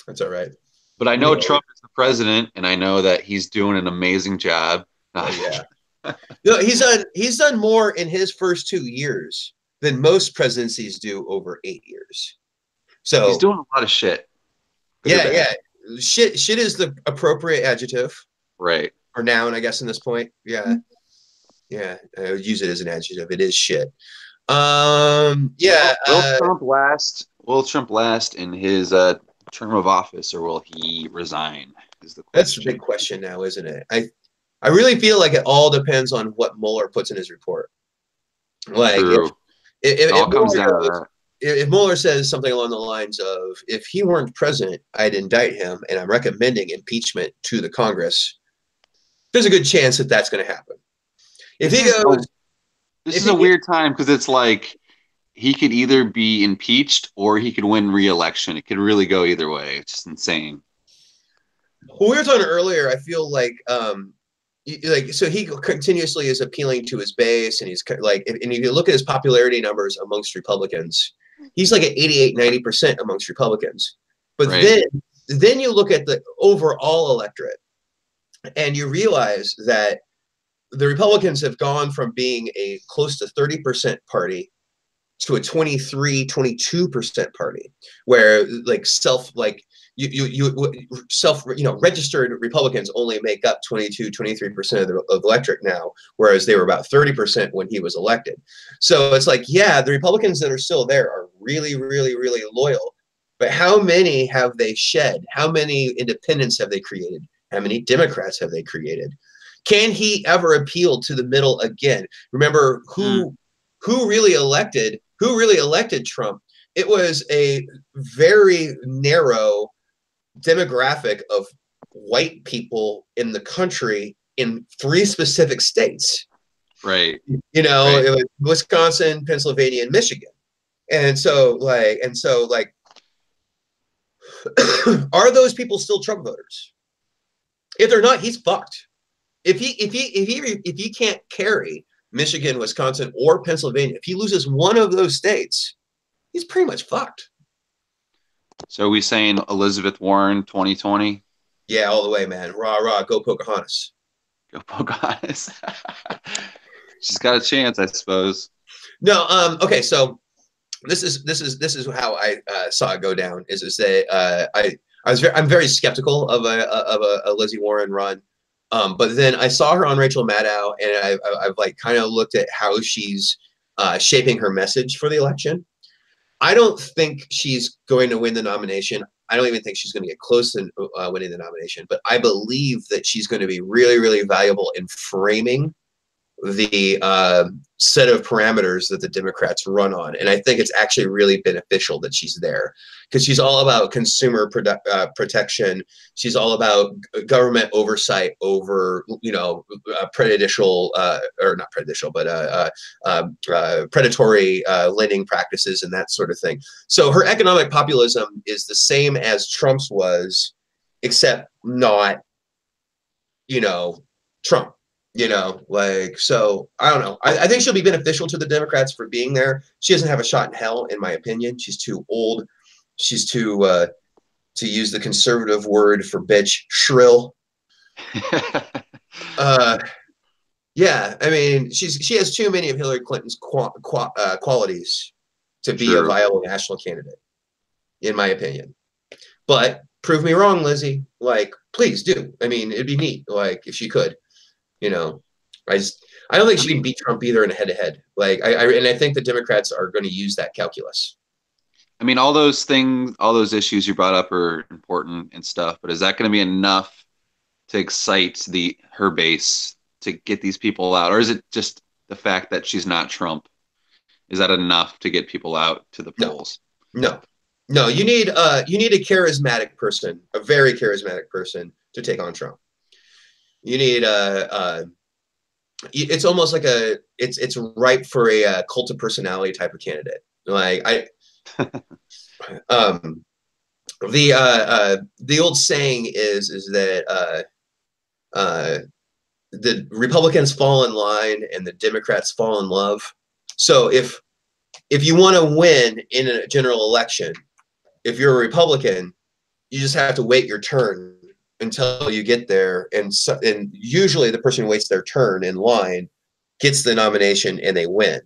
That's all right. But I know Trump is the president, and I know that he's doing an amazing job. Oh, yeah. He's done more in his first 2 years than most presidencies do over 8 years. So he's doing a lot of shit. Yeah. Shit is the appropriate adjective. Right. Or noun, I guess, in this point. Yeah. Yeah. I would use it as an adjective. It is shit. Yeah. Will Trump last in his term of office, or will he resign? Is the question. That's a big question now, isn't it? I really feel like it all depends on what Mueller puts in his report. Like, True. It all comes down to that. If Mueller says something along the lines of, if he weren't president, I'd indict him, and I'm recommending impeachment to the Congress, there's a good chance that that's going to happen. If he goes... This is a weird time because it's like he could either be impeached or he could win re-election. It could really go either way. It's just insane. Well, we were talking earlier, I feel like... so he continuously is appealing to his base, and he's like, and if you look at his popularity numbers amongst Republicans, he's like at 88-90% amongst Republicans. But right. then you look at the overall electorate, and you realize that the Republicans have gone from being a close to 30% party to a 23-22% party, where registered Republicans only make up 22-23% of the electorate now, whereas they were about 30% when he was elected. So it's like, yeah, the Republicans that are still there are really, really, really loyal, But how many have they shed? How many independents have they created? How many Democrats have they created? Can he ever appeal to the middle again? Remember who really elected Trump? It was a very narrow demographic of white people in the country in 3 specific states. Right. You know, Right. it was Wisconsin, Pennsylvania, and Michigan. And so are those people still Trump voters? If they're not, he's fucked. If he can't carry Michigan, Wisconsin, or Pennsylvania, if he loses one of those states, he's pretty much fucked. So are we saying Elizabeth Warren 2020? Yeah, all the way, man. Rah rah, go Pocahontas. Go Pocahontas. She's got a chance, I suppose. No, okay, so this is how I saw it go down. Is that I'm very skeptical of a Lizzie Warren run, but then I saw her on Rachel Maddow, and I've like kind of looked at how she's shaping her message for the election. I don't think she's going to win the nomination. I don't even think she's going to get close to winning the nomination, but I believe that she's going to be really, really valuable in framing the set of parameters that the Democrats run on. And I think it's actually really beneficial that she's there, because she's all about consumer protection. She's all about government oversight over, prejudicial, or not prejudicial, but predatory lending practices and that sort of thing. So her economic populism is the same as Trump's was, except not, Trump. So I don't know. I think she'll be beneficial to the Democrats for being there. She doesn't have a shot in hell, in my opinion. She's too old. She's too, to use the conservative word for bitch, shrill. Yeah, I mean, she has too many of Hillary Clinton's qualities to be a viable national candidate, in my opinion. But prove me wrong, Lizzie. Like, please do. I mean, it'd be neat, like, if she could. I don't think she can beat Trump either in a head-to-head. Like, I think the Democrats are going to use that calculus. I mean, all those things, all those issues you brought up are important and stuff, but is that going to be enough to excite her base to get these people out, or is it just the fact that she's not Trump? Is that enough to get people out to the polls? No. You need a charismatic person, a very charismatic person, to take on Trump. You need it's almost like it's ripe for a cult of personality type of candidate. Like the old saying is that the Republicans fall in line and the Democrats fall in love. So if you want to win in a general election, if you're a Republican, you just have to wait your turn until you get there, and usually the person who waits their turn in line gets the nomination and they win.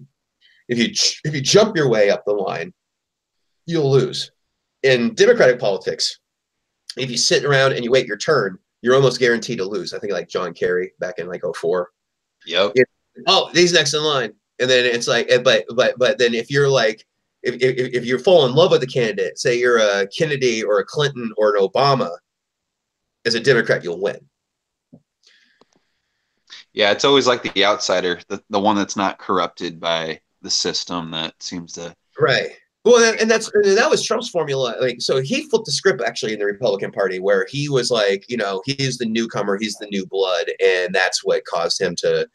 If you jump your way up the line, you'll lose. In Democratic politics, if you sit around and you wait your turn, you're almost guaranteed to lose. I think like John Kerry back in like 2004. Yep. Oh, he's next in line, and then it's like, but then if you're like, if you fall in love with the candidate, say you're a Kennedy or a Clinton or an Obama, as a Democrat, you'll win. Yeah, it's always like the outsider, the one that's not corrupted by the system that seems to. Right. Well, and that was Trump's formula. Like, so he flipped the script actually in the Republican Party, where he was like, he's the newcomer, he's the new blood, and that's what caused him to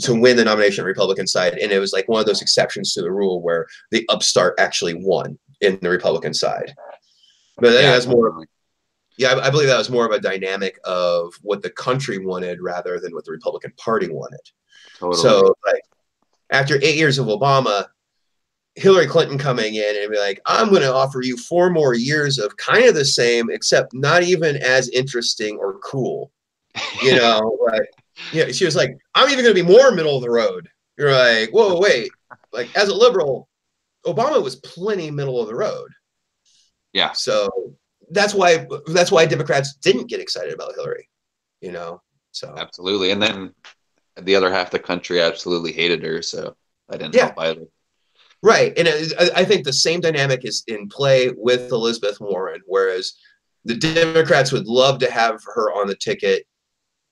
win the nomination on the Republican side. And it was like one of those exceptions to the rule where the upstart actually won in the Republican side. But I think that's more. Yeah, I believe that was more of a dynamic of what the country wanted rather than what the Republican Party wanted. Totally. So, like, after 8 years of Obama, Hillary Clinton coming in and be like, I'm going to offer you 4 more years of kind of the same, except not even as interesting or cool. She was like, I'm even going to be more middle of the road. You're like, whoa, wait. Like, as a liberal, Obama was plenty middle of the road. Yeah. So that's why Democrats didn't get excited about Hillary, so. Absolutely. And then the other half of the country absolutely hated her. So that didn't help either. Right. And I think the same dynamic is in play with Elizabeth Warren, whereas the Democrats would love to have her on the ticket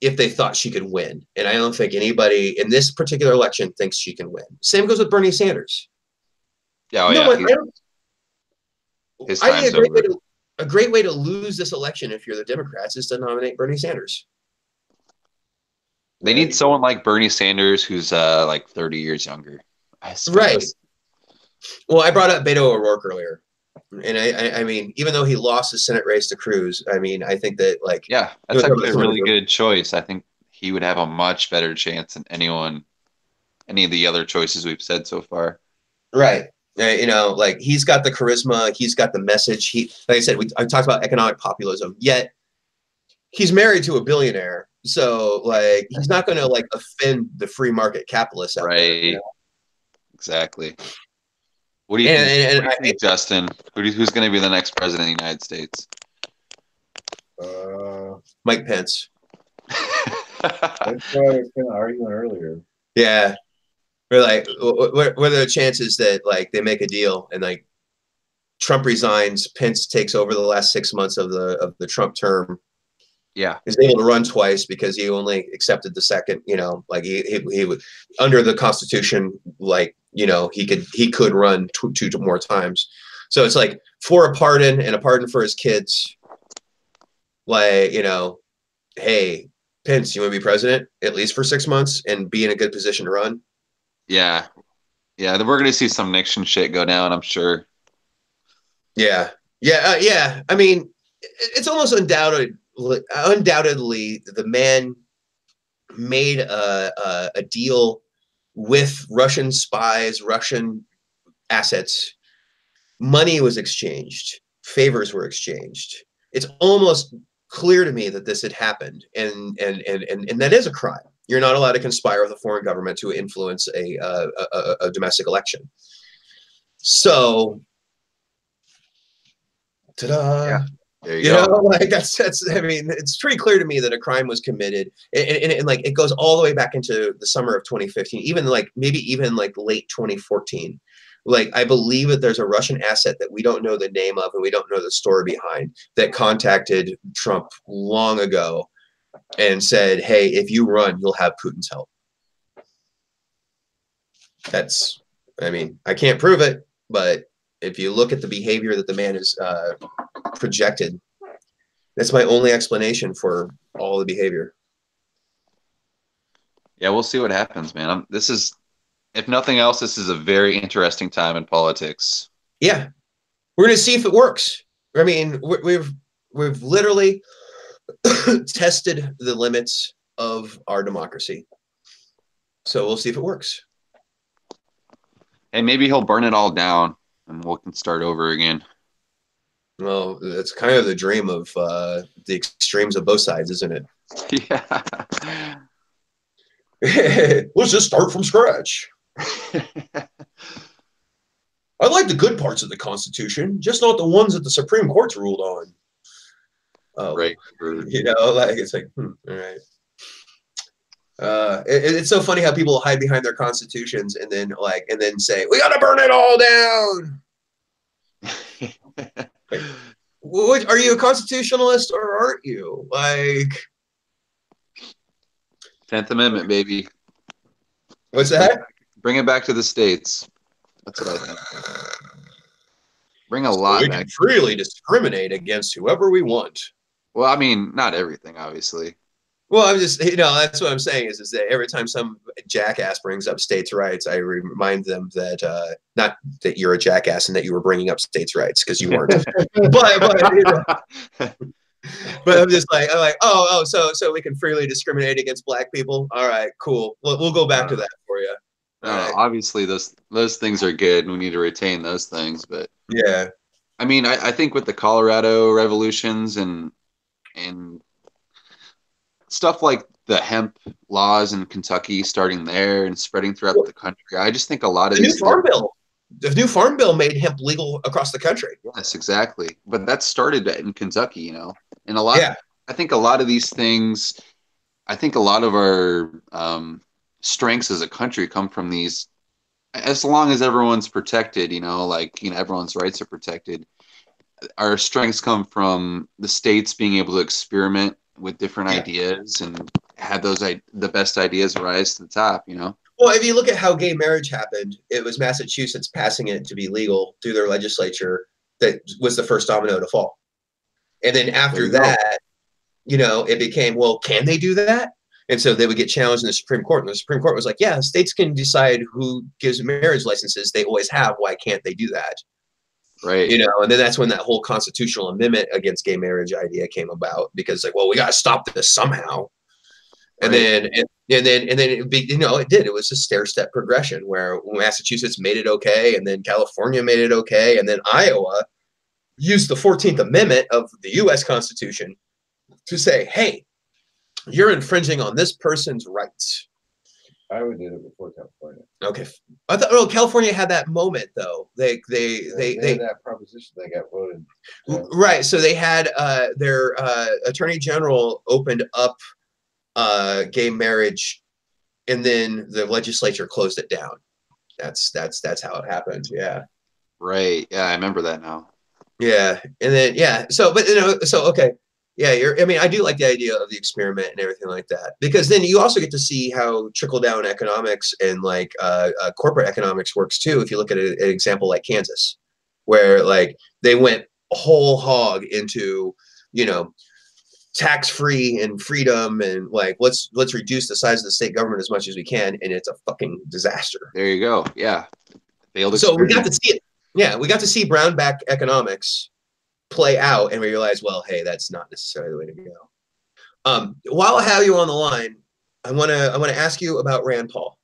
if they thought she could win. And I don't think anybody in this particular election thinks she can win. Same goes with Bernie Sanders. Yeah, oh No yeah, one, his I think time's over. a great way to lose this election if you're the Democrats is to nominate Bernie Sanders. They need someone like Bernie Sanders who's like 30 years younger. Right. Well, I brought up Beto O'Rourke earlier. And I mean, even though he lost his Senate race to Cruz, I mean, I think that like Yeah, that's actually a really good choice. I think he would have a much better chance than any of the other choices we've said so far. Right. You know, like he's got the charisma, he's got the message. He, like I said, I talked about economic populism. Yet he's married to a billionaire, so like he's not going to like offend the free market capitalists out there. You know? Exactly. What do you think, Justin? Who's going to be the next president of the United States? Mike Pence. That's what I was kind of arguing earlier. Yeah. We're like, what are the chances that like they make a deal and like Trump resigns, Pence takes over the last 6 months of the Trump term? Yeah, is able to run twice because he only accepted the second. You know, like he would under the Constitution, like you know he could run two more times. So it's like for a pardon and a pardon for his kids. Like you know, hey Pence, you want to be president at least for 6 months and be in a good position to run? Yeah. We're going to see some Nixon shit go down, I'm sure. Yeah. I mean, it's almost undoubtedly the man made a deal with Russian spies, Russian assets. Money was exchanged. Favors were exchanged. It's almost clear to me that this had happened, and that is a crime. You're not allowed to conspire with a foreign government to influence a domestic election. So, ta-da! Yeah. There you go. know, like that's. I mean, it's pretty clear to me that a crime was committed, and like it goes all the way back into the summer of 2015, even like maybe even like late 2014. Like I believe that there's a Russian asset that we don't know the name of and we don't know the story behind that contacted Trump long ago and said, "Hey, if you run, you'll have Putin's help." That's, I mean, I can't prove it, but if you look at the behavior that the man is projected, that's my only explanation for all the behavior. Yeah, we'll see what happens, man. This is, if nothing else, this is a very interesting time in politics. Yeah, we're going to see if it works. I mean, we've literally tested the limits of our democracy. So we'll see if it works. And maybe he'll burn it all down and we can start over again. Well, that's kind of the dream of the extremes of both sides, isn't it? Yeah. Let's just start from scratch. I like the good parts of the Constitution, just not the ones that the Supreme Court's ruled on. Oh, right. You know, like it's like, all right. It's so funny how people hide behind their constitutions and then say we gotta burn it all down. Like, what, are you a constitutionalist or aren't you? Like 10th Amendment, baby. What's that? Bring it back to the states. That's what I think. Bring a lot we back. Can freely discriminate against whoever we want. Well, I mean, not everything, obviously. Well, I'm just, you know, that's what I'm saying is that every time some jackass brings up states' rights, I remind them that not that you're a jackass and that you were bringing up states' rights because you weren't. but, you know, but I'm just like, oh, so we can freely discriminate against black people. All right, cool. We'll go back to that for you. Right. Obviously, those things are good, and we need to retain those things. But yeah, I mean, I think with the Colorado revolutions and stuff like the hemp laws in Kentucky starting there and spreading throughout the country, I just think a lot of the new farm bill made hemp legal across the country. Yes, exactly. But that started in Kentucky, you know, and I think a lot of these things, I think a lot of our strengths as a country come from these as long as everyone's protected, like everyone's rights are protected. Our strengths come from the states being able to experiment with different Yeah. ideas and have the best ideas rise to the top. Well, if you look at how gay marriage happened, it was Massachusetts passing it to be legal through their legislature that was the first domino to fall. And then There after you go. that, it became, well, can they do that? And so they would get challenged in the Supreme Court. And the Supreme Court was like, yeah, states can decide who gives marriage licenses. They always have. Why can't they do that? Right. And then that's when that whole constitutional amendment against gay marriage idea came about, because like, well, we got to stop this somehow. And Right. then it did. It was a stair-step progression where Massachusetts made it okay, and then California made it okay, and then Iowa used the 14th Amendment of the U.S. Constitution to say, hey, you're infringing on this person's rights. Iowa did it before California. Okay. I thought California had that moment though. They had that proposition they got voted. Right. So they had their attorney general opened up gay marriage, and then the legislature closed it down. That's how it happened. Yeah. Right. Yeah, I remember that now. Yeah. And then so okay. Yeah, I do like the idea of the experiment and everything like that, because then you also get to see how trickle down economics and like corporate economics works too. If you look at an example like Kansas, where like they went whole hog into, tax free and freedom, and like let's reduce the size of the state government as much as we can, and it's a fucking disaster. There you go. Yeah. Failed So we got experiment. to see it. Yeah, we got to see Brownback economics play out, and we realized, well, hey, that's not necessarily the way to go. While I have you on the line, I want to ask you about Rand Paul.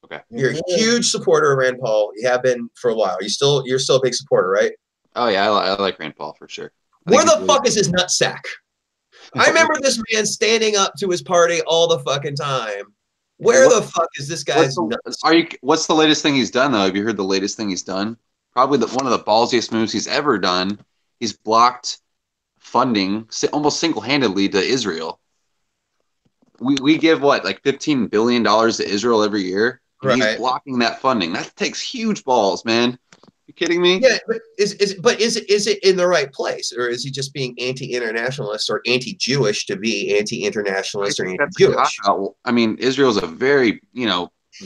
Okay. You're a huge supporter of Rand Paul. You have been for a while. You're still a big supporter, right? Oh yeah, I like Rand Paul for sure. Where the fuck is his nutsack? I remember this man standing up to his party all the fucking time. Where the fuck is this guy's nutsack? What's the latest thing he's done though? Have you heard the latest thing he's done? Probably one of the ballsiest moves he's ever done. He's blocked funding almost single-handedly to Israel. We give what, like $15 billion to Israel every year, and Right. he's blocking that funding. That takes huge balls, man. You kidding me? Yeah, but is it in the right place, or is he just being anti-internationalist or anti-Jewish to be anti-internationalist or anti-Jewish? I mean, Israel's a very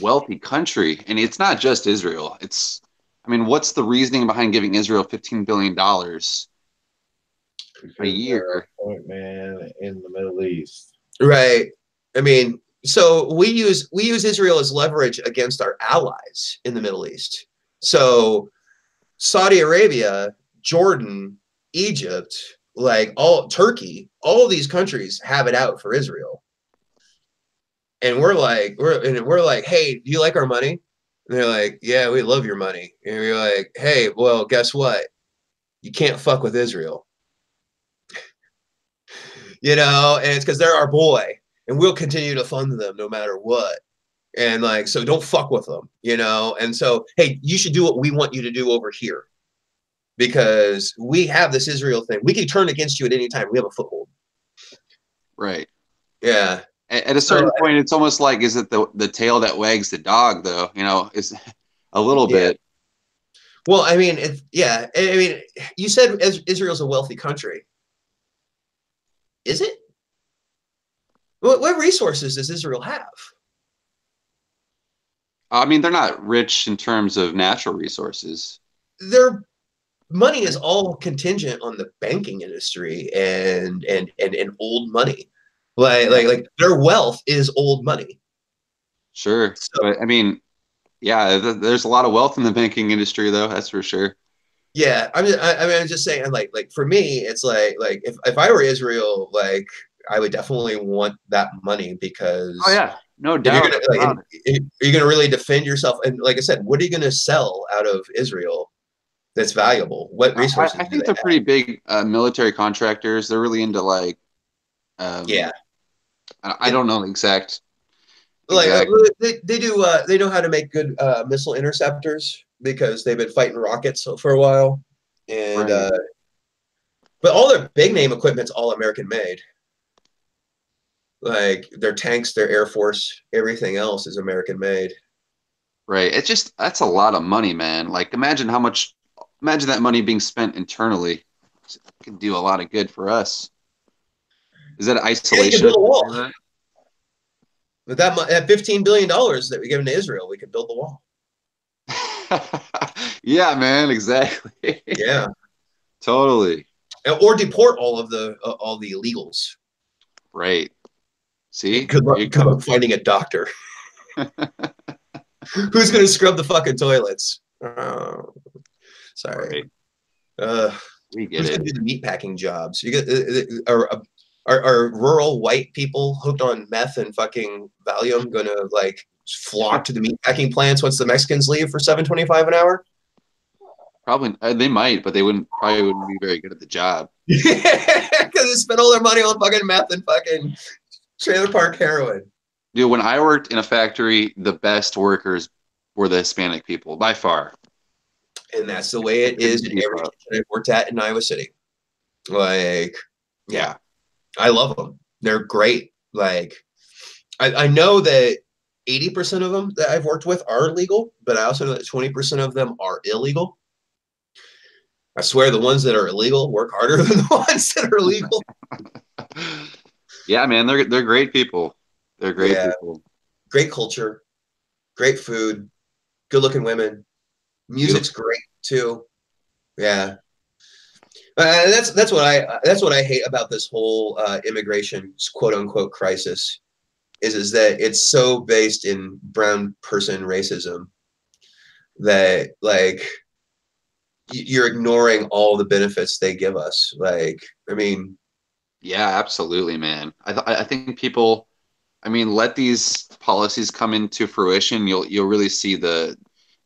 wealthy country, and it's not just Israel. What's the reasoning behind giving Israel $15 billion a year? Point man in the Middle East. Right. I mean, so we use Israel as leverage against our allies in the Middle East. So Saudi Arabia, Jordan, Egypt, like Turkey, all these countries have it out for Israel. And we're like, hey, do you like our money? And they're like, yeah, we love your money. And we're like, hey, well, guess what? You can't fuck with Israel. And it's because they're our boy, and we'll continue to fund them no matter what. And like, so don't fuck with them, And so, hey, you should do what we want you to do over here, because we have this Israel thing. We can turn against you at any time. We have a foothold. Right. Yeah. At a certain point, it's almost like, is it the tail that wags the dog, though? It's a little bit. Well, I mean, you said Israel's a wealthy country. Is it? What resources does Israel have? I mean, they're not rich in terms of natural resources. Their money is all contingent on the banking industry and old money. Like their wealth is old money. Sure. So, but I mean, yeah, there's a lot of wealth in the banking industry, though. That's for sure. Yeah, I'm just saying, like for me, it's like if I were Israel, like I would definitely want that money, because oh yeah, no doubt. Are you gonna really defend yourself? And like I said, what are you gonna sell out of Israel that's valuable? What resources? I think they're pretty big military contractors. They're really into like, yeah. I don't know the exact. Like they do. They know how to make good missile interceptors, because they've been fighting rockets for a while, and right. But all their big name equipment's all American made. Like their tanks, their Air Force, everything else is American made. Right. It's just that's a lot of money, man. Like imagine that money being spent internally. It could do a lot of good for us. Is that Yeah, you can isolation? build a wall. With that $15 billion that we give to Israel, we could build the wall. Yeah, man, exactly. Yeah. Totally. Or deport all the illegals. Right. See? Good There luck, you good go. luck finding a doctor. Who's going to scrub the fucking toilets? Oh, sorry. Right. Uh, We get who's going it. to do the meat packing jobs? You get are rural white people hooked on meth and fucking Valium going to like flock to the meat packing plants once the Mexicans leave for $7.25 an hour? Probably they might, but they probably wouldn't be very good at the job. Yeah, because they spent all their money on fucking meth and fucking trailer park heroin. Dude, when I worked in a factory, the best workers were the Hispanic people by far. And that's the way I it is couldn't in keep every up. kitchen I've worked at in Iowa City. Like, yeah, Yeah. I love them. They're great. Like, I know that 80% of them that I've worked with are legal, but I also know that 20% of them are illegal. I swear the ones that are illegal work harder than the ones that are legal. Yeah, man, they're great people. They're great Yeah, people. great culture, great food, good looking women. Music's Beautiful. great too. Yeah. That's what I hate about this whole immigration quote unquote crisis is that it's so based in brown person racism that like you're ignoring all the benefits they give us. Like, I mean, Yeah, absolutely, man. I think people, I mean, let these policies come into fruition. You'll really see the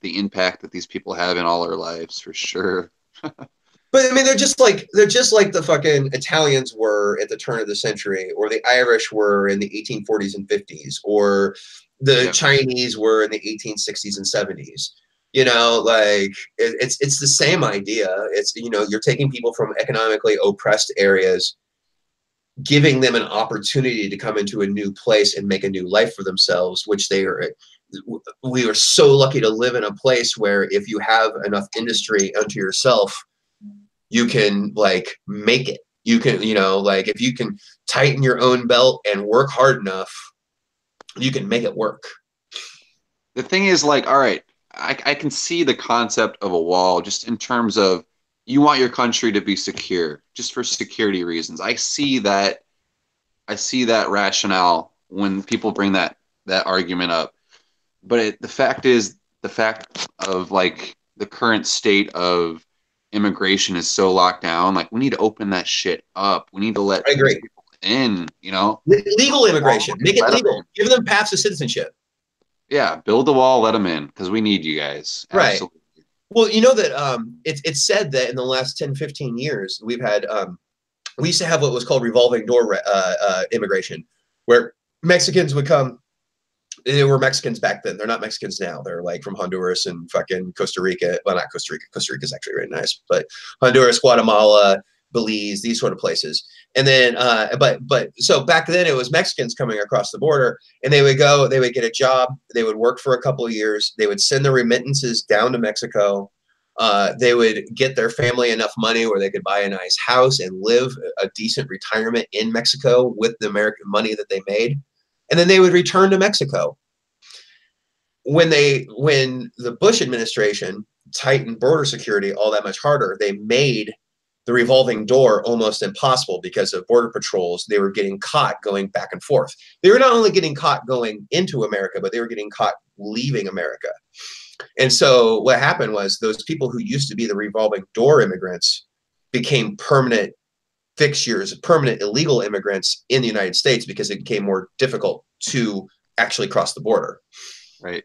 impact that these people have in all our lives for sure. but I mean, they're just like the fucking Italians were at the turn of the century, or the Irish were in the 1840s and 50s, or the Yeah. Chinese were in the 1860s and 70s. You know, like it's the same idea. It's you're taking people from economically oppressed areas, giving them an opportunity to come into a new place and make a new life for themselves, which they are. We are so lucky to live in a place where if you have enough industry unto yourself, you can like make it. You can, like if you can tighten your own belt and work hard enough, you can make it work. The thing is, like, all right, I can see the concept of a wall just in terms of you want your country to be secure, just for security reasons. I see that rationale when people bring that argument up. But the fact of like the current state of immigration is so locked down. Like we need to open that shit up. We need to let I these agree. people in. Legal immigration, make it Let them legal. in. Give them paths to citizenship. Yeah, build the wall, let them in because we need you guys. Right. Absolutely. Well, you know that it's said that in the last 10, 15 years, we used to have what was called revolving door immigration, where Mexicans would come. They were Mexicans back then. They're not Mexicans now. They're like from Honduras and fucking Costa Rica. Well, not Costa Rica. Costa Rica is actually very nice, but Honduras, Guatemala, Belize, these sort of places. And then, but so back then it was Mexicans coming across the border, and they would get a job, they would work for a couple of years, they would send the remittances down to Mexico. They would get their family enough money where they could buy a nice house and live a decent retirement in Mexico with the American money that they made, and then they would return to Mexico. When the Bush administration tightened border security all that much harder, they made the revolving door almost impossible because of border patrols. They were getting caught going back and forth. They were not only getting caught going into America, but they were getting caught leaving America. And so what happened was those people who used to be the revolving door immigrants became permanent fixtures, permanent illegal immigrants in the United States because it became more difficult to actually cross the border. Right.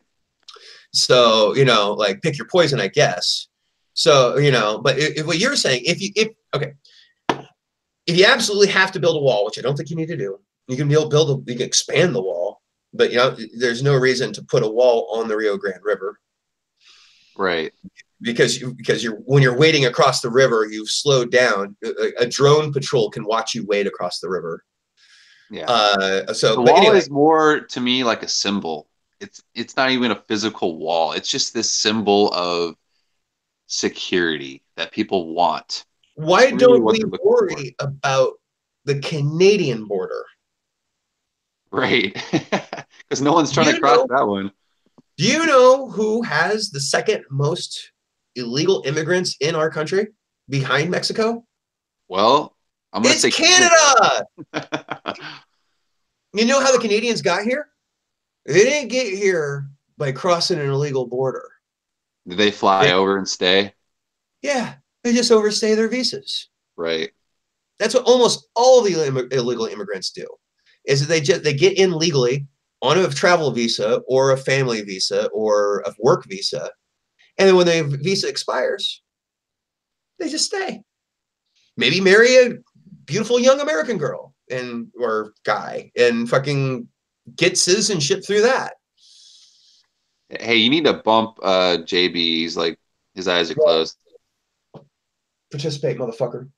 So, like pick your poison, I guess. So, but if what you're saying, if you absolutely have to build a wall, which I don't think you need to do, you can you can expand the wall, but there's no reason to put a wall on the Rio Grande River. Right. Because when you're wading across the river, you've slowed down. A drone patrol can watch you wade across the river. Yeah. But The wall anyway, is more to me like a symbol. it's not even a physical wall. It's just this symbol of security that people want. Why It's really don't what we they're looking for. worry about the Canadian border? Right. Because no one's Do trying to you cross know? that one. Do you know who has the second most illegal immigrants in our country behind Mexico? Well, I'm gonna It's say Canada. Canada. You know how the Canadians got here? They didn't get here by crossing an illegal border. Did they fly They, over and stay? yeah, they just overstay their visas. Right. That's what almost all the illegal immigrants do. Is that they get in legally on a travel visa or a family visa or a work visa, and then when the visa expires, they just stay. Maybe marry a beautiful young American girl and or guy and fucking get citizenship through that. Hey, you need to bump JB. He's like his eyes are closed. Participate, motherfucker.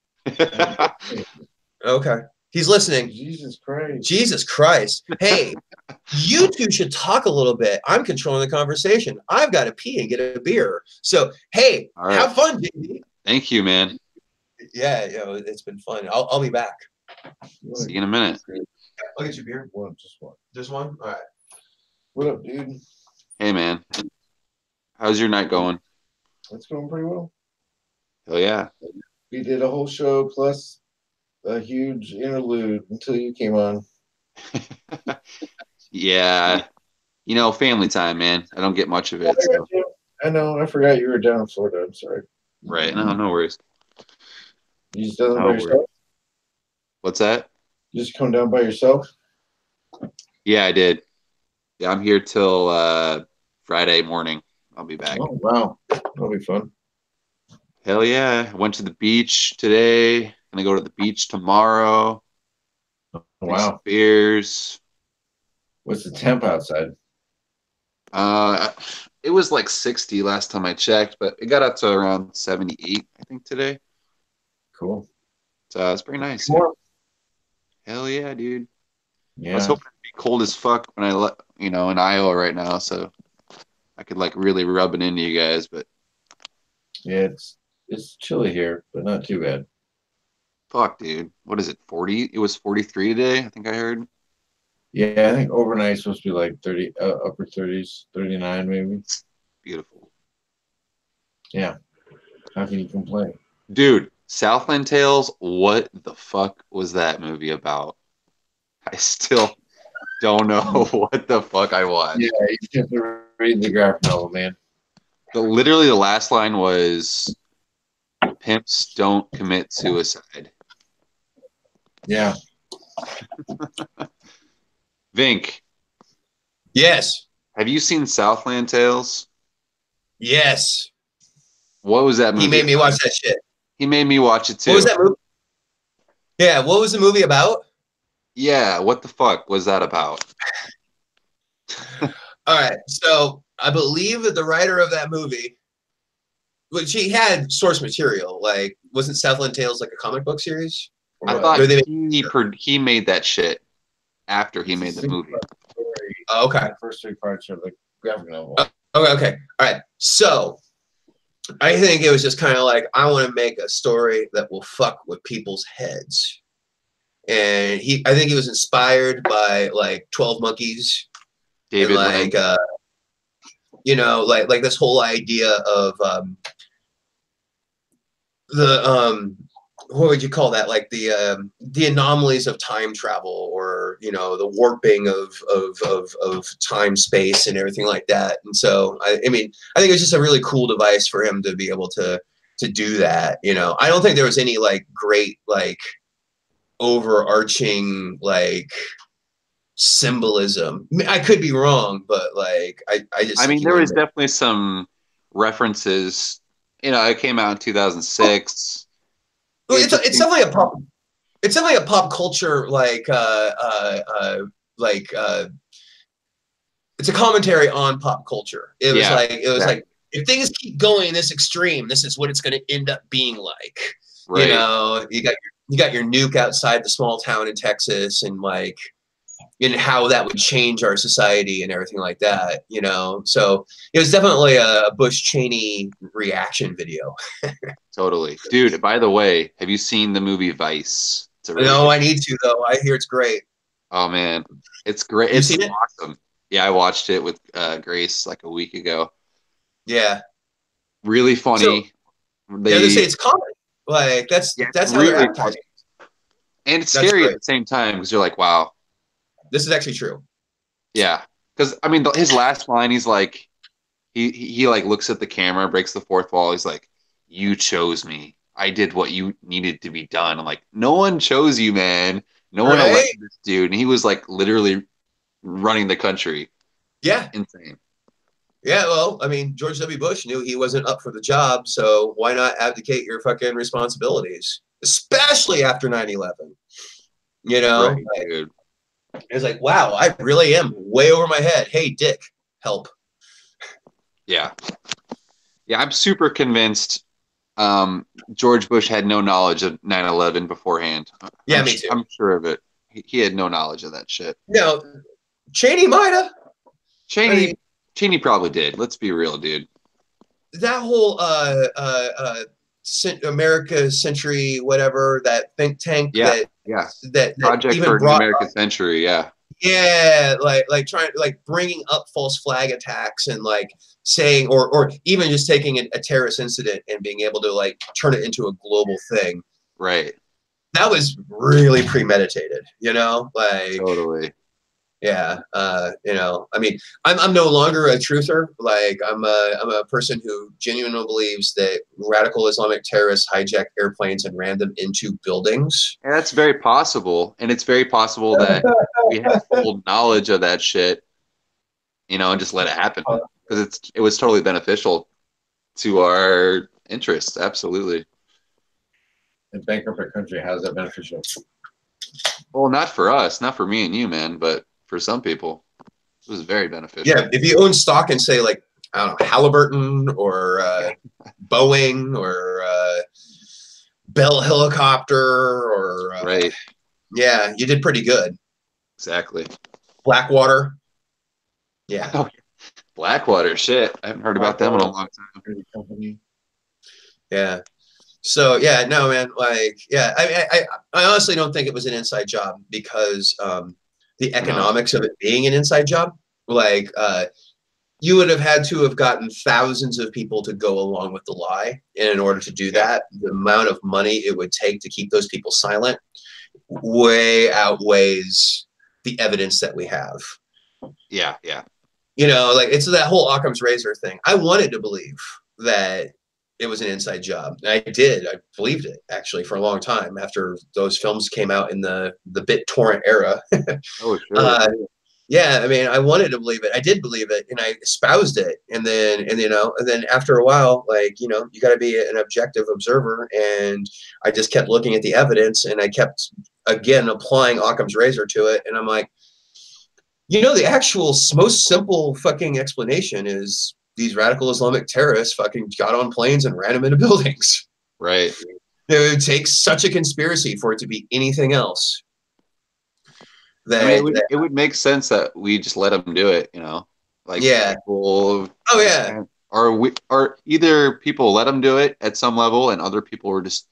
Okay. He's listening. Jesus Christ. Jesus Christ. Hey, you two should talk a little bit. I'm controlling the conversation. I've got to pee and get a beer. So, hey, All right. have fun, JB. Thank you, man. Yeah, it's been fun. I'll be back. See you in a minute. I'll get you a beer. Just one. Just one? All right. What up, dude? Hey, man. How's your night going? It's going pretty well. Hell yeah. We did a whole show plus a huge interlude until you came on. Yeah. You know, family time, man. I don't get much of it. So. I know. I forgot you were down in Florida. I'm sorry. Right. No worries. You just done it No by worries. yourself? What's that? You just come down by yourself? Yeah, I did. Yeah, I'm here till Friday morning. I'll be back. Oh, wow. That'll be fun. Hell yeah. I went to the beach today. Gonna go to the beach tomorrow. Drink some Wow. beers. What's the temp outside? It was like 60 last time I checked, but it got up to around 78, I think, today. Cool. So it's pretty nice. More. Hell yeah, dude. I was Yeah. hoping it'd be cold as fuck when in Iowa right now, so I could like really rub it into you guys, but Yeah, it's chilly here, but not too bad. fuck, dude. What is it, 40? It was 43 today, I think I heard. Yeah, I think overnight supposed to be like 30, upper 30s, 39 maybe. Beautiful. Yeah. How can you complain? Dude, Southland Tales, what the fuck was that movie about? I still don't know what the fuck I watched. Yeah, you have to read the graphic novel, man. Literally the last line was pimps don't commit suicide. Yeah. Vink, Yes. have you seen Southland Tales? Yes. What was that movie? He made me watch that shit. He made me watch it too. What was that movie? Yeah, what was the movie about? Yeah, what the fuck was that about? All right. So I believe that the writer of that movie, which he had source material, like wasn't Southland Tales like a comic book series? Or I what? thought Or they he made that shit after he made the movie. Oh, okay. The first three parts are the graphic novel. Okay. All right. So I think it was just kind of like, I want to make a story that will fuck with people's heads. And I think he was inspired by like 12 Monkeys. David and Lynch. like this whole idea of what would you call that? Like the anomalies of time travel, or the warping of time, space, and everything like that. And so I mean, I think it's just a really cool device for him to be able to do that. I don't think there was any like great like overarching like symbolism. I could be wrong, but like I just I think mean, there was definitely some references. It came out in 2006. Well, it's definitely a pop. It's definitely a pop culture like it's a commentary on pop culture. It was like if things keep going this extreme, this is what it's going to end up being like. Right. You got your nuke outside the small town in Texas, and like and how that would change our society and everything like that, So it was definitely a Bush Cheney reaction video. Totally. Dude, by the way, have you seen the movie Vice? It's a really No, good. I need to though. I hear it's great. Oh man, it's great. You It's seen it? awesome. Yeah, I watched it with Grace like a week ago. Yeah. Really So funny. yeah, they say They it's comedy. Like that's Yeah, it's that's how they're really advertising. funny. And it's That's scary at great. the same time because you're like, wow. This is actually true. Yeah. Because I mean his last line, he's like he like looks at the camera, breaks the fourth wall. He's like, "You chose me. I did what you needed to be done." I'm like, "No one chose you, man. No one Right? elected this dude." And he was like literally running the country. Yeah. Insane. Yeah, well, I mean, George W. Bush knew he wasn't up for the job, so why not abdicate your fucking responsibilities, especially after 9/11? Right, Like, dude. it's like, wow, I really am way over my head. Hey, Dick, help. Yeah. Yeah, I'm super convinced George Bush had no knowledge of 9/11 beforehand. Yeah, me too. I'm sure of it. He had no knowledge of that shit. No, Cheney might have. I mean, Cheney probably did. Let's be real, dude. that whole America Century, whatever, that think tank Yeah, yeah. that Project even for New brought American up, Century. Yeah, yeah, like trying, like bringing up false flag attacks and like saying, or even just taking a terrorist incident and being able to like turn it into a global thing. right. That was really premeditated, like, Totally. yeah, I mean, I'm no longer a truther. Like, I'm a person who genuinely believes that radical Islamic terrorists hijacked airplanes and ran them into buildings. And that's very possible. And it's very possible that we had full knowledge of that shit, and just let it happen because it was totally beneficial to our interests. Absolutely. In bankrupt country, how is that beneficial? Well, not for us, not for me and you, man, but for some people, it was very beneficial. Yeah, if you own stock in, say, like, I don't know, Halliburton or Boeing or Bell Helicopter or Right. yeah, you did pretty good. Exactly. Blackwater, yeah. Oh, Blackwater, shit. I haven't heard about them in a long time. Company. Yeah. So yeah, no, man. Like, yeah, I honestly don't think it was an inside job because the economics of it being an inside job, like, you would have had to have gotten thousands of people to go along with the lie, and in order to do that, the amount of money it would take to keep those people silent way outweighs the evidence that we have. Yeah, yeah. Like, it's that whole Occam's razor thing. I wanted to believe that it was an inside job. And I did. I believed it actually for a long time after those films came out in the BitTorrent era. Oh, sure. Yeah, I mean, I wanted to believe it. I did believe it, and I espoused it. And then after a while, like, you got to be an objective observer. And I just kept looking at the evidence, and I kept again applying Occam's razor to it. And I'm like, the actual most simple fucking explanation is these radical Islamic terrorists fucking got on planes and ran them into buildings. Right. It would take such a conspiracy for it to be anything else. I mean, it would make sense that we just let them do it, like yeah. people. Oh yeah. Or either people let them do it at some level, and other people were just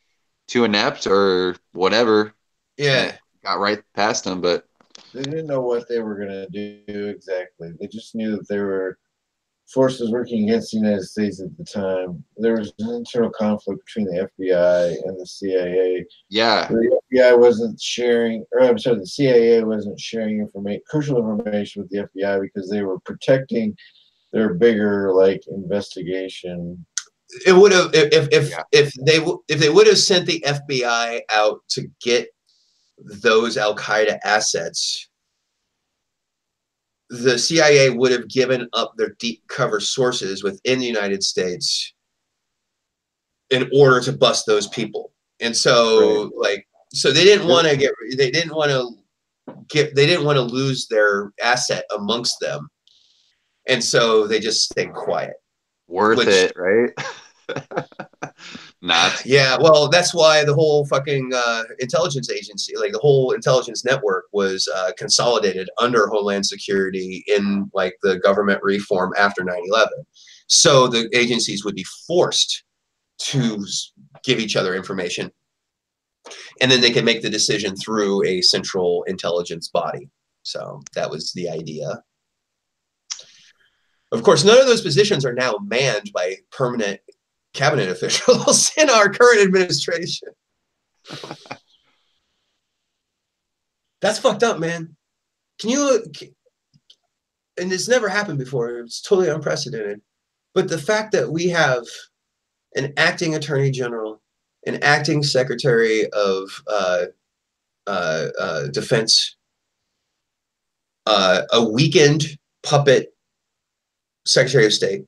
too inept or whatever. Yeah. Got right past them, but they didn't know what they were going to do exactly. They just knew that there were forces working against the United States at the time. There was an internal conflict between the FBI and the CIA. Yeah. The FBI wasn't sharing, or I'm sorry, the CIA wasn't sharing crucial information with the FBI because they were protecting their bigger, like, investigation. It would have if they would have sent the FBI out to get those Al Qaeda assets, the CIA would have given up their deep cover sources within the United States in order to bust those people. And so, so they didn't want to lose their asset amongst them. And so they just stayed quiet. Worth it, right? Not. Yeah, well, that's why the whole fucking intelligence agency, like the whole intelligence network, was consolidated under Homeland Security in like the government reform after 9/11. So the agencies would be forced to give each other information, and then they can make the decision through a central intelligence body. So that was the idea. Of course, none of those positions are now manned by permanent cabinet officials in our current administration. That's fucked up, man. Can you, and it's never happened before, it's totally unprecedented. But the fact that we have an acting attorney general, an acting secretary of defense, a weakened puppet secretary of state.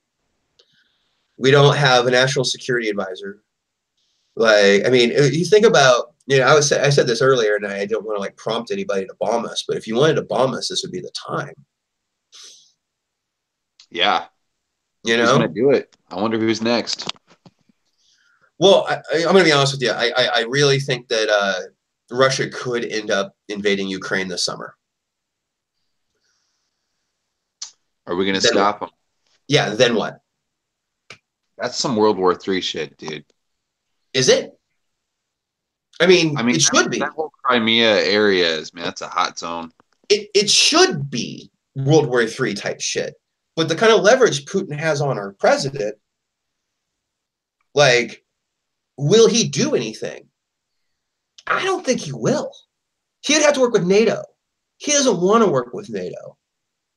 We don't have a national security advisor. Like, I mean, you think about, you know, I said this earlier, and I don't want to like prompt anybody to bomb us, but if you wanted to bomb us, this would be the time. Yeah. You Who's gonna know? do it? I wonder who's next. Well, I'm going to be honest with you. I really think that Russia could end up invading Ukraine this summer. Are we gonna Then, stop them? yeah, then what? That's some World War III shit, dude. Is it? I mean, it should that be. whole Crimea area is, man, that's a hot zone. It should be World War III type shit. But the kind of leverage Putin has on our president, like, will he do anything? I don't think he will. He'd have to work with NATO. He doesn't want to work with NATO.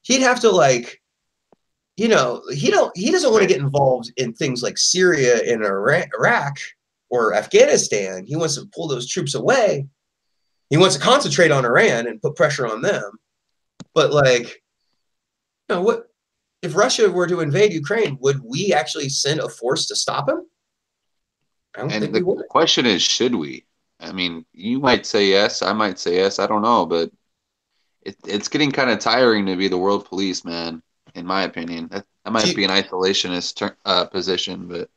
He'd have to, like, you know, he doesn't want to get involved in things like Syria and Iraq or Afghanistan. He wants to pull those troops away. He wants to concentrate on Iran and put pressure on them. But like, you know, what if Russia were to invade Ukraine? Would we actually send a force to stop him? I don't think we would. The question is, should we? I mean, you might say yes, I might say yes. I don't know, but it's getting kind of tiring to be the world police, man. In my opinion, that might be an isolationist position, but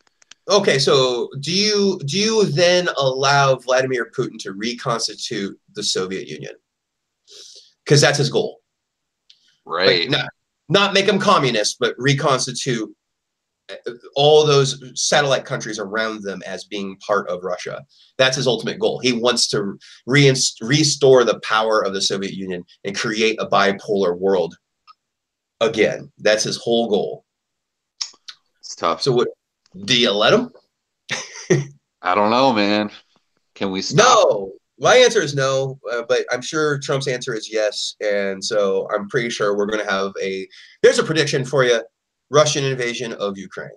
okay. So do you then allow Vladimir Putin to reconstitute the Soviet Union? Because that's his goal, right? Like, not make them communist, but reconstitute all those satellite countries around them as being part of Russia. That's his ultimate goal. He wants to restore the power of the Soviet Union and create a bipolar world again. That's his whole goal. It's tough. So what, do you let him? I don't know, man. Can we stop? No. My answer is no, but I'm sure Trump's answer is yes. And so I'm pretty sure we're going to have there's a prediction for you. Russian invasion of Ukraine.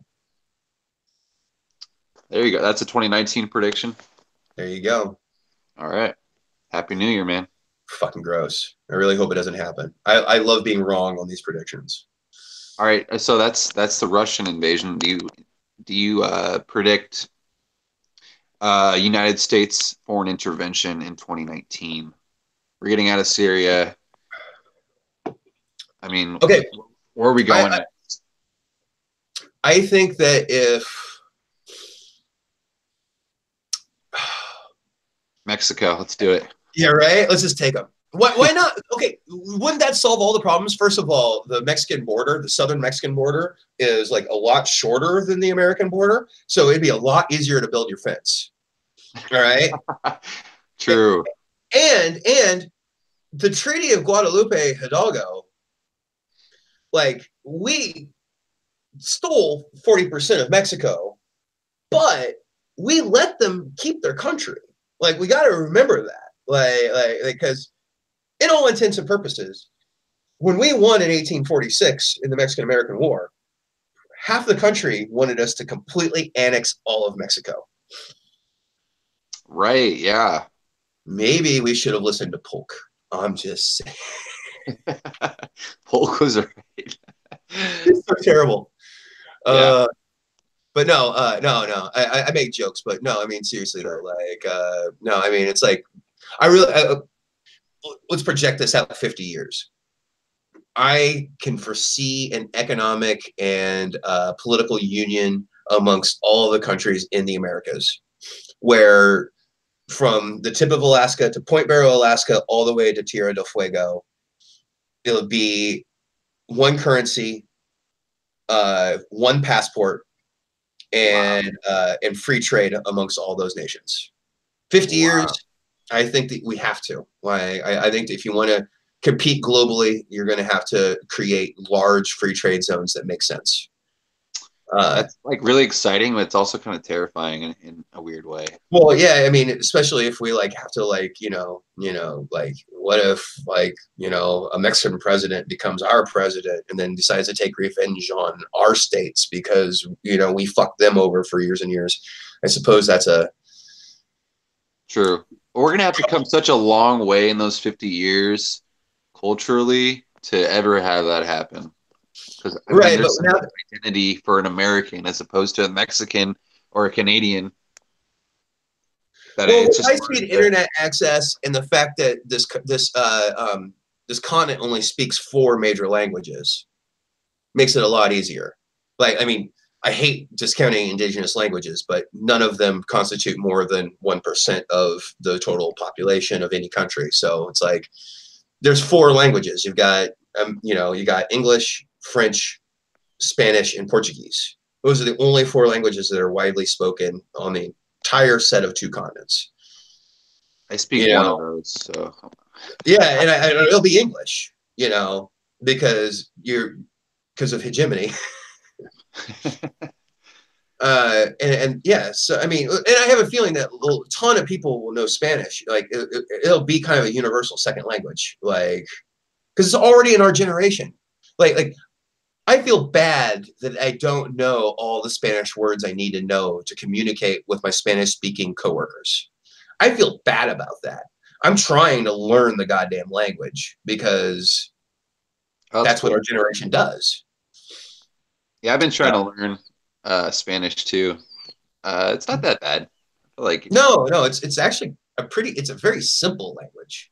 There you go. That's a 2019 prediction. There you go. All right. Happy New Year, man. Fucking gross. I really hope it doesn't happen. I love being wrong on these predictions. All right. So that's the Russian invasion. Do you predict United States foreign intervention in 2019? We're getting out of Syria. I mean, okay, where are we going? I think that if Mexico, let's do it. Yeah, right. Let's just take them. Why not? Okay, wouldn't that solve all the problems? First of all, the Mexican border, the southern Mexican border, is like a lot shorter than the American border, so it'd be a lot easier to build your fence. All right. True. And the Treaty of Guadalupe Hidalgo, like, we stole 40% of Mexico, but we let them keep their country. Like, we got to remember that. Like, because in all intents and purposes, when we won in 1846 in the Mexican-American War, half the country wanted us to completely annex all of Mexico. Right, yeah. Maybe we should have listened to Polk. I'm just saying. Polk was right. It's so terrible. Yeah. But no. I make jokes, but no, I mean, seriously though, like, no, I mean, it's like, let's project this out 50 years. I can foresee an economic and political union amongst all the countries in the Americas, where from the tip of Alaska to Point Barrow, Alaska, all the way to Tierra del Fuego, it'll be one currency, one passport, and free trade amongst all those nations. 50 years, I think that we have to. I think if you want to compete globally, you're going to have to create large free trade zones that make sense. That's like really exciting, but it's also kind of terrifying in a weird way. Well, yeah, I mean, especially if we have to what if a Mexican president becomes our president and then decides to take revenge on our states because we fucked them over for years and years. I suppose that's a true. We're gonna have to come such a long way in those 50 years culturally to ever have that happen. Because right, there's but now identity for an American as opposed to a Mexican or a Canadian. It's just high-speed internet access and the fact that this continent only speaks 4 major languages makes it a lot easier. I hate discounting indigenous languages, but none of them constitute more than 1% of the total population of any country. So it's like there's 4 languages. You've got you got English, French, Spanish, and Portuguese. Those are the only 4 languages that are widely spoken on the entire set of 2 continents. I speak one of those, so yeah, and it'll be English, because of hegemony. And yeah, so I mean, and I have a feeling that a ton of people will know Spanish. Like it'll be kind of a universal second language, because it's already in our generation. Like I feel bad that I don't know all the Spanish words I need to know to communicate with my Spanish-speaking coworkers. I feel bad about that. I'm trying to learn the goddamn language because that's cool. What our generation does. Yeah, I've been trying to learn Spanish too. It's not that bad. I feel like no, it's actually it's a very simple language.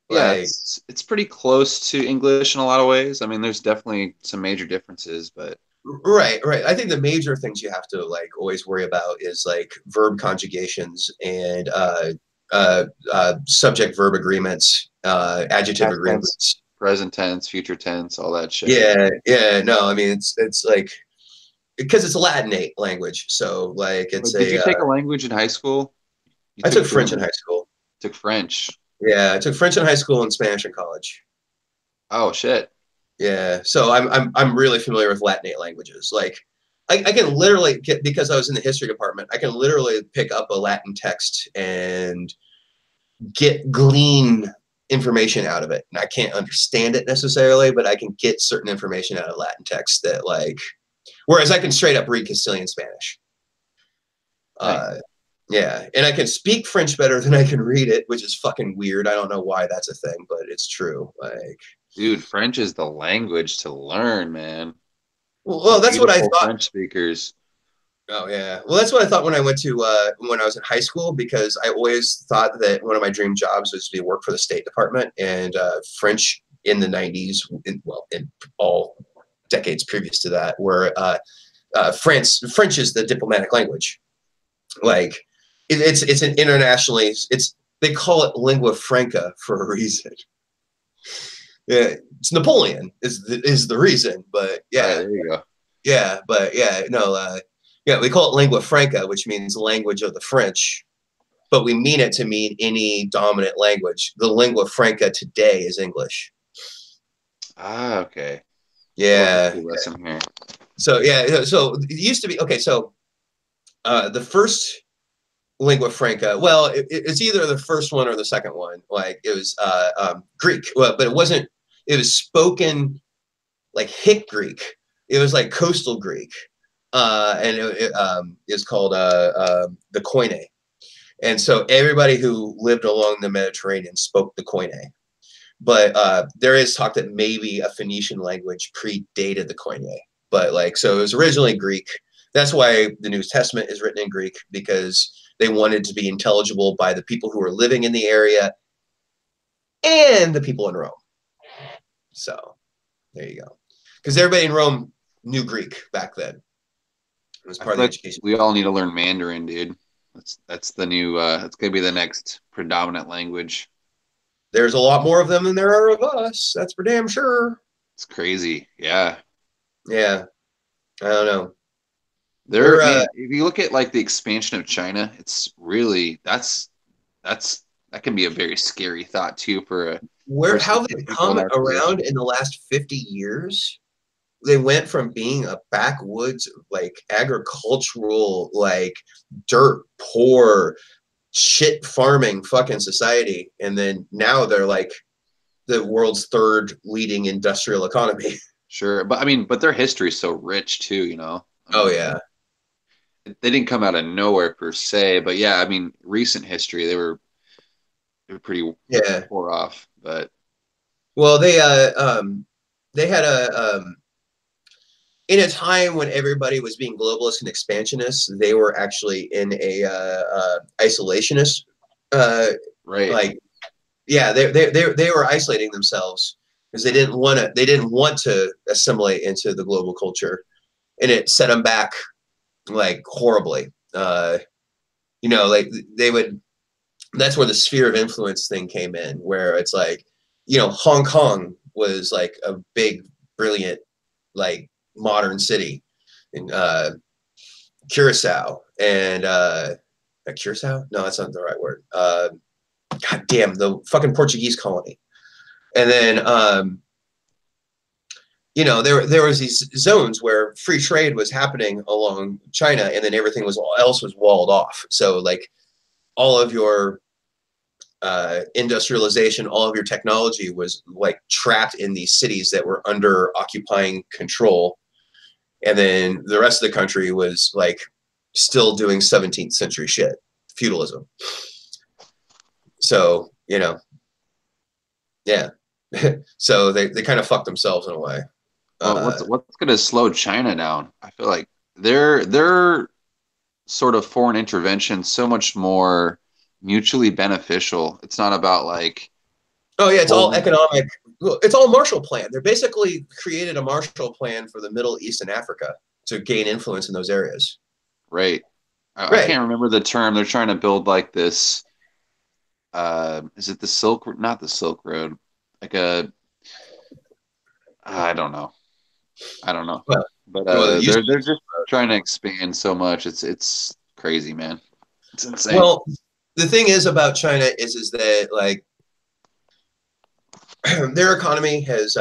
Yeah, it's pretty close to English in a lot of ways. I mean, there's definitely some major differences, but right. I think the major things you have to always worry about is verb conjugations and subject verb agreements, adjective agreements, present tense, future tense, all that shit. Yeah. No, I mean it's because it's a Latinate language, so it's. Did you take a language in high school? I took French in high school. Took French. Yeah, I took French in high school and Spanish in college. Oh shit. Yeah, so I'm really familiar with Latinate languages. I can literally because I was in the history department, I can literally pick up a Latin text and glean information out of it. And I can't understand it necessarily, but I can get certain information out of Latin text that whereas I can straight up read Castilian Spanish. Nice. Yeah, and I can speak French better than I can read it, which is fucking weird. I don't know why that's a thing, but it's true. Dude, French is the language to learn, man. Well, that's what I thought. French speakers. Oh yeah, well, that's what I thought when I went to when I was in high school, because I always thought that one of my dream jobs was to work for the State Department, and French in the '90s, in all decades previous to that, were French is the diplomatic language. It's an internationally, they call it lingua franca for a reason. Yeah, it's Napoleon is the reason, but yeah, there you go. Yeah, but yeah, no, yeah, we call it lingua franca, which means language of the French, but we mean it to mean any dominant language. The lingua franca today is English. Ah, okay. Yeah. Lesson here. So yeah, so it used to be okay. So the first lingua franca, well, it's either the first one or the second one. It was Greek, well, but it wasn't. It was spoken Hick Greek. It was coastal Greek, and it is called the Koine. And so everybody who lived along the Mediterranean spoke the Koine. But there is talk that maybe a Phoenician language predated the Koine. But so it was originally Greek. That's why the New Testament is written in Greek, because they wanted to be intelligible by the people who were living in the area and the people in Rome. So there you go. Because everybody in Rome knew Greek back then. It's I part of feel the like education. we all need to learn Mandarin, dude. That's the new that's gonna be the next predominant language. There's a lot more of them than there are of us. That's for damn sure. It's crazy. Yeah. Yeah, I don't know. There, We're man, if you look at like the expansion of China, it's really that's that can be a very scary thought too for a where for how for they've people in come our around position. in the last 50 years. They went from being a backwoods, like agricultural, like dirt poor, shit farming fucking society, and then now they're like the world's third leading industrial economy. Sure, but I mean, but their history is so rich too, you know. I Oh mean, yeah, they didn't come out of nowhere per se, but yeah, I mean, recent history they were pretty yeah. poor off, but Well, they had a in a time when everybody was being globalist and expansionist, they were actually in a isolationist, uh, right. like yeah, they were isolating themselves because they didn't want to assimilate into the global culture, and it set them back like horribly. Like they would. That's where the sphere of influence thing came in, where it's like, Hong Kong was like a big, brilliant, like modern city, in Curacao and Curacao. No, that's not the right word. God damn, the fucking Portuguese colony. And then there was these zones where free trade was happening along China, and then everything else was walled off. So like all of your industrialization, all of your technology was like trapped in these cities that were under occupying control, and then the rest of the country was like still doing 17th century shit, feudalism. So yeah. So they kind of fucked themselves in a way. Well, what's going to slow China down? I feel like their sort of foreign intervention so much more mutually beneficial. It's not about like Oh yeah, it's all holding economic. It's all Marshall Plan. They're basically created a Marshall Plan for the Middle East and Africa to gain influence in those areas. right. I Right. can't remember the term. They're trying to build like this. Is it the not the Silk Road? Like a, I don't know. I don't know. Well, But well, it used to they're just trying to expand so much. It's crazy, man. It's insane. well, the thing is about China is that like their economy has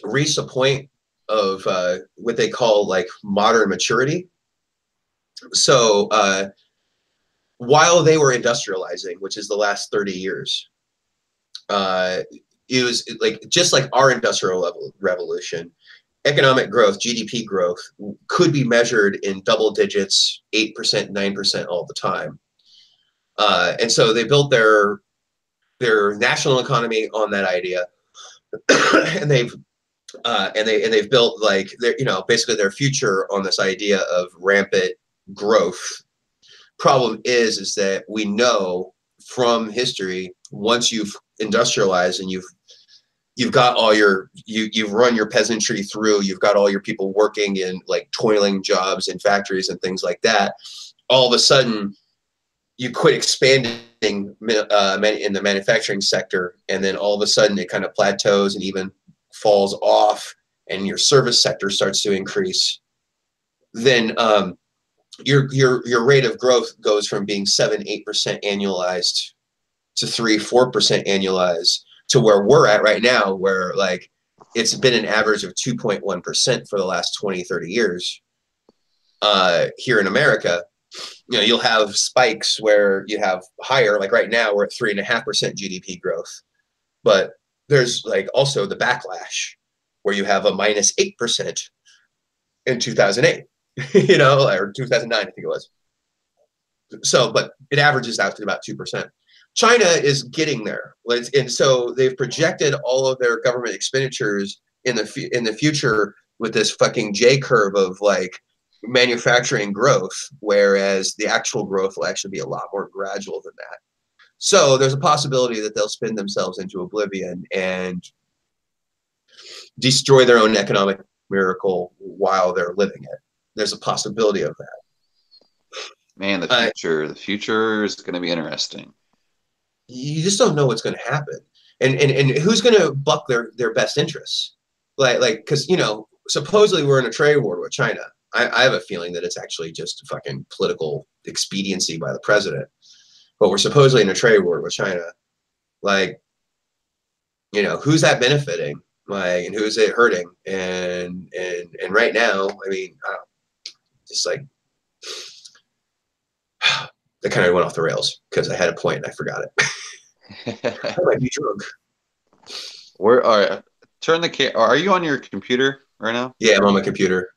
reached a point of what they call like modern maturity. So while they were industrializing, which is the last 30 years, uh, it was like just like our revolution, economic growth, GDP growth could be measured in double digits, 8%, 9% all the time. And so they built their national economy on that idea, and they've built like their basically their future on this idea of rampant growth. Problem is that we know from history, once you've industrialized and you've got all you've run your peasantry through, you've got all your people working in like toiling jobs in factories and things like that, all of a sudden you quit expanding in the manufacturing sector, and then all of a sudden it kind of plateaus and even falls off, and your service sector starts to increase. Then your rate of growth goes from being 7-8% annualized to 3-4% annualized to where we're at right now, where like it's been an average of 2.1% for the last 20-30 years here in America. You'll have spikes where you have higher, like right now we're at 3.5% GDP growth, but there's like also the backlash where you have a -8% in 2008, or 2009, I think it was. So, but it averages out to about 2%. China is getting there, and so they've projected all of their government expenditures in the future with this fucking J curve of like manufacturing growth, whereas the actual growth will actually be a lot more gradual than that. So there's a possibility that they'll spin themselves into oblivion and destroy their own economic miracle while they're living it. there's a possibility of that. Man, the future is going to be interesting. You just don't know what's going to happen, and who's going to buck their best interests, like because supposedly we're in a trade war with China. I have a feeling that it's actually just fucking political expediency by the president, but we're supposedly in a trade war with China. Like, who's that benefiting? Like, and who's it hurting? And right now, I mean, just like that kind of went off the rails because I had a point and I forgot it. I might be drunk. Turn the Are you on your computer right now? Yeah, I'm on my computer.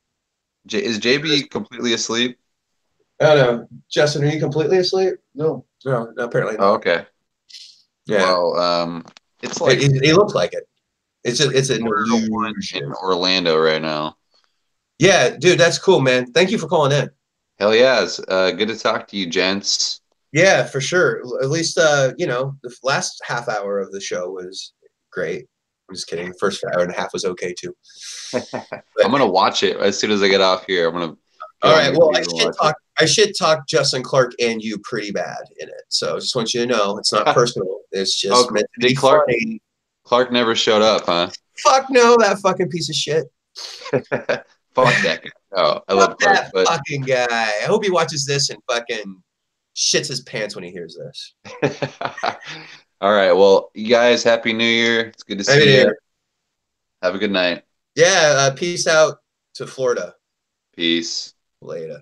Is JB completely asleep? Oh no, Justin, are you completely asleep? No, apparently not. Oh, okay. Yeah. Well, it's like it looks like it. It's an in illusion. Orlando right now. Yeah, dude, that's cool, man. Thank you for calling in. Hell yeah, it's good to talk to you, gents. Yeah, for sure. At least the last half hour of the show was great. I'm just kidding. The first hour and a half was okay too. I'm gonna watch it as soon as I get off here. I'm gonna. All right. Well, I should talk Justin Clark and you pretty bad in it. So I just want you to know it's not personal. It's just meant to be funny. Clark never showed up, huh? Fuck no, that fucking piece of shit. Fuck that guy. Oh, I love Clark, that fucking guy. I hope he watches this and fucking shits his pants when he hears this. All right. Well, you guys, Happy New Year. It's good to see you. Have a good night. Yeah. Peace out to Florida. Peace. Later.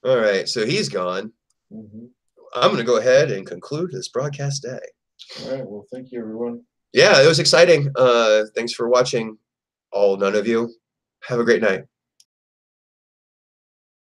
All right. So he's gone. I'm going to go ahead and conclude this broadcast day. All right. Well, thank you, everyone. Yeah, it was exciting. Thanks for watching, none of you. Have a great night.